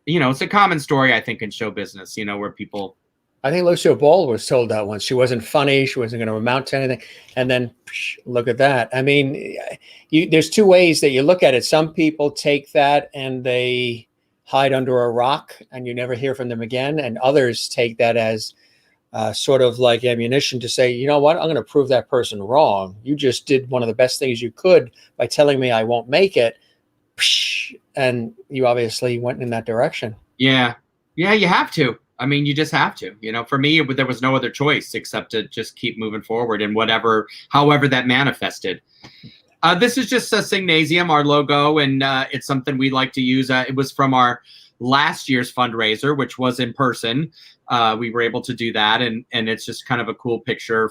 Speaker 2: it's a common story, I think, in show business, where people.
Speaker 1: I think Lucille Ball was told that once. She wasn't funny. She wasn't going to amount to anything. And then look at that. I mean, there's two ways that you look at it. Some people take that and they hide under a rock and you never hear from them again. And others take that as sort of like ammunition to say, you know what, I'm going to prove that person wrong. You just did one of the best things you could by telling me I won't make it. And you obviously went in that direction.
Speaker 2: Yeah, you have to. I mean, you just have to, for me, there was no other choice except to just keep moving forward and however that manifested. This is just a Signasium, our logo, and it's something we like to use. It was from our last year's fundraiser, which was in person. We were able to do that, and it's just kind of a cool picture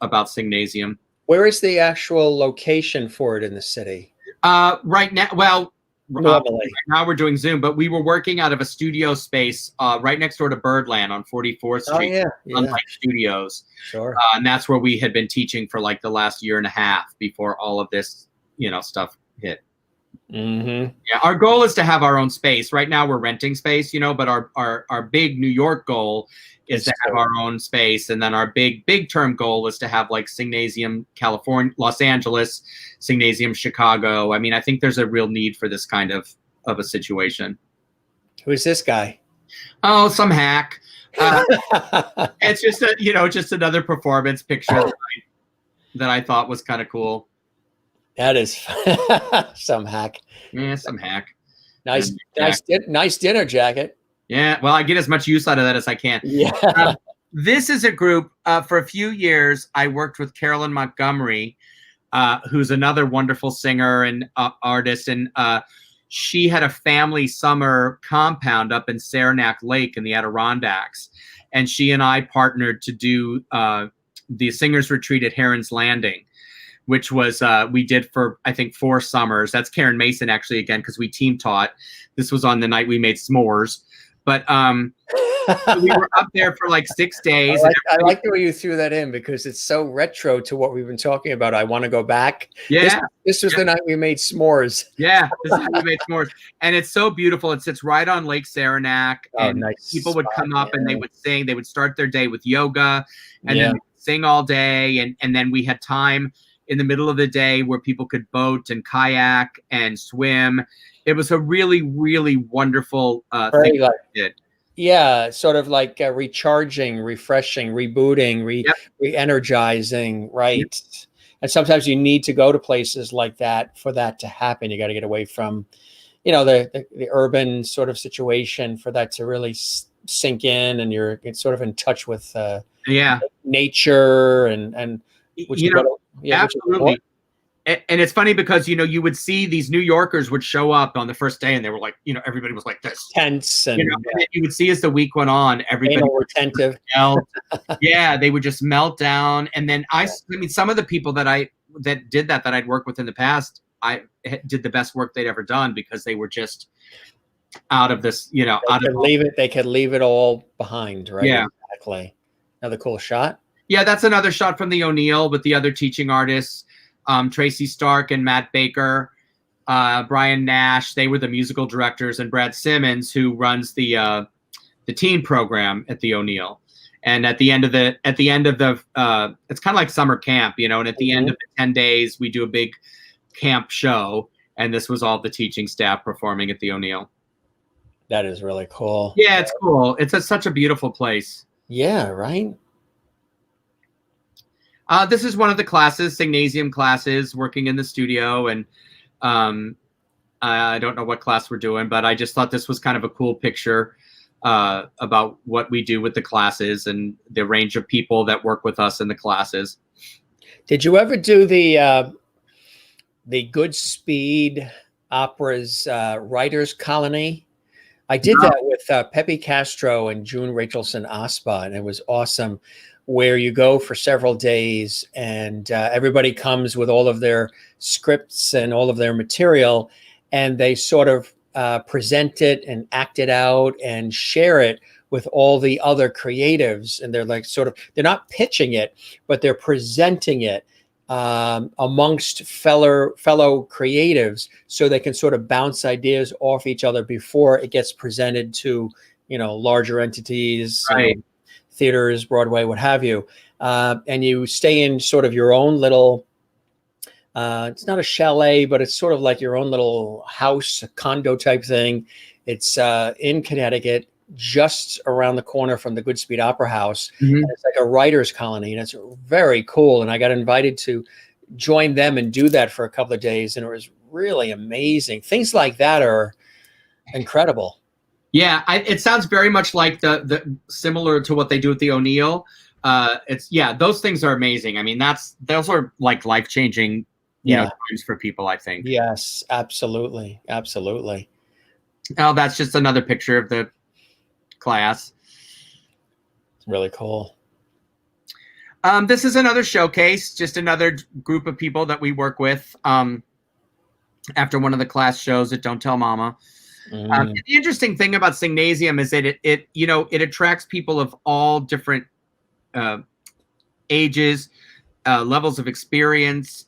Speaker 2: about Signasium.
Speaker 1: Where is the actual location for it in the city?
Speaker 2: Right now, well,
Speaker 1: normally
Speaker 2: right now we're doing Zoom, but we were working out of a studio space right next door to Birdland on 44th Street.
Speaker 1: Oh, yeah.
Speaker 2: Unlike Studios.
Speaker 1: Sure.
Speaker 2: And that's where we had been teaching for like the last year and a half before all of this, stuff hit.
Speaker 1: Mm-hmm.
Speaker 2: Yeah, our goal is to have our own space. Right now we're renting space, but our big New York goal is to have our own space. And then our big term goal is to have like Signasium California, Los Angeles, Signasium Chicago. I mean, I think there's a real need for this kind of a situation.
Speaker 1: Who is this guy?
Speaker 2: Oh, some hack. It's just just another performance picture that that I thought was kind of cool.
Speaker 1: That is some hack.
Speaker 2: Yeah, some hack.
Speaker 1: Nice,
Speaker 2: And
Speaker 1: nice dinner jacket.
Speaker 2: Yeah, well, I get as much use out of that as I can.
Speaker 1: Yeah.
Speaker 2: This is a group. For a few years, I worked with Carolyn Montgomery, who's another wonderful singer and artist. And she had a family summer compound up in Saranac Lake in the Adirondacks. And she and I partnered to do the Singers Retreat at Heron's Landing, which was we did for, I think, 4 summers. That's Karen Mason, actually, again, because we team taught. This was on the night we made s'mores. But we were up there for like 6 days.
Speaker 1: I like the way you threw that in because it's so retro to what we've been talking about. I want to go back.
Speaker 2: Yeah.
Speaker 1: This was the night we made s'mores.
Speaker 2: Yeah, this is how we made s'mores. And it's so beautiful. It sits right on Lake Saranac. And
Speaker 1: nice
Speaker 2: people would come
Speaker 1: spot,
Speaker 2: up and they would sing. They would start their day with yoga and
Speaker 1: Yeah.
Speaker 2: then sing all day. And then we had time in the middle of the day where people could boat and kayak and swim. It was a really, really wonderful
Speaker 1: Very
Speaker 2: thing
Speaker 1: like-
Speaker 2: we did.
Speaker 1: Yeah, sort of like recharging, refreshing, rebooting, re-energizing, right? And sometimes you need to go to places like that for that to happen. You got to get away from, the urban sort of situation for that to really sink in, and it's sort of in touch with nature and which
Speaker 2: absolutely. And it's funny because, you would see these New Yorkers would show up on the first day and they were like, everybody was like this.
Speaker 1: Tense. And,
Speaker 2: and then you would see as the week went on, everybody
Speaker 1: was attentive.
Speaker 2: Yeah, they would just melt down. And then I mean, some of the people that did that I'd worked with in the past, I did the best work they'd ever done because they were just out of this,
Speaker 1: They could leave it all behind, right?
Speaker 2: Yeah.
Speaker 1: Exactly. Another cool shot.
Speaker 2: Yeah, that's another shot from the O'Neill with the other teaching artists. Tracy Stark and Matt Baker, Brian Nash, they were the musical directors, and Brad Simmons, who runs the teen program at the O'Neill. And at the end of the it's kind of like summer camp, and at the end of the 10 days, we do a big camp show. And this was all the teaching staff performing at the O'Neill.
Speaker 1: That is really cool.
Speaker 2: Yeah, it's cool. It's such a beautiful place.
Speaker 1: Yeah, right.
Speaker 2: This is one of the classes, Signasium classes, working in the studio. And I don't know what class we're doing, but I just thought this was kind of a cool picture about what we do with the classes and the range of people that work with us in the classes.
Speaker 1: Did you ever do the Goodspeed Opera's Writers Colony? I did that with Pepe Castro and June Rachelson Aspa, and it was awesome. Where you go for several days and everybody comes with all of their scripts and all of their material, and they sort of present it and act it out and share it with all the other creatives. And they're like they're not pitching it, but they're presenting it amongst fellow creatives so they can sort of bounce ideas off each other before it gets presented to, larger entities.
Speaker 2: Right.
Speaker 1: Theaters, Broadway, what have you. And you stay in sort of your own little, it's not a chalet, but it's sort of like your own little house, a condo type thing. It's in Connecticut, just around the corner from the Goodspeed Opera House.
Speaker 2: Mm-hmm.
Speaker 1: And it's like a writer's colony, and it's very cool. And I got invited to join them and do that for a couple of days. And it was really amazing. Things like that are incredible.
Speaker 2: Yeah, it sounds very much like the similar to what they do at the O'Neill. Those things are amazing. I mean, those are like life-changing, times for people, I think.
Speaker 1: Yes, absolutely, absolutely.
Speaker 2: Oh, that's just another picture of the class.
Speaker 1: It's really cool.
Speaker 2: This is another showcase, just another group of people that we work with after one of the class shows at Don't Tell Mama. The interesting thing about Signasium is that it attracts people of all different ages, levels of experience,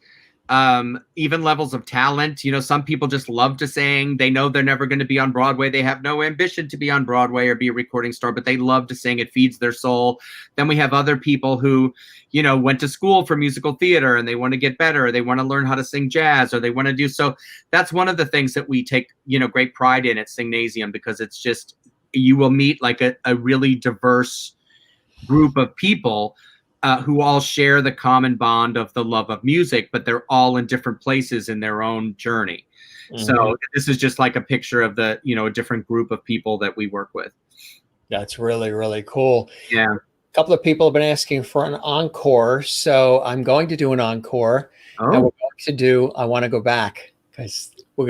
Speaker 2: even levels of talent. Some people just love to sing. They know they're never going to be on Broadway. They have no ambition to be on Broadway or be a recording star, but they love to sing. It feeds their soul. Then we have other people who, went to school for musical theater and they want to get better, or they want to learn how to sing jazz, or they want to do so. That's one of the things that we take, great pride in at Signasium, because it's just, you will meet like a really diverse group of people who all share the common bond of the love of music, but they're all in different places in their own journey. So this is just like a picture of the, a different group of people that we work with.
Speaker 1: That's really, really cool.
Speaker 2: Yeah.
Speaker 1: A couple of people have been asking for an encore, so I'm going to do an encore. And we're going to do I Want to Go Back, because we're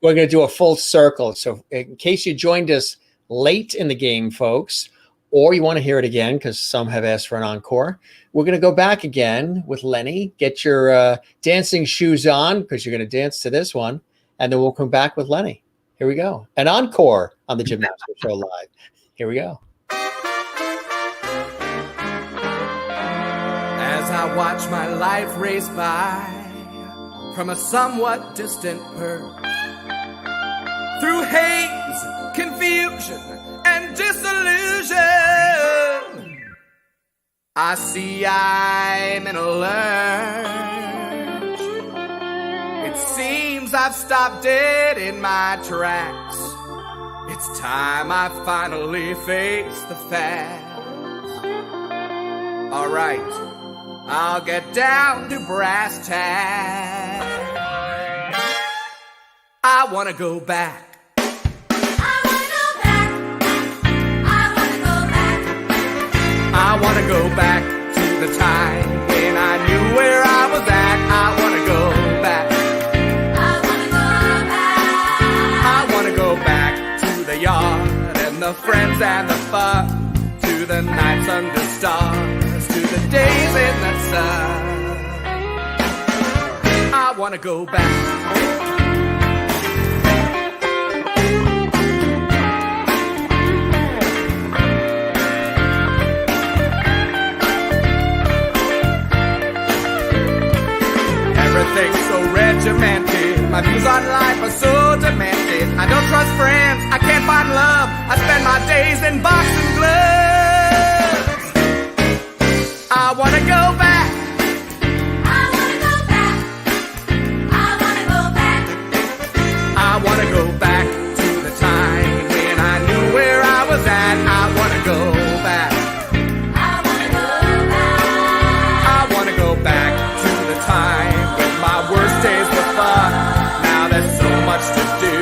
Speaker 1: gonna do a full circle. So in case you joined us late in the game, folks, or you want to hear it again because some have asked for an encore, we're going to go back again with Lenny. Get your dancing shoes on because you're going to dance to this one, and then we'll come back with Lenny. Here we go. An encore on the Jim Master Show Live. Here we go.
Speaker 5: As I watch my life race by from a somewhat distant perch, through haze, confusion, and disillusion, I see I'm in a lurch. It seems I've stopped dead in my tracks. It's time I finally face the facts. Alright, I'll get down to brass tacks. I wanna go back. I wanna go back to the time when I knew where I was at. I wanna go back. I wanna go back to the yard and the friends and the fun, to the nights under stars, to the days in the sun. I wanna go back. Everything's so regimented, my views on life are so demented. I don't trust friends, I can't find love, I spend my days in boxing gloves. I wanna go back.
Speaker 4: I wanna go back. I wanna go back.
Speaker 5: I wanna go back to the time when I knew where I was at. I wanna go back.
Speaker 4: I wanna go back.
Speaker 5: I wanna go back to the time when my worst days were fun. Now there's so much to do,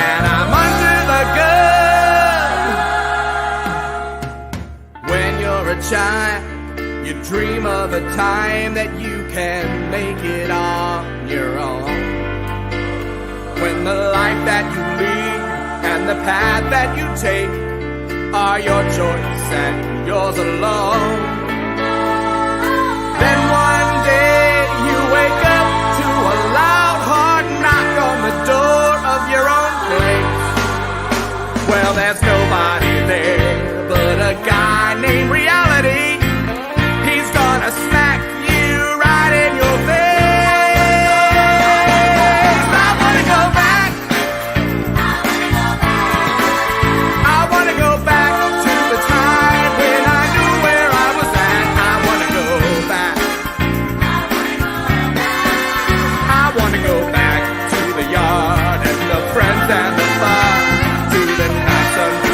Speaker 5: and I'm under the gun. When you're a child, you dream of a time that you can make it on your own. When the life that you lead and the path that you take are your choice and yours alone. Then one day you wake up to a loud, hard knock on the door of your own place. Well, there's nobody there but a guy named Reality. He's gonna smack you right in your face. I wanna go back. I wanna go back to the time when I knew where I was at. I wanna go back. I wanna go back to the yard and the friends and the fun, to the nights under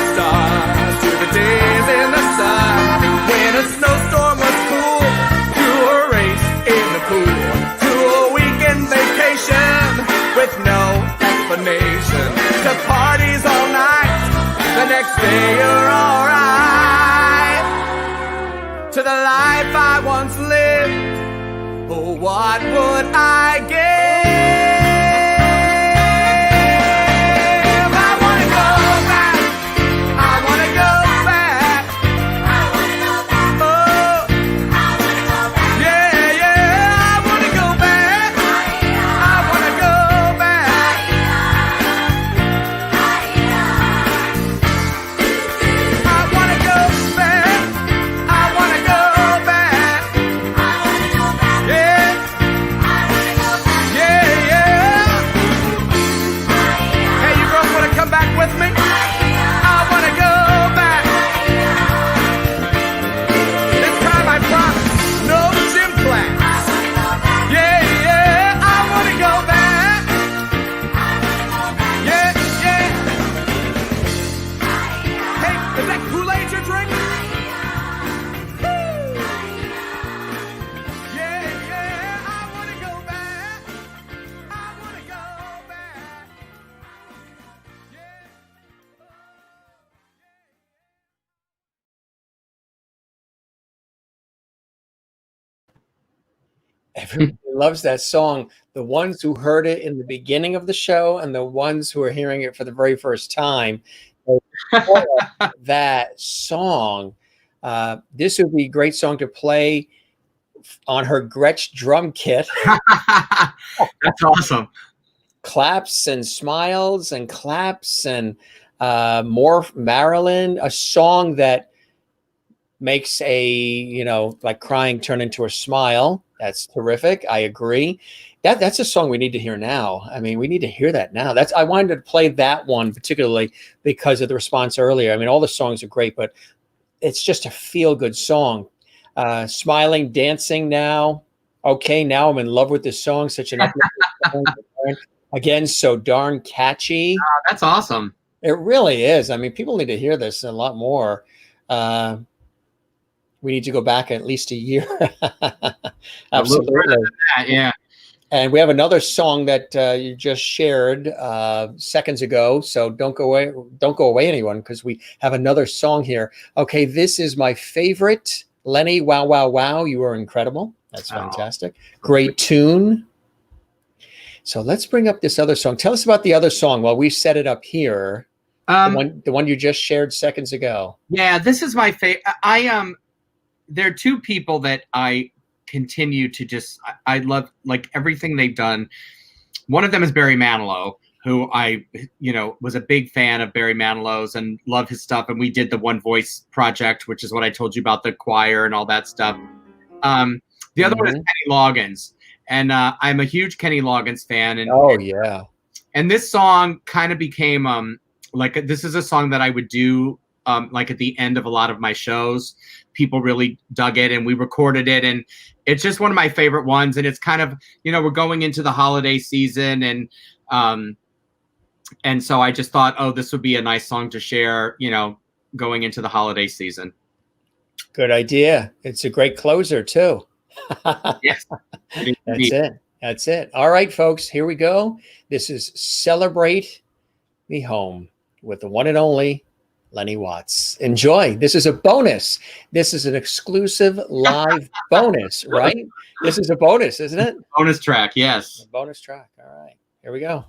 Speaker 1: Everybody loves that song. The ones who heard it in the beginning of the show and the ones who are hearing it for the very first time, that song. This would be a great song to play on her Gretsch drum kit.
Speaker 2: That's awesome.
Speaker 1: Claps and smiles and claps and more Marilyn, a song that makes like crying turn into a smile. That's terrific. I agree. That's a song we need to hear now. I mean, we need to hear that now. I wanted to play that one particularly because of the response earlier. I mean, all the songs are great, but it's just a feel-good song. Smiling, dancing now. Okay, now I'm in love with this song. Such an uplifting song. Again, so darn catchy.
Speaker 2: That's awesome.
Speaker 1: It really is. I mean, people need to hear this a lot more. We need to go back at least a year. Absolutely.
Speaker 2: Yeah.
Speaker 1: And we have another song that you just shared seconds ago. So don't go away. Don't go away, anyone, because we have another song here. Okay, this is my favorite. Lenny, wow, wow, wow. You are incredible. That's fantastic. Great tune. So let's bring up this other song. Tell us about the other song while we set it up here. The one you just shared seconds ago.
Speaker 2: Yeah, this is my favorite. There are two people that I continue to I love, like, everything they've done. One of them is Barry Manilow, who I was a big fan of Barry Manilow's and love his stuff. And we did the One Voice project, which is what I told you about, the choir and all that stuff. The other one is Kenny Loggins. And I'm a huge Kenny Loggins fan. And and this song kind of became this is a song that I would do like at the end of a lot of my shows. People really dug it, and we recorded it, and it's just one of my favorite ones. And it's kind of, we're going into the holiday season, and so I just thought, this would be a nice song to share, going into the holiday season.
Speaker 1: Good idea. It's a great closer too.
Speaker 2: Yes.
Speaker 1: That's it. All right, folks, here we go. This is Celebrate Me Home with the one and only Lenny Watts. Enjoy. This is a bonus. This is an exclusive live bonus, right? This is a bonus, isn't it?
Speaker 2: Bonus track, yes.
Speaker 1: A bonus track. All right, here we go.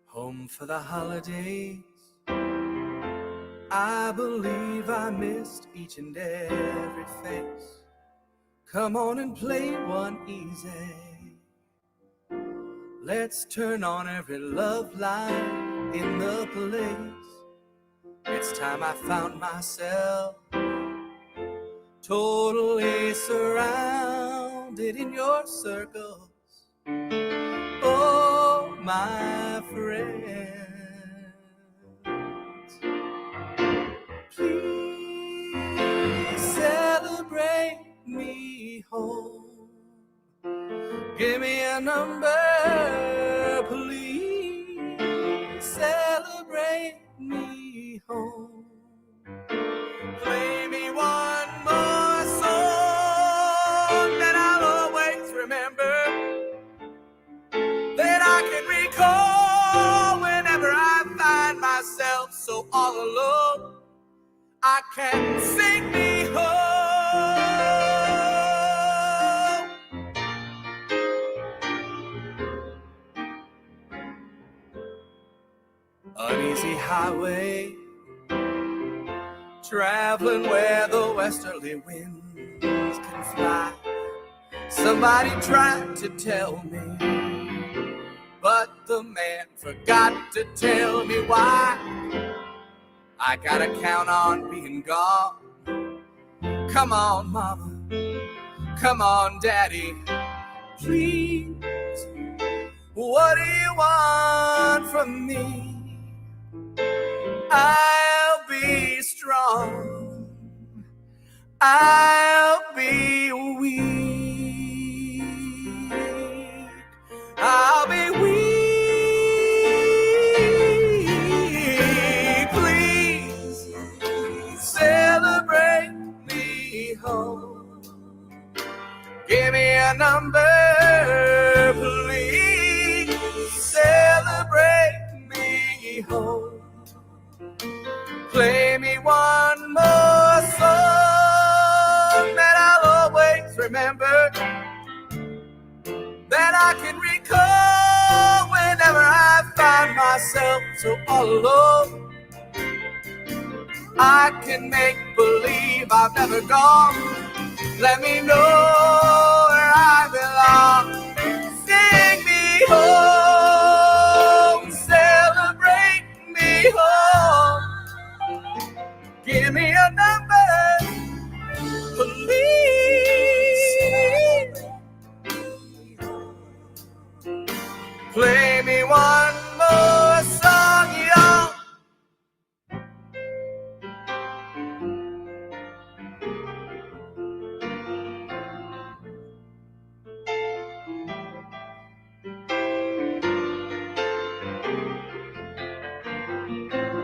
Speaker 5: Home for the holidays. I believe I missed each and every face. Come on and play one easy. Let's turn on every love light in the place. It's time I found myself totally surrounded in your circles. Oh, my friends, please celebrate me home. Give me a number, please celebrate me home. Play me one more song that I'll always remember, that I can recall whenever I find myself so all alone. I can sing me home. Uneasy highway, traveling where the westerly winds can fly. Somebody tried to tell me, but the man forgot to tell me why. I gotta count on being gone. Come on, mama, come on, daddy, please. What do you want from me? I'll be strong, I'll be weak, I'll be weak. Please celebrate me home.
Speaker 3: a number, please celebrate me home. Play me one more song that I'll always remember, that I can recall whenever I find myself so all alone. I can make believe I've never gone. Let me know where I belong. Sing me home, celebrate me home. Give me a number, please. Play me one more song, y'all.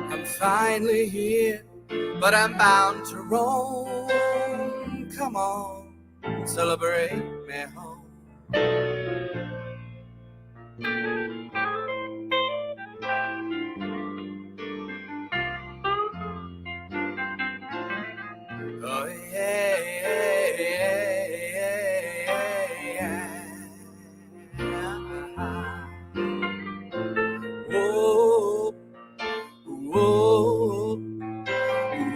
Speaker 3: I'm finally here, but I'm bound to roam. Come on, celebrate me home. Oh yeah, yeah, yeah, yeah. Whoa, whoa,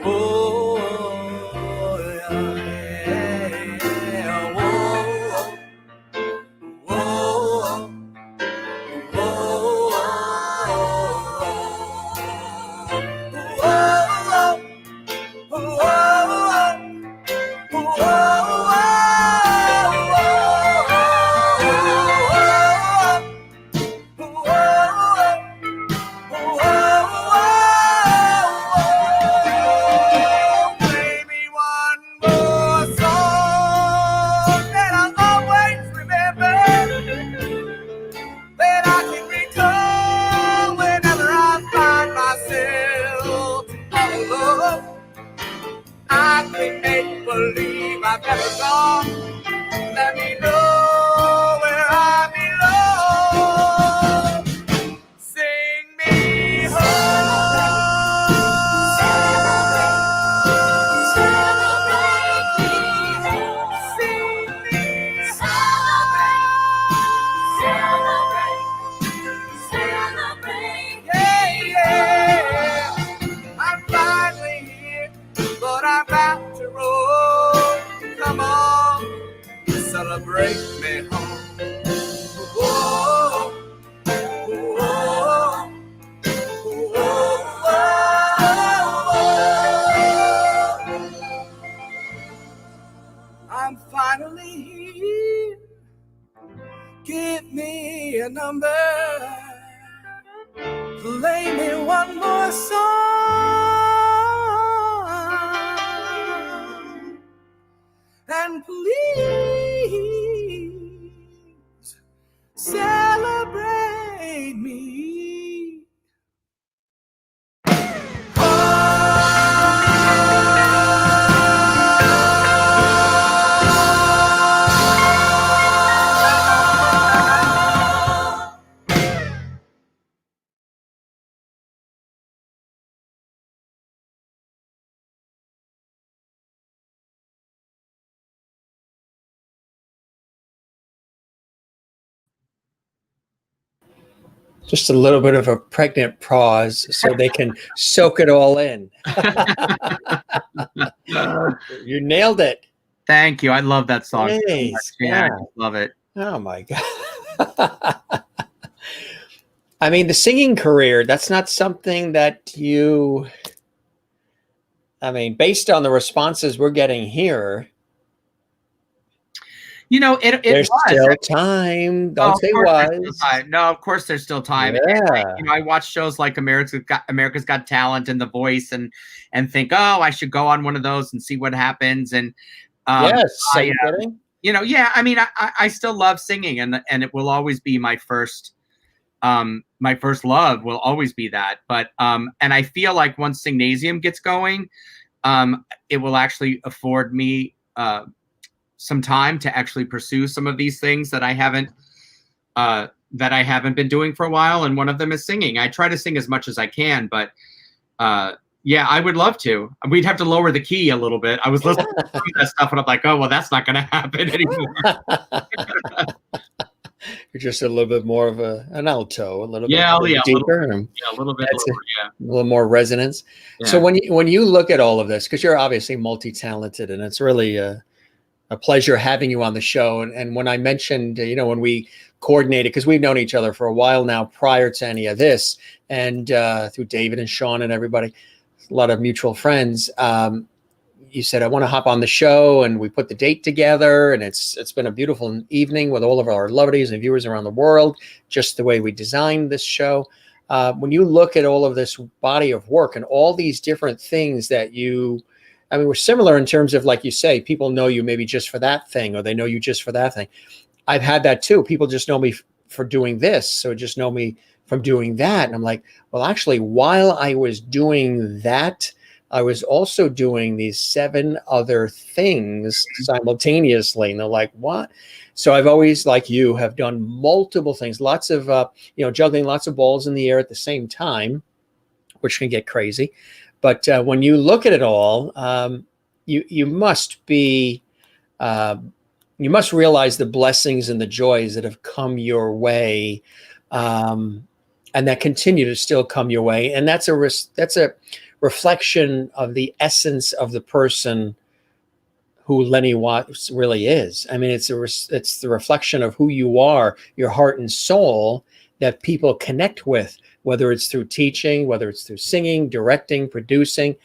Speaker 3: whoa, yeah, yeah. Whoa, whoa, whoa, whoa. I can make believe I've never gone. Let me know where I belong. Sing me home.
Speaker 4: Celebrate me home.
Speaker 3: Sing me
Speaker 4: Celebrate.
Speaker 3: yeah, yeah. I'm finally here, but I'm about to roll. Come on, celebrate me home. Whoa, whoa, whoa, whoa. I'm finally here. Give me a number. Play me one more song. And please celebrate me.
Speaker 1: Just a little bit of a pregnant pause so they can soak it all in. You nailed it.
Speaker 2: Thank you. I love that song so
Speaker 1: Nice.
Speaker 2: much. Yeah, I
Speaker 1: Yeah.
Speaker 2: just love it.
Speaker 1: Oh my God. I mean, the singing career, that's not something that you, I mean, based on the responses we're getting here,
Speaker 2: You know, it
Speaker 1: there's
Speaker 2: was.
Speaker 1: still time. Don't say
Speaker 2: Of course there's still
Speaker 1: was.
Speaker 2: time. No, of course there's still time. And
Speaker 1: Yeah.
Speaker 2: I watch shows like America's Got Talent and The Voice, and think, oh, I should go on one of those and see what happens. And
Speaker 1: Yes. Same thing.
Speaker 2: you know, yeah. I mean, I still love singing, and it will always be my first love will always be that. But and I feel like once Singnasium gets going, it will actually afford me some time to actually pursue some of these things that I haven't been doing for a while. And one of them is singing. I try to sing as much as I can, but yeah, I would love to. We'd have to lower the key a little bit. I was listening to that stuff and I'm like, oh, well, that's not going to happen anymore.
Speaker 1: You're just a little bit more of an alto, a little
Speaker 2: Yeah,
Speaker 1: bit
Speaker 2: yeah,
Speaker 1: deeper,
Speaker 2: a little bit
Speaker 1: That's
Speaker 2: lower, yeah.
Speaker 1: a little more resonance.
Speaker 2: Yeah.
Speaker 1: So when you look at all of this, because you're obviously multi-talented, and it's really a pleasure having you on the show. And when I mentioned, when we coordinated, because we've known each other for a while now prior to any of this, and through David and Sean and everybody, a lot of mutual friends, you said, I want to hop on the show, and we put the date together, and it's been a beautiful evening with all of our lovelies and viewers around the world, just the way we designed this show. When you look at all of this body of work and all these different things that we're similar in terms of, like you say, people know you maybe just for that thing, or they know you just for that thing. I've had that too. People just know me for doing this, or just know me from doing that. And I'm like, well, actually, while I was doing that, I was also doing these 7 other things simultaneously. And they're like, what? So I've always, like you, have done multiple things, lots of, juggling lots of balls in the air at the same time, which can get crazy. But when you look at it all, you must realize the blessings and the joys that have come your way, and that continue to still come your way. And that's a reflection of the essence of the person who Lenny Watts really is. I mean, it's the reflection of who you are, your heart and soul, that people connect with, whether it's through teaching, whether it's through singing, directing, producing,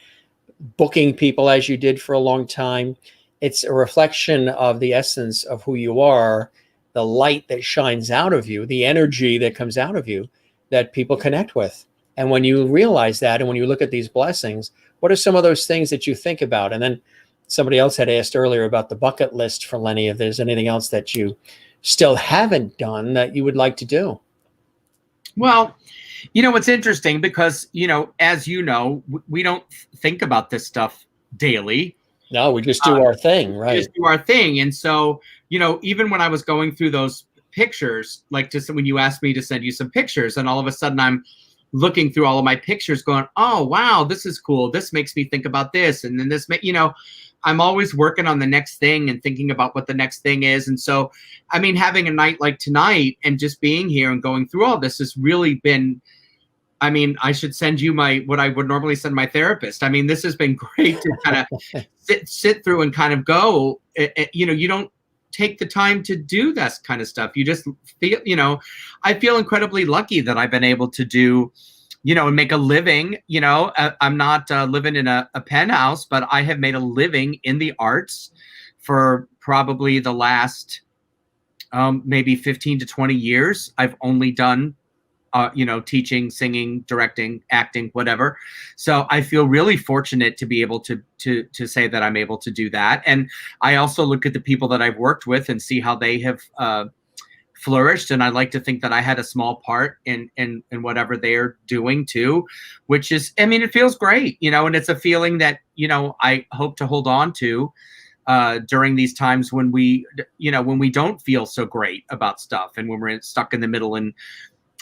Speaker 1: booking people as you did for a long time. It's a reflection of the essence of who you are, the light that shines out of you, the energy that comes out of you that people connect with. And when you realize that, and when you look at these blessings, what are some of those things that you think about? And then somebody else had asked earlier about the bucket list for Lenny, if there's anything else that you still haven't done that you would like to do.
Speaker 2: Well, it's interesting because, as you know, we don't think about this stuff daily.
Speaker 1: No, we just do our thing, right?
Speaker 2: We just do our thing. And so, even when I was going through those pictures, like just when you asked me to send you some pictures, and all of a sudden I'm looking through all of my pictures going, oh, wow, this is cool. This makes me think about this. And then this, I'm always working on the next thing and thinking about what the next thing is. And so, having a night like tonight and just being here and going through all this has really been, I should send you what I would normally send my therapist. This has been great to kind of sit through and kind of go, you don't take the time to do that kind of stuff. You just feel, I feel incredibly lucky that I've been able to do, and make a living. I'm not living in a penthouse, but I have made a living in the arts for probably the last maybe 15 to 20 years. I've only done teaching, singing, directing, acting, whatever. So I feel really fortunate to be able to say that I'm able to do that. And I also look at the people that I've worked with and see how they have flourished. And I like to think that I had a small part in whatever they're doing too, which is, it feels great, and it's a feeling that, I hope to hold on to during these times when we don't feel so great about stuff, and when we're stuck in the middle and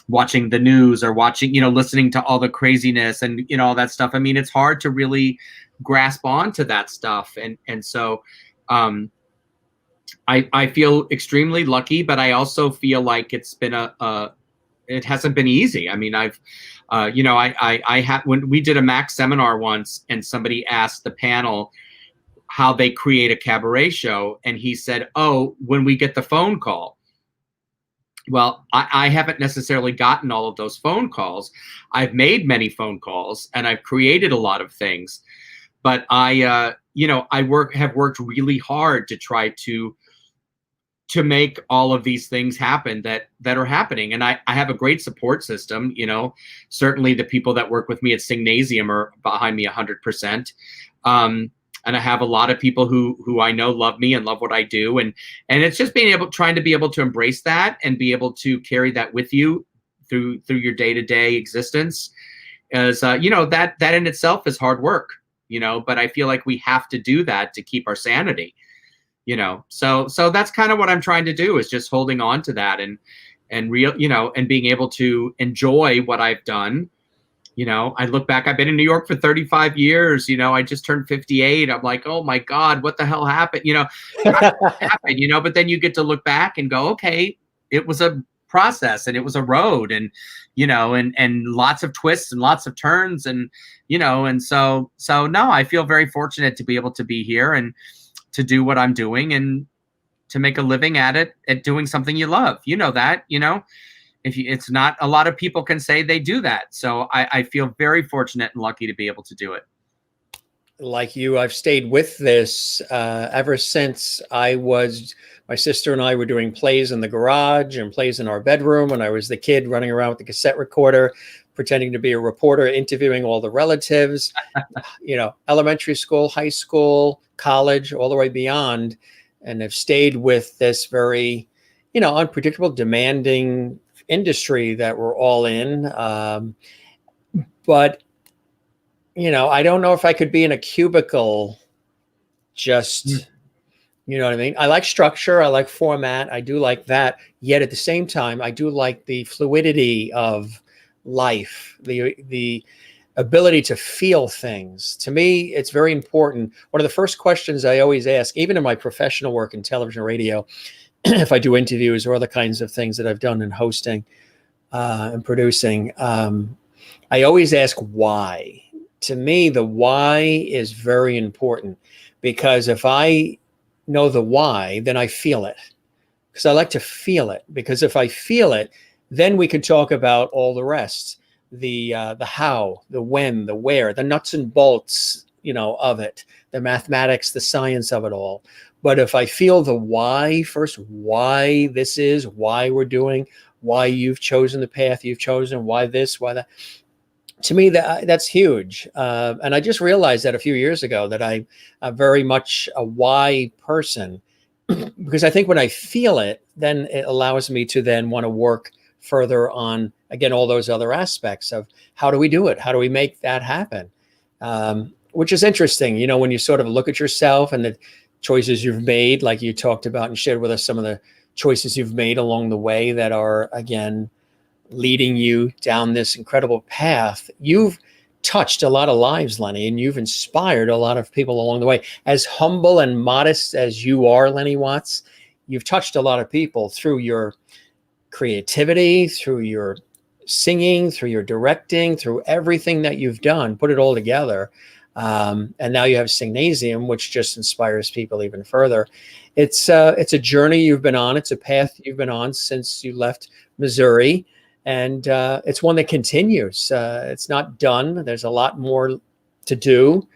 Speaker 2: watching the news or watching, listening to all the craziness and, all that stuff. It's hard to really grasp onto that stuff. And so I feel extremely lucky, but I also feel like it's been it hasn't been easy. I've, I had, when we did a Max seminar once and somebody asked the panel how they create a cabaret show. And he said, oh, when we get the phone call. Well, I haven't necessarily gotten all of those phone calls. I've made many phone calls and I've created a lot of things, but I have worked really hard to try to make all of these things happen that are happening. And I have a great support system. Certainly the people that work with me at Singnasium are behind me 100%. And I have a lot of people who I know love me and love what I do. And it's just trying to be able to embrace that and be able to carry that with you through your day-to-day existence. As that in itself is hard work, but I feel like we have to do that to keep our sanity. you know. So that's kind of what I'm trying to do, is just holding on to that and real, you know, and being able to enjoy what I've done. You know, I look back, I've been in New York for 35 years, you know, I just turned 58. I'm like, oh my God, what the hell happened? You know, what happened, you know, but then you get to look back and go, okay, it was a process and it was a road, and, you know, and lots of twists and lots of turns, and, you know, and so no, I feel very fortunate to be able to be here and to do what I'm doing and to make a living at it, at doing something you love. You know that, you know. It's not a lot of people can say they do that. So I feel very fortunate and lucky to be able to do it.
Speaker 1: Like you, I've stayed with this ever since my sister and I were doing plays in the garage and plays in our bedroom when I was the kid running around with the cassette recorder, pretending to be a reporter, interviewing all the relatives, you know, elementary school, high school, college, all the way beyond. And have stayed with this very, you know, unpredictable, demanding industry that we're all in. But, you know, I don't know if I could be in a cubicle just, you know what I mean? I like structure. I like format. I do like that. Yet at the same time, I do like the fluidity of life, the ability to feel things. To me, it's very important. One of the first questions I always ask, even in my professional work in television, radio, if I do interviews or other kinds of things that I've done in hosting and producing, I always ask why. To me, the why is very important, because if I know the why, then I feel it, because I like to feel it. Because if I feel it, then we can talk about all the rest, the how, the when, the where, the nuts and bolts, you know, of it, the mathematics, the science of it all. But if I feel the why first, why this is, why we're doing, why you've chosen the path you've chosen, why this, why that, to me, that's huge. And I just realized that a few years ago that I'm very much a why person, because I think when I feel it, then it allows me to then want to work further on, again, all those other aspects of how do we do it? How do we make that happen? Which is interesting, you know, when you sort of look at yourself and the choices you've made, like you talked about and shared with us some of the choices you've made along the way that are, again, leading you down this incredible path. You've touched a lot of lives, Lenny, and you've inspired a lot of people along the way. As humble and modest as you are, Lenny Watts, you've touched a lot of people through your creativity, through your singing, through your directing, through everything that you've done, put it all together. And now you have Singnasium, which just inspires people even further. It's a journey you've been on. It's a path you've been on since you left Missouri. And it's one that continues. It's not done. There's a lot more to do,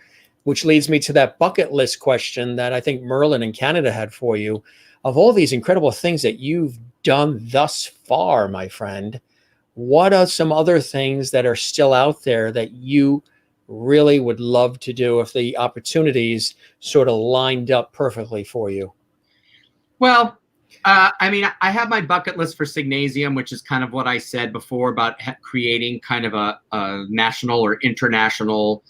Speaker 1: which leads me to that bucket list question that I think Merlin in Canada had for you. Of all these incredible things that you've done thus far, my friend, what are some other things that are still out there that you really would love to do if the opportunities sort of lined up perfectly for you?
Speaker 2: Well, I mean, I have my bucket list for Singnasium, which is kind of what I said before about creating kind of a national or international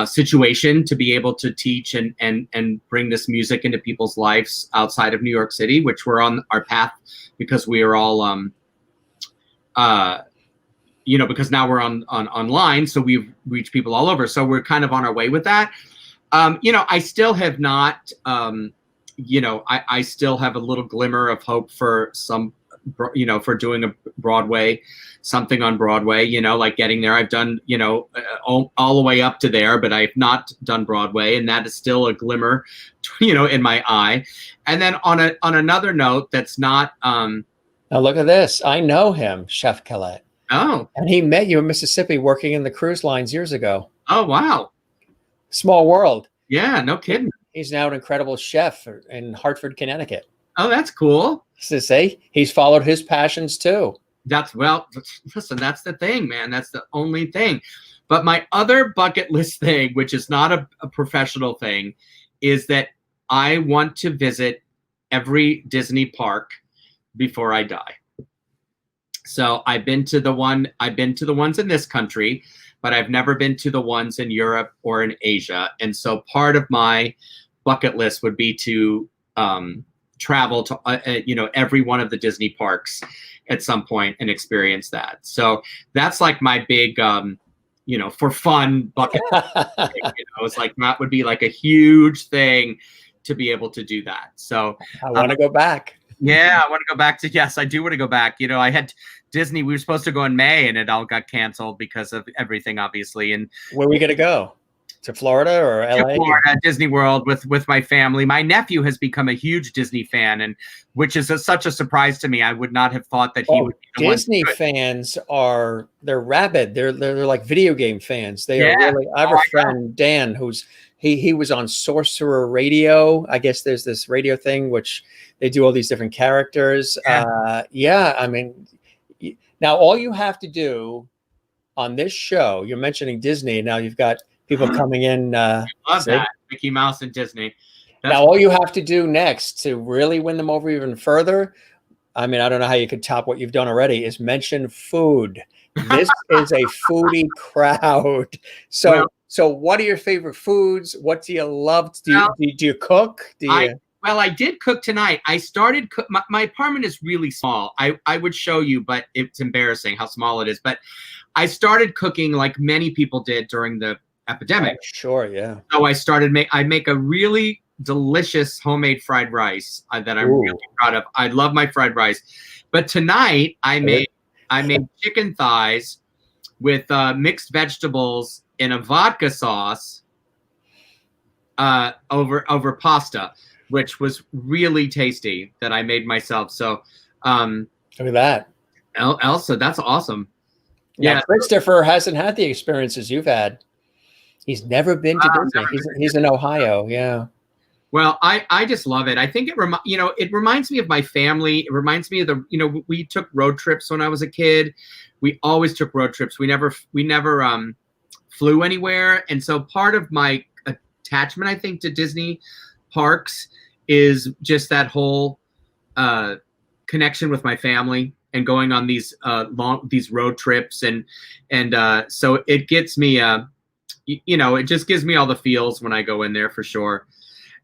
Speaker 2: situation to be able to teach and bring this music into people's lives outside of New York City, which we're on our path because we are all, you know, because now we're on online, so we've reached people all over. So we're kind of on our way with that. You know, I still have not, you know, I still have a little glimmer of hope for some, you know, for doing a Broadway, something on Broadway, you know, like getting there. I've done, you know, all the way up to there, but I've not done Broadway, and that is still a glimmer, you know, in my eye. And then on another note, that's not.
Speaker 1: Now look at this. I know him, Chef Collette.
Speaker 2: Oh.
Speaker 1: And he met you in Mississippi working in the cruise lines years ago.
Speaker 2: Oh, wow.
Speaker 1: Small world.
Speaker 2: Yeah, no kidding.
Speaker 1: He's now an incredible chef in Hartford, Connecticut.
Speaker 2: Oh, that's cool.
Speaker 1: To say he's followed his passions too.
Speaker 2: Listen, that's the thing, man. That's the only thing. But my other bucket list thing, which is not a professional thing, is that I want to visit every Disney park before I die. So I've been to the ones in this country, but I've never been to the ones in Europe or in Asia. And so part of my bucket list would be to travel to every one of the Disney parks at some point and experience that. So that's like my big for fun bucket. It's like that would be like a huge thing to be able to do that. So
Speaker 1: I want to go back.
Speaker 2: Yeah, I want to go back to, yes, I do want to go back. I had Disney, we were supposed to go in May and it all got canceled because of everything, obviously. And
Speaker 1: where are we going to go? To Florida or LA?
Speaker 2: Florida, Disney World with my family. My nephew has become a huge Disney fan, and which is such a surprise to me. I would not have thought that he would be the
Speaker 1: Disney fans they're rabid. They're like video game fans. They are really. I have a friend, Dan, who's he was on Sorcerer Radio. I guess there's this radio thing which they do all these different characters. I mean, now all you have to do on this show, you're mentioning Disney. Now you've got people coming in.
Speaker 2: Love that. Mickey Mouse and Disney.
Speaker 1: Now, all you have to do next to really win them over even further, I mean, I don't know how you could top what you've done already, is mention food. This is a foodie crowd. So what are your favorite foods? What do you love? Do you cook?
Speaker 2: I did cook tonight. I started my apartment is really small. I would show you, but it's embarrassing how small it is. But I started cooking like many people did during the epidemic.
Speaker 1: Sure, yeah.
Speaker 2: So I make a really delicious homemade fried rice that I'm really proud of. I love my fried rice. But tonight I made chicken thighs with mixed vegetables in a vodka sauce over pasta, which was really tasty, that I made myself. So
Speaker 1: look at that.
Speaker 2: Elsa, that's awesome.
Speaker 1: Now, Christopher hasn't had the experiences you've had. He's never been to Disney. He's in Ohio. Yeah.
Speaker 2: Well, I just love it. I think it reminds me of my family. It reminds me of we took road trips when I was a kid. We always took road trips. We never flew anywhere. And so part of my attachment, I think, to Disney parks is just that whole connection with my family and going on these road trips. And so it gets me, it just gives me all the feels when I go in there for sure.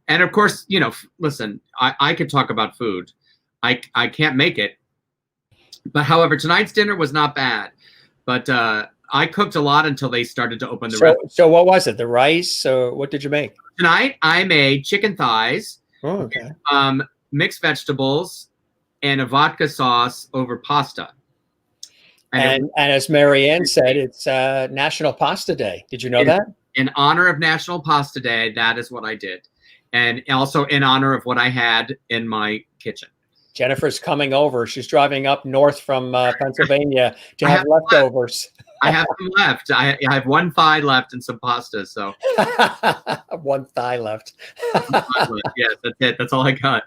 Speaker 2: And of course, listen, I could talk about food. I can't make it. But however, tonight's dinner was not bad. But I cooked a lot until they started to open the restaurant.
Speaker 1: So what was it? The rice? Or what did you make?
Speaker 2: Tonight, I made chicken thighs,
Speaker 1: okay.
Speaker 2: Mixed vegetables, and a vodka sauce over pasta.
Speaker 1: And as Marianne said, it's National Pasta Day. Did you know that?
Speaker 2: In honor of National Pasta Day, that is what I did. And also in honor of what I had in my kitchen.
Speaker 1: Jennifer's coming over. She's driving up north from Pennsylvania to have leftovers.
Speaker 2: I have some left. I have one thigh left and some pasta. So
Speaker 1: one thigh left.
Speaker 2: Yes, that's it. That's all I got.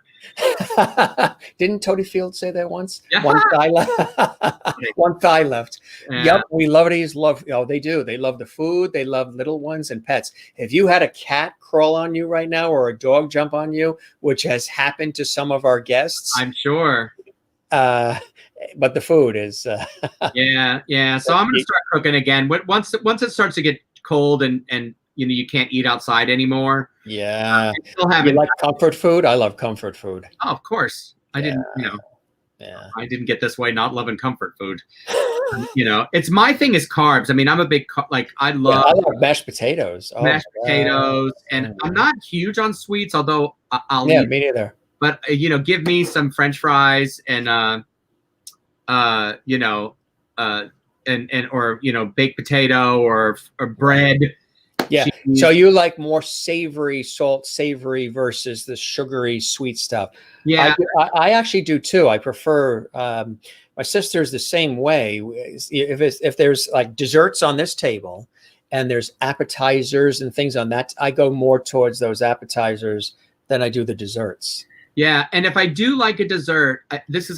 Speaker 1: Didn't Tony Field say that once?
Speaker 2: Yeah.
Speaker 1: One thigh left. One thigh left.
Speaker 2: Yeah.
Speaker 1: Yep, we love it. They do. They love the food. They love little ones and pets. If you had a cat crawl on you right now or a dog jump on you, which has happened to some of our guests,
Speaker 2: I'm sure.
Speaker 1: But the food is.
Speaker 2: Yeah. So I'm gonna start cooking again. Once it starts to get cold and you can't eat outside anymore.
Speaker 1: Yeah.
Speaker 2: You
Speaker 1: like comfort food? I love comfort food.
Speaker 2: Oh, of course. I didn't, I didn't get this way not loving comfort food. It's my thing is carbs. I mean, I'm a big, I love
Speaker 1: mashed potatoes.
Speaker 2: Mashed potatoes. And I'm not huge on sweets, although I'll
Speaker 1: eat.
Speaker 2: Me
Speaker 1: neither.
Speaker 2: But, give me some French fries and, baked potato or bread.
Speaker 1: Yeah. Cheese. So you like more savory versus the sugary sweet stuff.
Speaker 2: Yeah.
Speaker 1: I actually do too. I prefer, my sister's the same way. If there's like desserts on this table and there's appetizers and things on that, I go more towards those appetizers than I do the desserts.
Speaker 2: Yeah. And if I do like a dessert, this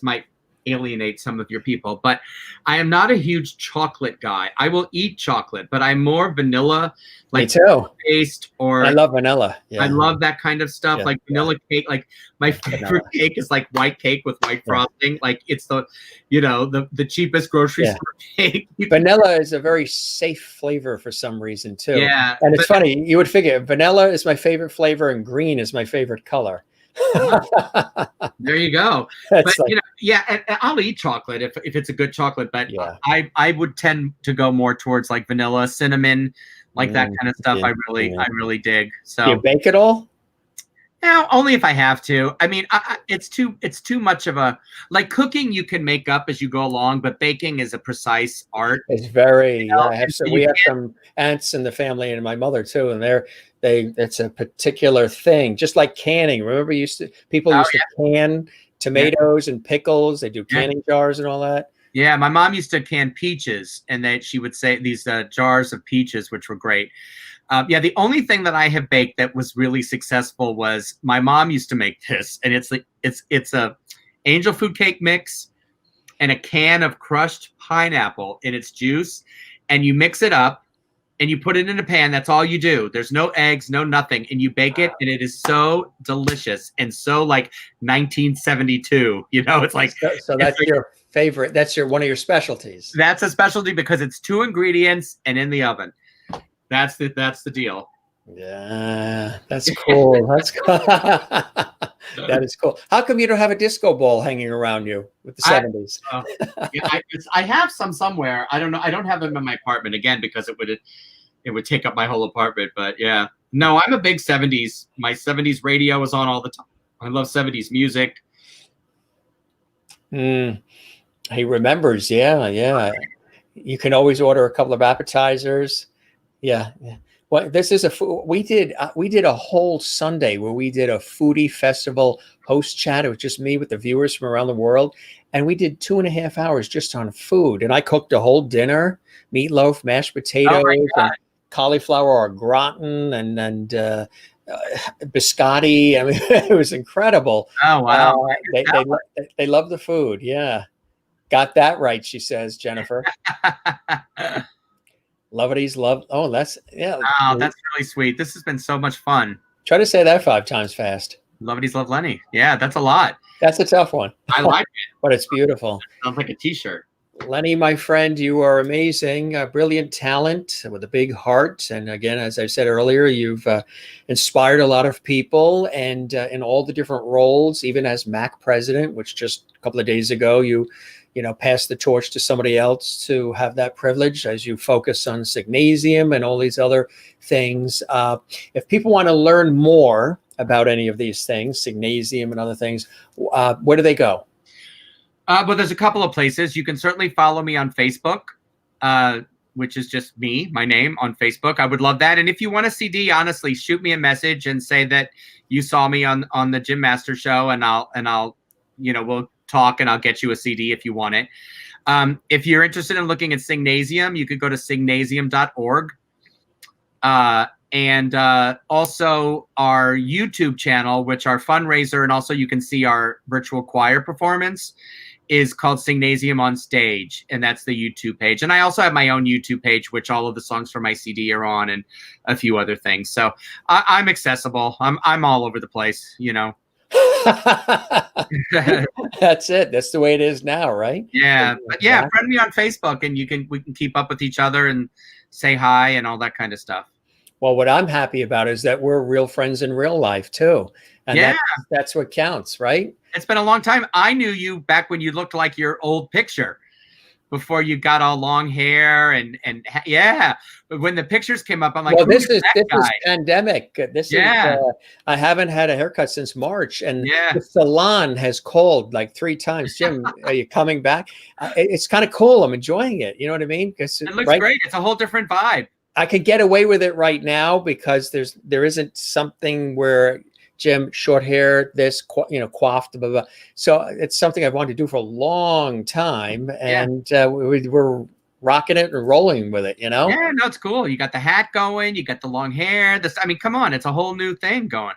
Speaker 2: might alienate some of your people, but I am not a huge chocolate guy. I will eat chocolate, but I'm more vanilla,
Speaker 1: Me
Speaker 2: like
Speaker 1: too.
Speaker 2: paste, or
Speaker 1: I love vanilla. Yeah.
Speaker 2: I love that kind of stuff,
Speaker 1: Yeah,
Speaker 2: like vanilla cake. Like my favorite
Speaker 1: Vanilla.
Speaker 2: cake is like white cake with white
Speaker 1: Yeah.
Speaker 2: frosting. Like it's the, the cheapest grocery
Speaker 1: Yeah.
Speaker 2: store cake.
Speaker 1: Vanilla is a very safe flavor for some reason too.
Speaker 2: Yeah,
Speaker 1: And it's
Speaker 2: but-
Speaker 1: funny, you would figure vanilla is my favorite flavor and green is my favorite color.
Speaker 2: There you go.
Speaker 1: That's
Speaker 2: But
Speaker 1: like,
Speaker 2: and I'll eat chocolate if it's a good chocolate. But
Speaker 1: Yeah.
Speaker 2: I would tend to go more towards like vanilla, cinnamon, like that kind of stuff.
Speaker 1: yeah,
Speaker 2: I really dig.
Speaker 1: do
Speaker 2: So
Speaker 1: you bake it all?
Speaker 2: now, only if I have to. I mean, it's too much of a, like, cooking you can make up as you go along, but baking is a precise art.
Speaker 1: It's very,
Speaker 2: know,
Speaker 1: I have
Speaker 2: and
Speaker 1: some,
Speaker 2: you
Speaker 1: we have some aunts in the family and my mother too, and it's a particular thing, just like canning. Remember people
Speaker 2: Oh,
Speaker 1: used to can tomatoes and pickles. They do
Speaker 2: Yeah.
Speaker 1: canning jars and all that.
Speaker 2: Yeah, my mom used to can peaches, and then she would say these jars of peaches, which were great. The only thing that I have baked that was really successful was my mom used to make this, and it's a angel food cake mix and a can of crushed pineapple in its juice, and you mix it up and you put it in a pan. That's all you do. There's no eggs, no nothing, and you bake it, and it is so delicious and so like 1972. It's like
Speaker 1: So that's your favorite. That's one of your specialties.
Speaker 2: that's a specialty because it's 2 ingredients and in the oven. That's the deal.
Speaker 1: Yeah, that's cool. That's cool. That is cool. How come you don't have a disco ball hanging around you with the 70s?
Speaker 2: I have some somewhere. I don't know. I don't have them in my apartment again because it would take up my whole apartment. But yeah, no, I'm a big 70s. My 70s radio is on all the time. I love 70s music.
Speaker 1: He remembers. Yeah. You can always order a couple of appetizers. Yeah. Well, this is we did a whole Sunday where we did a foodie festival host chat. It was just me with the viewers from around the world. And we did 2.5 hours just on food. And I cooked a whole dinner, meatloaf, mashed potatoes, and cauliflower au gratin, and biscotti. I mean, it was incredible.
Speaker 2: Oh, wow.
Speaker 1: They love the food. Yeah. Got that right, she says, Jennifer. Lovities love. Oh, that's
Speaker 2: really sweet. This has been so much fun.
Speaker 1: Try to say that 5 times fast.
Speaker 2: Lovities love Lenny. Yeah, that's a lot.
Speaker 1: That's a tough one.
Speaker 2: I like it.
Speaker 1: But it's beautiful.
Speaker 2: Sounds like a t-shirt.
Speaker 1: Lenny, my friend, you are amazing, a brilliant talent with a big heart. And again, as I said earlier, you've inspired a lot of people, and in all the different roles, even as MAC president, which just a couple of days ago, you pass the torch to somebody else to have that privilege as you focus on Signasium and all these other things. If people want to learn more about any of these things, Signasium and other things, where do they go?
Speaker 2: Well, there's a couple of places. You can certainly follow me on Facebook, which is just me, my name on Facebook. I would love that. And if you want a CD, honestly, shoot me a message and say that you saw me on the Jim Master Show, and I'll we'll talk and I'll get you a CD if you want it. If you're interested in looking at Signasium, you could go to signasium.org. And also our YouTube channel, which our fundraiser, and also you can see our virtual choir performance, is called Signasium on Stage, and that's the YouTube page. And I also have my own YouTube page, which all of the songs from my CD are on, and a few other things. So I'm accessible. I'm all over the place,
Speaker 1: That's it. That's the way it is now, right?
Speaker 2: Yeah, but yeah, friend me on Facebook, and we can keep up with each other and say hi and all that kind of stuff.
Speaker 1: Well, what I'm happy about is that we're real friends in real life too, and that's what counts, right?
Speaker 2: It's been a long time. I knew you back when you looked like your old picture, before you got all long hair and yeah. But when the pictures came up, I'm like,
Speaker 1: well, this is pandemic. This is I haven't had a haircut since March, and the salon has called like 3 times. Jim, are you coming back? It's kind of cool. I'm enjoying it. You know what I mean? Because
Speaker 2: it looks great. It's a whole different vibe.
Speaker 1: I could get away with it right now because there isn't something where Jim, short hair, this, coiffed, blah, blah, blah. So it's something I've wanted to do for a long time, and we're rocking it and rolling with it,
Speaker 2: Yeah, no, it's cool. You got the hat going, you got the long hair. Come on, it's a whole new thing going.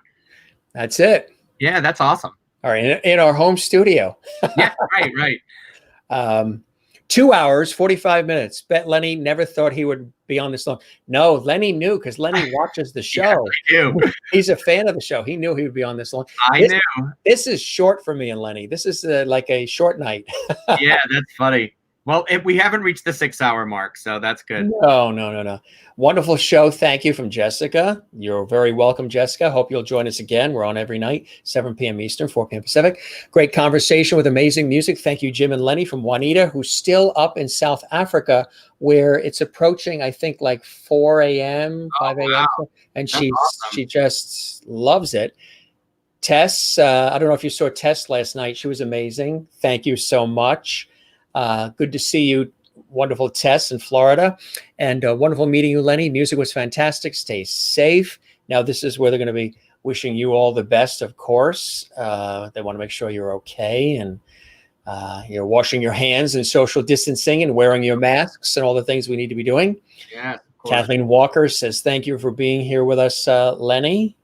Speaker 1: That's it.
Speaker 2: Yeah, that's awesome.
Speaker 1: All right, in our home studio.
Speaker 2: Yeah, right.
Speaker 1: 2 hours, 45 minutes. Bet Lenny never thought he would be on this long. No, Lenny knew because Lenny watches the
Speaker 2: Yeah,
Speaker 1: show.
Speaker 2: I do.
Speaker 1: He's a fan of the show. He knew he would be on this long.
Speaker 2: I
Speaker 1: This-
Speaker 2: knew.
Speaker 1: This is short for me and Lenny. This is like a short night.
Speaker 2: Yeah, that's funny. Well, we haven't reached the 6-hour mark, so that's good.
Speaker 1: No. Wonderful show. Thank you from Jessica. You're very welcome, Jessica. Hope you'll join us again. We're on every night, 7 p.m. Eastern, 4 p.m. Pacific. Great conversation with amazing music. Thank you, Jim and Lenny from Juanita, who's still up in South Africa, where it's approaching, I think, like 4 a.m., 5 a.m.
Speaker 2: wow.
Speaker 1: And
Speaker 2: That's awesome.
Speaker 1: she just loves it. Tess, I don't know if you saw Tess last night. She was amazing. Thank you so much. Good to see you. Wonderful Tess in Florida, and wonderful meeting you, Lenny. Music was fantastic. Stay safe. Now, this is where they're going to be wishing you all the best, of course. They want to make sure you're okay, and you're washing your hands and social distancing and wearing your masks and all the things we need to be doing.
Speaker 2: Yeah, of course.
Speaker 1: Kathleen Walker says, thank you for being here with us, Lenny,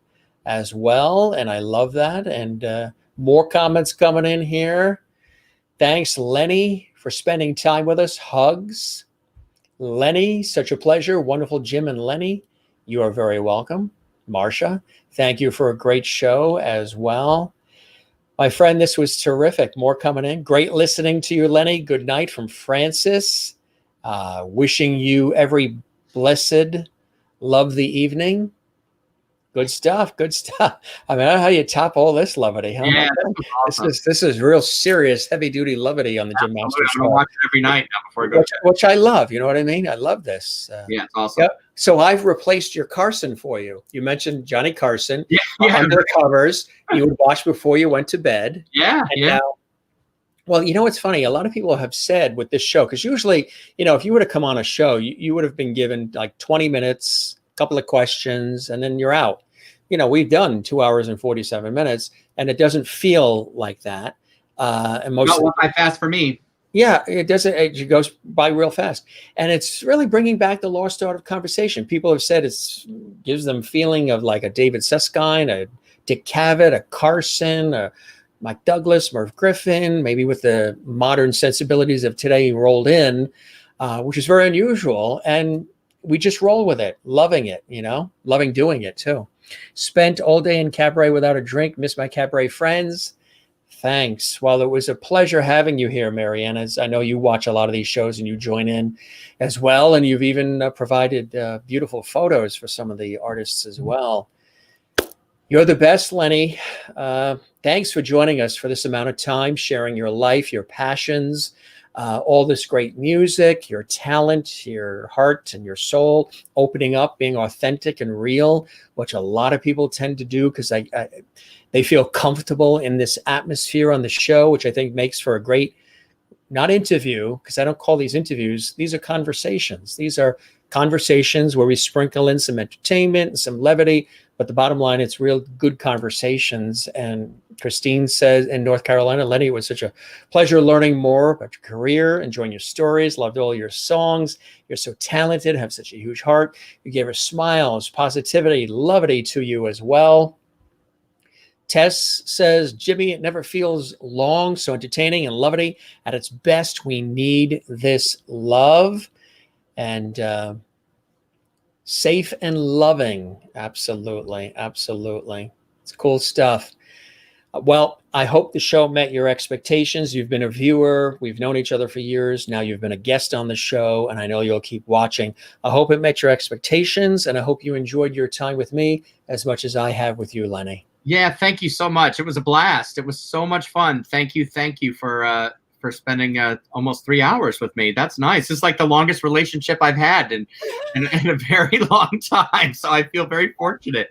Speaker 1: as well. And I love that. And more comments coming in here. Thanks, Lenny, for spending time with us. Hugs. Lenny, such a pleasure. Wonderful Jim and Lenny. You are very welcome. Marcia, thank you for a great show as well. My friend, this was terrific. More coming in. Great listening to you, Lenny. Good night from Francis. Wishing you every blessed, lovely evening. Good stuff. I mean, I don't know how you top all this levity, huh?
Speaker 2: Yeah, awesome.
Speaker 1: This is real serious, heavy duty levity on the Jim Master
Speaker 2: I'm
Speaker 1: Show,
Speaker 2: gonna watch it every night now before I go.
Speaker 1: which I love. You know what I mean? I love this.
Speaker 2: Yeah, it's awesome.
Speaker 1: Yep. So I've replaced your Carson for you. You mentioned Johnny Carson.
Speaker 2: Yeah.
Speaker 1: Under covers. You would watch before you went to bed.
Speaker 2: Yeah.
Speaker 1: And now, well, you know what's funny? A lot of people have said with this show, because usually, if you were to come on a show, you would have been given like 20 minutes, a couple of questions, and then you're out. We've done 2 hours and 47 minutes, and it doesn't feel like that. And most
Speaker 2: Not by fast for me.
Speaker 1: Yeah, it doesn't. It goes by real fast, and it's really bringing back the lost art of conversation. People have said it gives them feeling of like a David Susskind, a Dick Cavett, a Carson, a Mike Douglas, Merv Griffin, maybe with the modern sensibilities of today rolled in, which is very unusual. And we just roll with it, loving it, loving doing it too. Spent all day in cabaret without a drink. Miss my cabaret friends. Thanks. Well, it was a pleasure having you here, Marianne. As I know you watch a lot of these shows and you join in as well. And you've even provided beautiful photos for some of the artists as well. You're the best, Lenny. Thanks for joining us for this amount of time, sharing your life, your passions, all this great music, your talent, your heart and your soul, opening up, being authentic and real, which a lot of people tend to do because they feel comfortable in this atmosphere on the show, which I think makes for a great, not interview, because I don't call these interviews. These are conversations. These are conversations where we sprinkle in some entertainment and some levity. But the bottom line, it's real good conversations. And Christine says in North Carolina, Lenny, it was such a pleasure learning more about your career, enjoying your stories, loved all your songs. You're so talented, have such a huge heart. You gave her smiles, positivity, levity to you as well. Tess says, Jimmy, it never feels long, so entertaining and levity. At its best, we need this love. And safe and loving. Absolutely. It's cool stuff. Well, I hope the show met your expectations. You've been a viewer. We've known each other for years. Now you've been a guest on the show, and I know you'll keep watching. I hope it met your expectations, and I hope you enjoyed your time with me as much as I have with you, Lenny.
Speaker 2: Yeah, thank you so much. It was a blast. It was so much fun. Thank you for spending almost 3 hours with me. That's nice. It's like the longest relationship I've had in a very long time. So I feel very fortunate.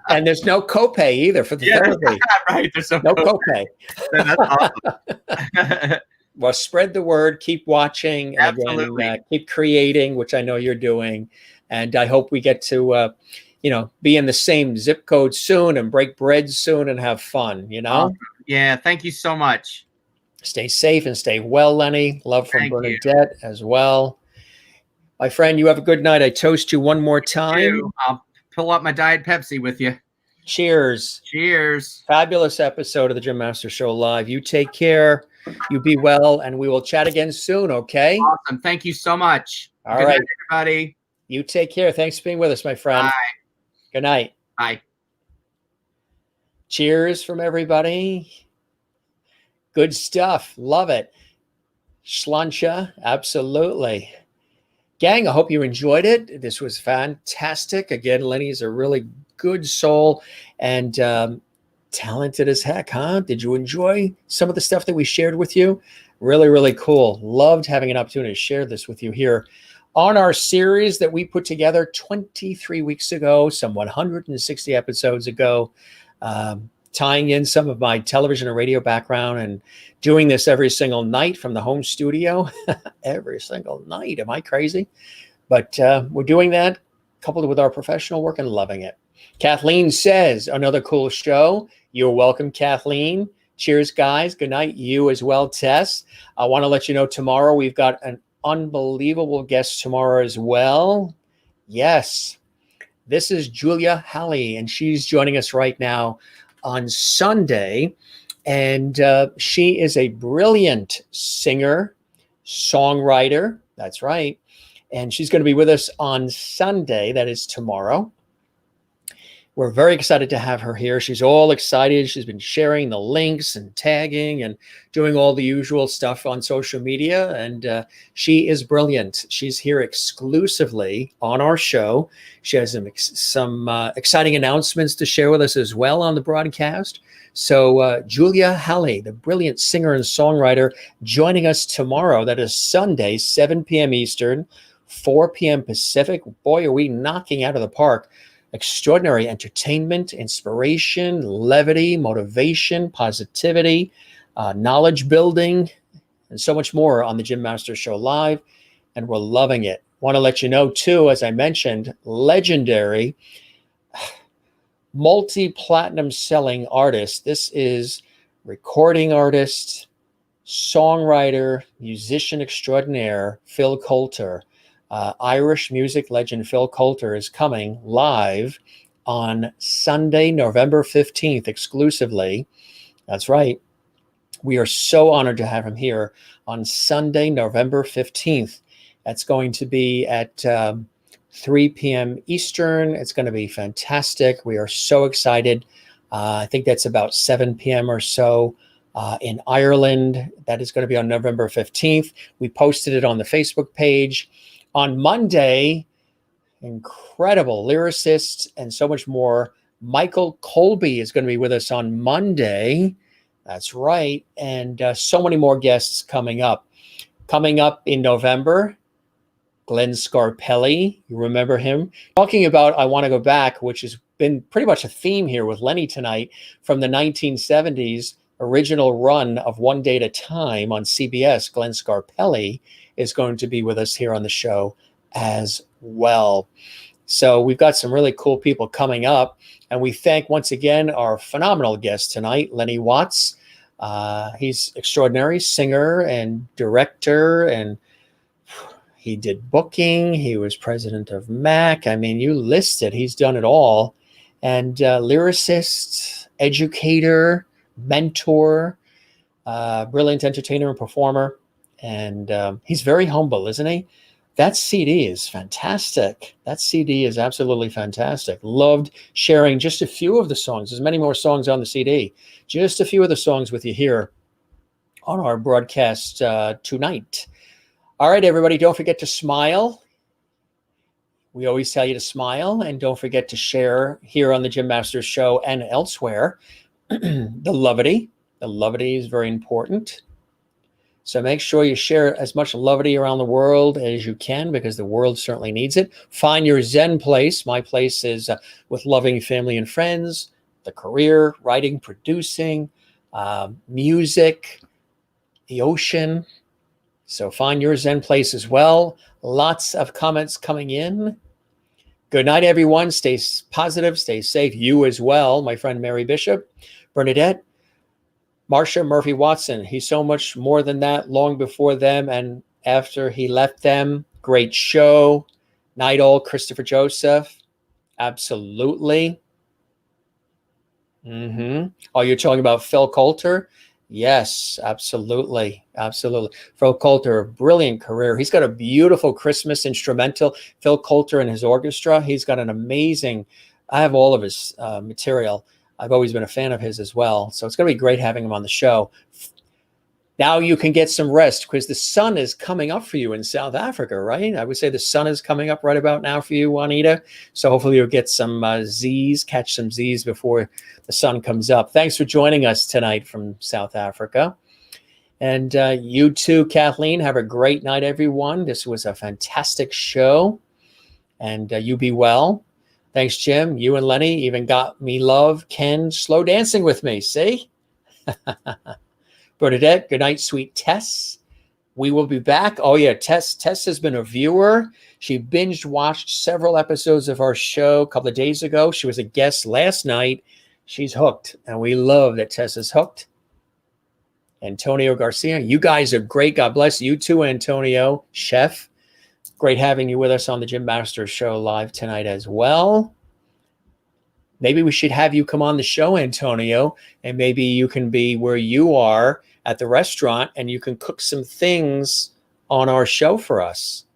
Speaker 1: And there's no copay either for the therapy.
Speaker 2: Right. There's no
Speaker 1: copay.
Speaker 2: That's awesome.
Speaker 1: Well, spread the word. Keep watching. And
Speaker 2: Absolutely.
Speaker 1: again, keep creating, which I know you're doing. And I hope we get to, be in the same zip code soon and break bread soon and have fun,
Speaker 2: Awesome. Yeah. Thank you so much.
Speaker 1: Stay safe and stay well, Lenny. Love from
Speaker 2: Thank
Speaker 1: Bernadette as well. My friend, you have a good night. I toast you one more time.
Speaker 2: I'll fill up my Diet Pepsi with you.
Speaker 1: Cheers.
Speaker 2: Cheers.
Speaker 1: Fabulous episode of the Jim Master Show Live. You take care. You be well, and we will chat again soon, okay?
Speaker 2: Awesome. Thank you so much.
Speaker 1: All
Speaker 2: Good
Speaker 1: right.
Speaker 2: night, everybody.
Speaker 1: You take care. Thanks for being with us, my friend.
Speaker 2: Bye.
Speaker 1: Good night.
Speaker 2: Bye.
Speaker 1: Cheers from everybody. Good stuff. Love it. Schlancha, absolutely. Gang, I hope you enjoyed it. This was fantastic. Again, Lenny's a really good soul and talented as heck, huh? Did you enjoy some of the stuff that we shared with you? Really, really cool. Loved having an opportunity to share this with you here on our series that we put together 23 weeks ago, some 160 episodes ago, tying in some of my television and radio background and doing this every single night from the home studio. Every single night. Am I crazy? But we're doing that coupled with our professional work and loving it. Kathleen says, another cool show. You're welcome, Kathleen. Cheers, guys. Good night. You as well, Tess. I want to let you know tomorrow we've got an unbelievable guest tomorrow as well. Yes. This is Julia Halley, and she's joining us right now on Sunday. And she is a brilliant singer, songwriter. That's right. And she's going to be with us on Sunday. That is tomorrow. We're very excited to have her here. She's all excited. She's been sharing the links and tagging and doing all the usual stuff on social media. And she is brilliant. She's here exclusively on our show. She has some exciting announcements to share with us as well on the broadcast. So Julia Halley, the brilliant singer and songwriter, joining us tomorrow. That is Sunday, 7 p.m. Eastern, 4 p.m. Pacific. Boy, are we knocking out of the park. Extraordinary entertainment, inspiration, levity, motivation, positivity, knowledge building, and so much more on the Jim Master Show Live. And we're loving it. Want to let you know, too, as I mentioned, legendary multi-platinum selling artist. This is recording artist, songwriter, musician extraordinaire, Phil Coulter. Irish music legend Phil Coulter is coming live on Sunday, November 15th, exclusively. That's right. We are so honored to have him here on Sunday, November 15th. That's going to be at 3 p.m. Eastern. It's going to be fantastic. We are so excited. I think that's about 7 p.m. or so in Ireland. That is going to be on November 15th. We posted it on the Facebook page. On Monday, incredible lyricist and so much more. Michael Colby is going to be with us on Monday. That's right. And so many more guests coming up. Coming up in November, Glenn Scarpelli. You remember him? Talking about I Want to Go Back, which has been pretty much a theme here with Lenny tonight from the 1970s original run of One Day at a Time on CBS. Glenn Scarpelli is going to be with us here on the show as well. So we've got some really cool people coming up. And we thank once again our phenomenal guest tonight, Lenny Watts. He's extraordinary singer and director, and he did booking. He was president of MAC. I mean, you list it. He's done it all. And lyricist, educator, mentor, brilliant entertainer and performer. And he's very humble, isn't he? That CD is fantastic. That CD is absolutely fantastic. Loved sharing just a few of the songs. There's many more songs on the CD. Just a few of the songs with you here on our broadcast tonight. All right, everybody, don't forget to smile. We always tell you to smile, and don't forget to share here on the Jim Masters Show and elsewhere. The levity. The levity is very important. So make sure you share as much levity around the world as you can, because the world certainly needs it. Find your Zen place. My place is with loving family and friends, the career, writing, producing, music, the ocean. So find your Zen place as well. Lots of comments coming in. Good night, everyone. Stay positive, stay safe. You as well, my friend Mary Bishop, Bernadette, Marcia Murphy Watson. He's so much more than that, long before them and after he left them. Great show. Night all, Christopher Joseph. Absolutely. Oh, you're talking about Phil Coulter? Yes, absolutely. Absolutely. Phil Coulter, brilliant career. He's got a beautiful Christmas instrumental. Phil Coulter and his orchestra. He's got an amazing, I have all of his material. I've always been a fan of his as well. So it's going to be great having him on the show. Now you can get some rest because the sun is coming up for you in South Africa, right? I would say the sun is coming up right about now for you, Juanita. So hopefully you'll get some Z's, catch some Z's before the sun comes up. Thanks for joining us tonight from South Africa. And you too, Kathleen, have a great night, everyone. This was a fantastic show. And you be well. Thanks, Jim. You and Lenny even got me love, Ken, slow dancing with me. See? Bernadette, good night, sweet Tess. We will be back. Oh, yeah, Tess has been a viewer. She binge watched several episodes of our show a couple of days ago. She was a guest last night. She's hooked, and we love that Tess is hooked. Antonio Garcia, you guys are great. God bless you too, Antonio. Chef, great having you with us on the Jim Masters Show live tonight as well. Maybe we should have you come on the show, Antonio, and maybe you can be where you are at the restaurant and you can cook some things on our show for us.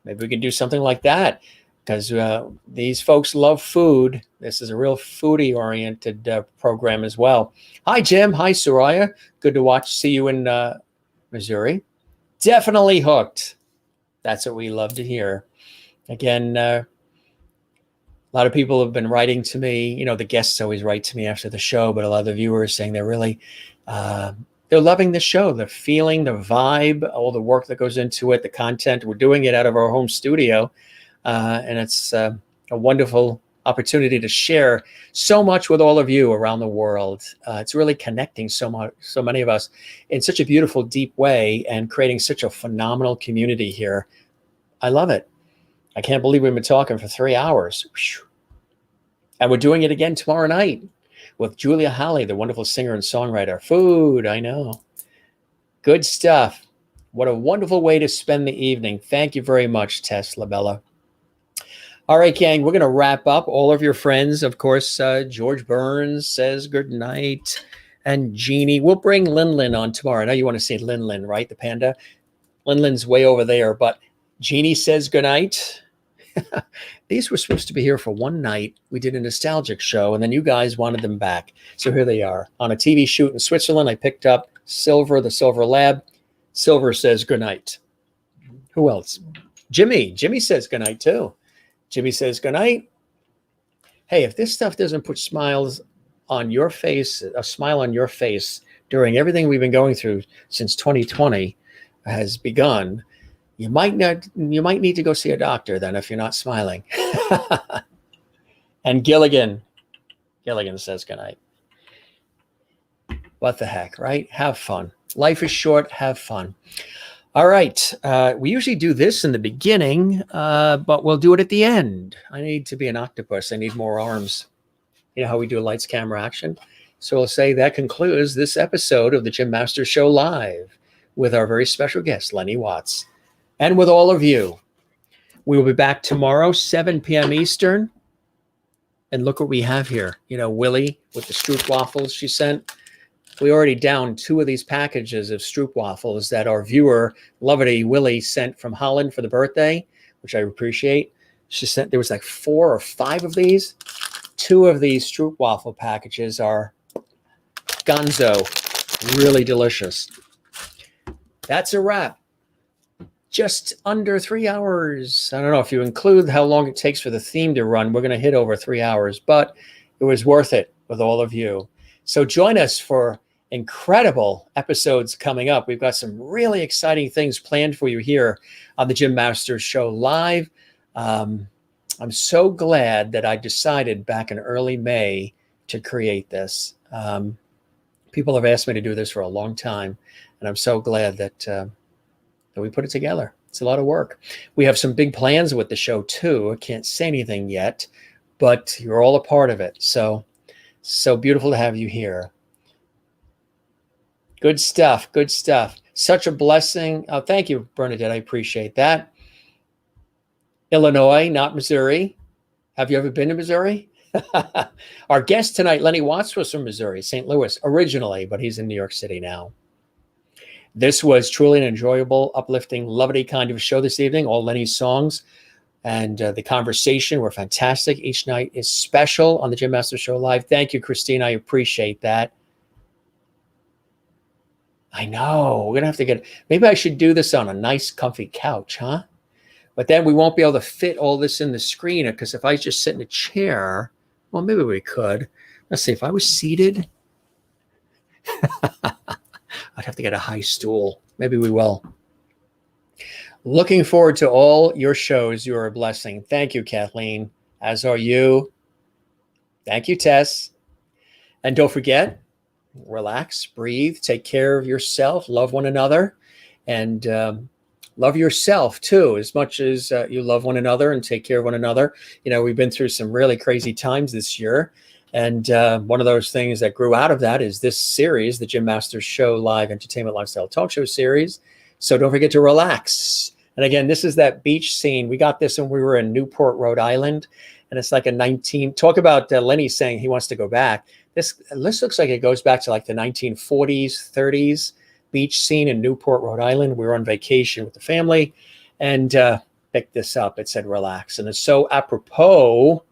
Speaker 1: Maybe we can do something like that because these folks love food. This is a real foodie-oriented program as well. Hi, Jim. Hi, Soraya. Good to see you in Missouri. Definitely hooked. That's what we love to hear. Again, a lot of people have been writing to me. You know, the guests always write to me after the show, but a lot of the viewers saying they're really, they're loving the show, the feeling, the vibe, all the work that goes into it, the content. We're doing it out of our home studio, and it's a wonderful opportunity to share so much with all of you around the world. It's really connecting so many of us in such a beautiful, deep way and creating such a phenomenal community here. I love it. I can't believe we've been talking for 3 hours. And we're doing it again tomorrow night with Julia Halley, the wonderful singer and songwriter. Food, I know. Good stuff. What a wonderful way to spend the evening. Thank you very much, Tess Labella. All right, gang, we're going to wrap up. All of your friends, of course, George Burns says good night. And Jeannie, we'll bring Lin on tomorrow. I know you want to say Lin, right? The panda. Lin's way over there, but Jeannie says good night. These were supposed to be here for one night. We did a nostalgic show, and then you guys wanted them back. So here they are. On a TV shoot in Switzerland, I picked up Silver, the Silver Lab. Silver says good night. Who else? Jimmy. Jimmy says good night, too. Jimmy says good night. Hey, if this stuff doesn't put smiles on your face, a smile on your face during everything we've been going through since 2020 has begun, you might need to go see a doctor then if you're not smiling. And Gilligan says good night. What the heck, right? Have fun. Life is short. Have fun. All right. We usually do this in the beginning, but we'll do it at the end. I need to be an octopus. I need more arms. You know how we do lights, camera, action? So we'll say that concludes this episode of the Jim Masters Show Live with our very special guest, Lenny Watts. And with all of you, we will be back tomorrow, 7 p.m. Eastern. And look what we have here. You know, Willie with the Stroop waffles she sent. We already downed 2 of these packages of Stroop waffles that our viewer, Lovity Willie, sent from Holland for the birthday, which I appreciate. She sent, there was like 4 or 5 of these. 2 of these Stroop waffle packages are gonzo, really delicious. That's a wrap. Just under 3 hours. I don't know if you include how long it takes for the theme to run. We're going to hit over 3 hours, but it was worth it with all of you. So join us for incredible episodes coming up. We've got some really exciting things planned for you here on the Jim Masters Show Live. I'm so glad that I decided back in early May to create this. People have asked me to do this for a long time, and I'm so glad that we put it together. It's a lot of work. We have some big plans with the show too. I can't say anything yet, but you're all a part of it. So beautiful to have you here. Good stuff. Good stuff. Such a blessing. Oh, thank you, Bernadette. I appreciate that. Illinois, not Missouri. Have you ever been to Missouri? Our guest tonight, Lenny Watts, was from Missouri, St. Louis originally, but he's in New York City now. This was truly an enjoyable, uplifting, lovely kind of show this evening. All Lenny's songs and the conversation were fantastic. Each night is special on the Jim Masters Show Live. Thank you, Christine. I appreciate that. I know. We're going to have to get, maybe I should do this on a nice, comfy couch, huh? But then we won't be able to fit all this in the screen, because if I just sit in a chair, well, maybe we could. Let's see, if I was seated, I'd have to get a high stool. Maybe we will. Looking forward to all your shows. You are a blessing. Thank you, Kathleen, as are you. Thank you, Tess. And don't forget, relax, breathe, take care of yourself, love one another, and love yourself too, as much as you love one another and take care of one another. You know, we've been through some really crazy times this year. And one of those things that grew out of that is this series, the Jim Masters Show Live Entertainment Lifestyle Talk Show series. So don't forget to relax. And again, this is that beach scene. We got this when we were in Newport, Rhode Island. And it's like talk about Lenny saying he wants to go back. This looks like it goes back to like the 1940s, 30s beach scene in Newport, Rhode Island. We were on vacation with the family and picked this up. It said relax. And it's so apropos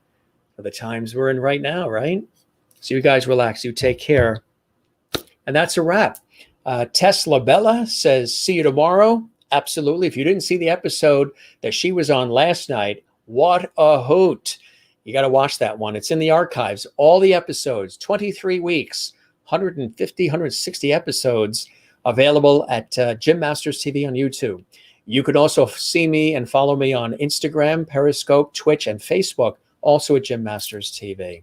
Speaker 1: for the times we're in right now, right? So you guys relax. You take care. And that's a wrap. Tesla Bella says, see you tomorrow. Absolutely. If you didn't see the episode that she was on last night, what a hoot. You got to watch that one. It's in the archives. All the episodes, 23 weeks, 150, 160 episodes available at Jim Masters TV on YouTube. You could also see me and follow me on Instagram, Periscope, Twitch, and Facebook, also at Jim Masters TV.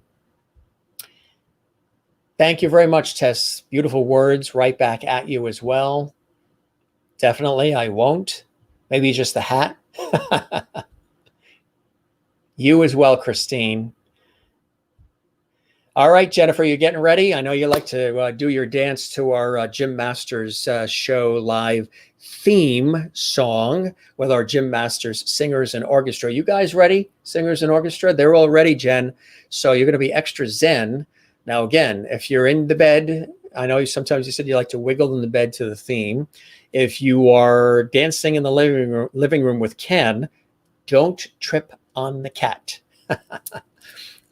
Speaker 1: Thank you very much, Tess. Beautiful words right back at you as well. Definitely, I won't. Maybe just the hat. You as well, Christine. All right, Jennifer, you're getting ready. I know you like to do your dance to our Jim Masters Show Live theme song with our Jim Masters singers and orchestra. You guys ready? Singers and orchestra? They're all ready, Jen. So you're going to be extra zen. Now, again, if you're in the bed, I know sometimes you said you like to wiggle in the bed to the theme. If you are dancing in the living room with Ken, don't trip on the cat.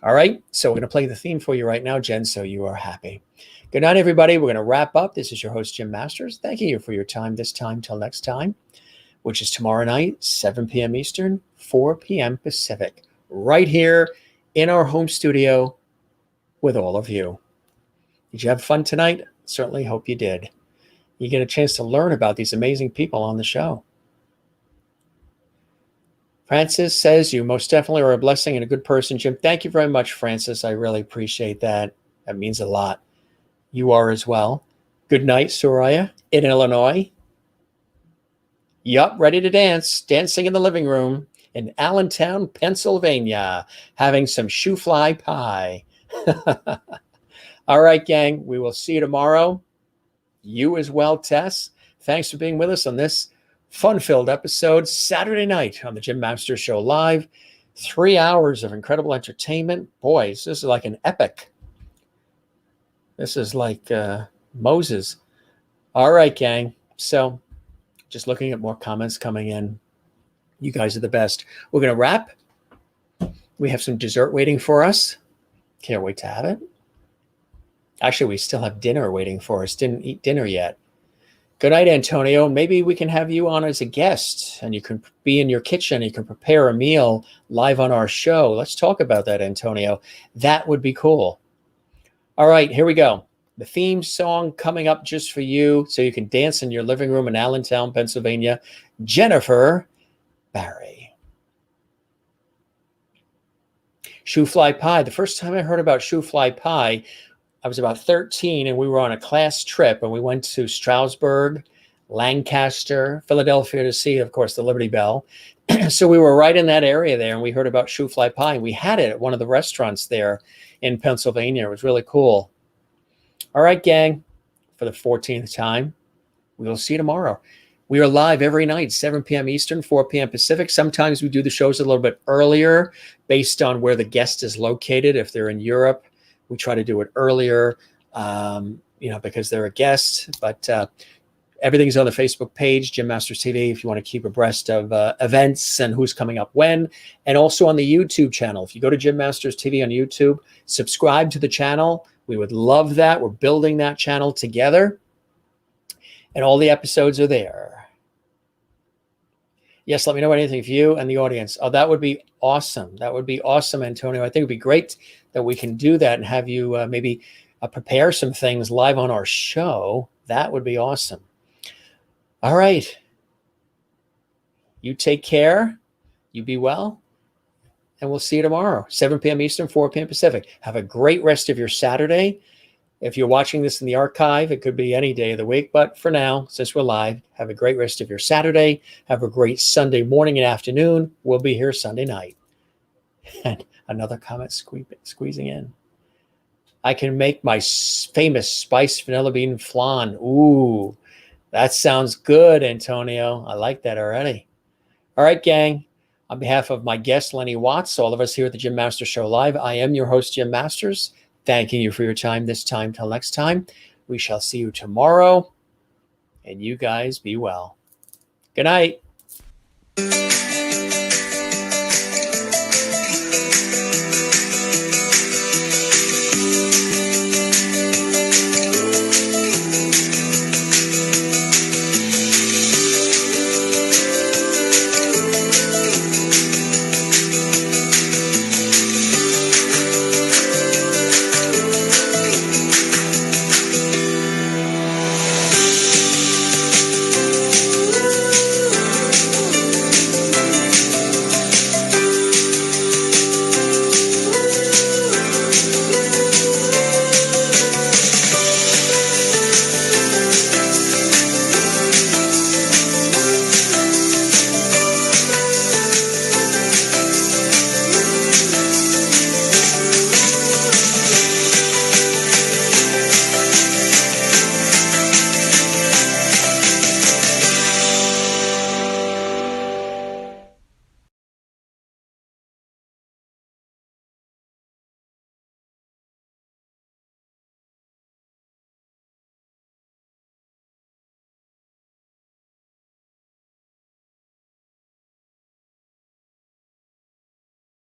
Speaker 1: All right, so we're going to play the theme for you right now, Jen, so you are happy. Good night, everybody. We're going to wrap up. This is your host, Jim Masters. Thanking you for your time this time till next time, which is tomorrow night, 7 p.m. Eastern, 4 p.m. Pacific, right here in our home studio with all of you. Did you have fun tonight? Certainly hope you did. You get a chance to learn about these amazing people on the show. Francis says you most definitely are a blessing and a good person, Jim. Thank you very much, Francis. I really appreciate that. That means a lot. You are as well. Good night, Soraya in Illinois. Yup, ready to dance. Dancing in the living room in Allentown, Pennsylvania. Having some shoe fly pie. All right, gang. We will see you tomorrow. You as well, Tess. Thanks for being with us on this fun-filled episode Saturday night on the Jim Masters Show Live. 3 hours of incredible entertainment. Boys, this is like an epic. This is like Moses. All right, gang. So just looking at more comments coming in. You guys are the best. We're going to wrap. We have some dessert waiting for us. Can't wait to have it. Actually, we still have dinner waiting for us. Didn't eat dinner yet. Good night, Antonio. Maybe we can have you on as a guest and you can be in your kitchen. You can prepare a meal live on our show. Let's talk about that, Antonio. That would be cool. All right, here we go. The theme song coming up just for you so you can dance in your living room in Allentown, Pennsylvania. Jennifer Barry. Shoe fly pie. The first time I heard about shoe fly pie, I was about 13 and we were on a class trip and we went to Stroudsburg, Lancaster, Philadelphia to see, of course, the Liberty Bell. So we were right in that area there and we heard about shoe fly pie. And we had it at one of the restaurants there in Pennsylvania. It was really cool. All right, gang, for the 14th time, we will see you tomorrow. We are live every night, 7 p.m. Eastern, 4 p.m. Pacific. Sometimes we do the shows a little bit earlier based on where the guest is located. If they're in Europe, we try to do it earlier, because they're a guest. But everything's on the Facebook page, Jim Masters TV, if you want to keep abreast of events and who's coming up when. And also on the YouTube channel. If you go to Jim Masters TV on YouTube, subscribe to the channel. We would love that. We're building that channel together. And all the episodes are there. Yes, let me know anything if you and the audience. Oh, that would be awesome. That would be awesome, Antonio. I think it would be great that we can do that and have you maybe prepare some things live on our show. That would be awesome. All right. You take care. You be well. And we'll see you tomorrow, 7 p.m. Eastern, 4 p.m. Pacific. Have a great rest of your Saturday. If you're watching this in the archive, it could be any day of the week. But for now, since we're live, have a great rest of your Saturday. Have a great Sunday morning and afternoon. We'll be here Sunday night. And another comment squeezing in. I can make my famous spiced vanilla bean flan. Ooh, that sounds good, Antonio. I like that already. All right, gang. On behalf of my guest, Lenny Watts, all of us here at the Jim Masters Show Live, I am your host, Jim Masters. Thanking you for your time this time. Till next time, we shall see you tomorrow. And you guys be well. Good night.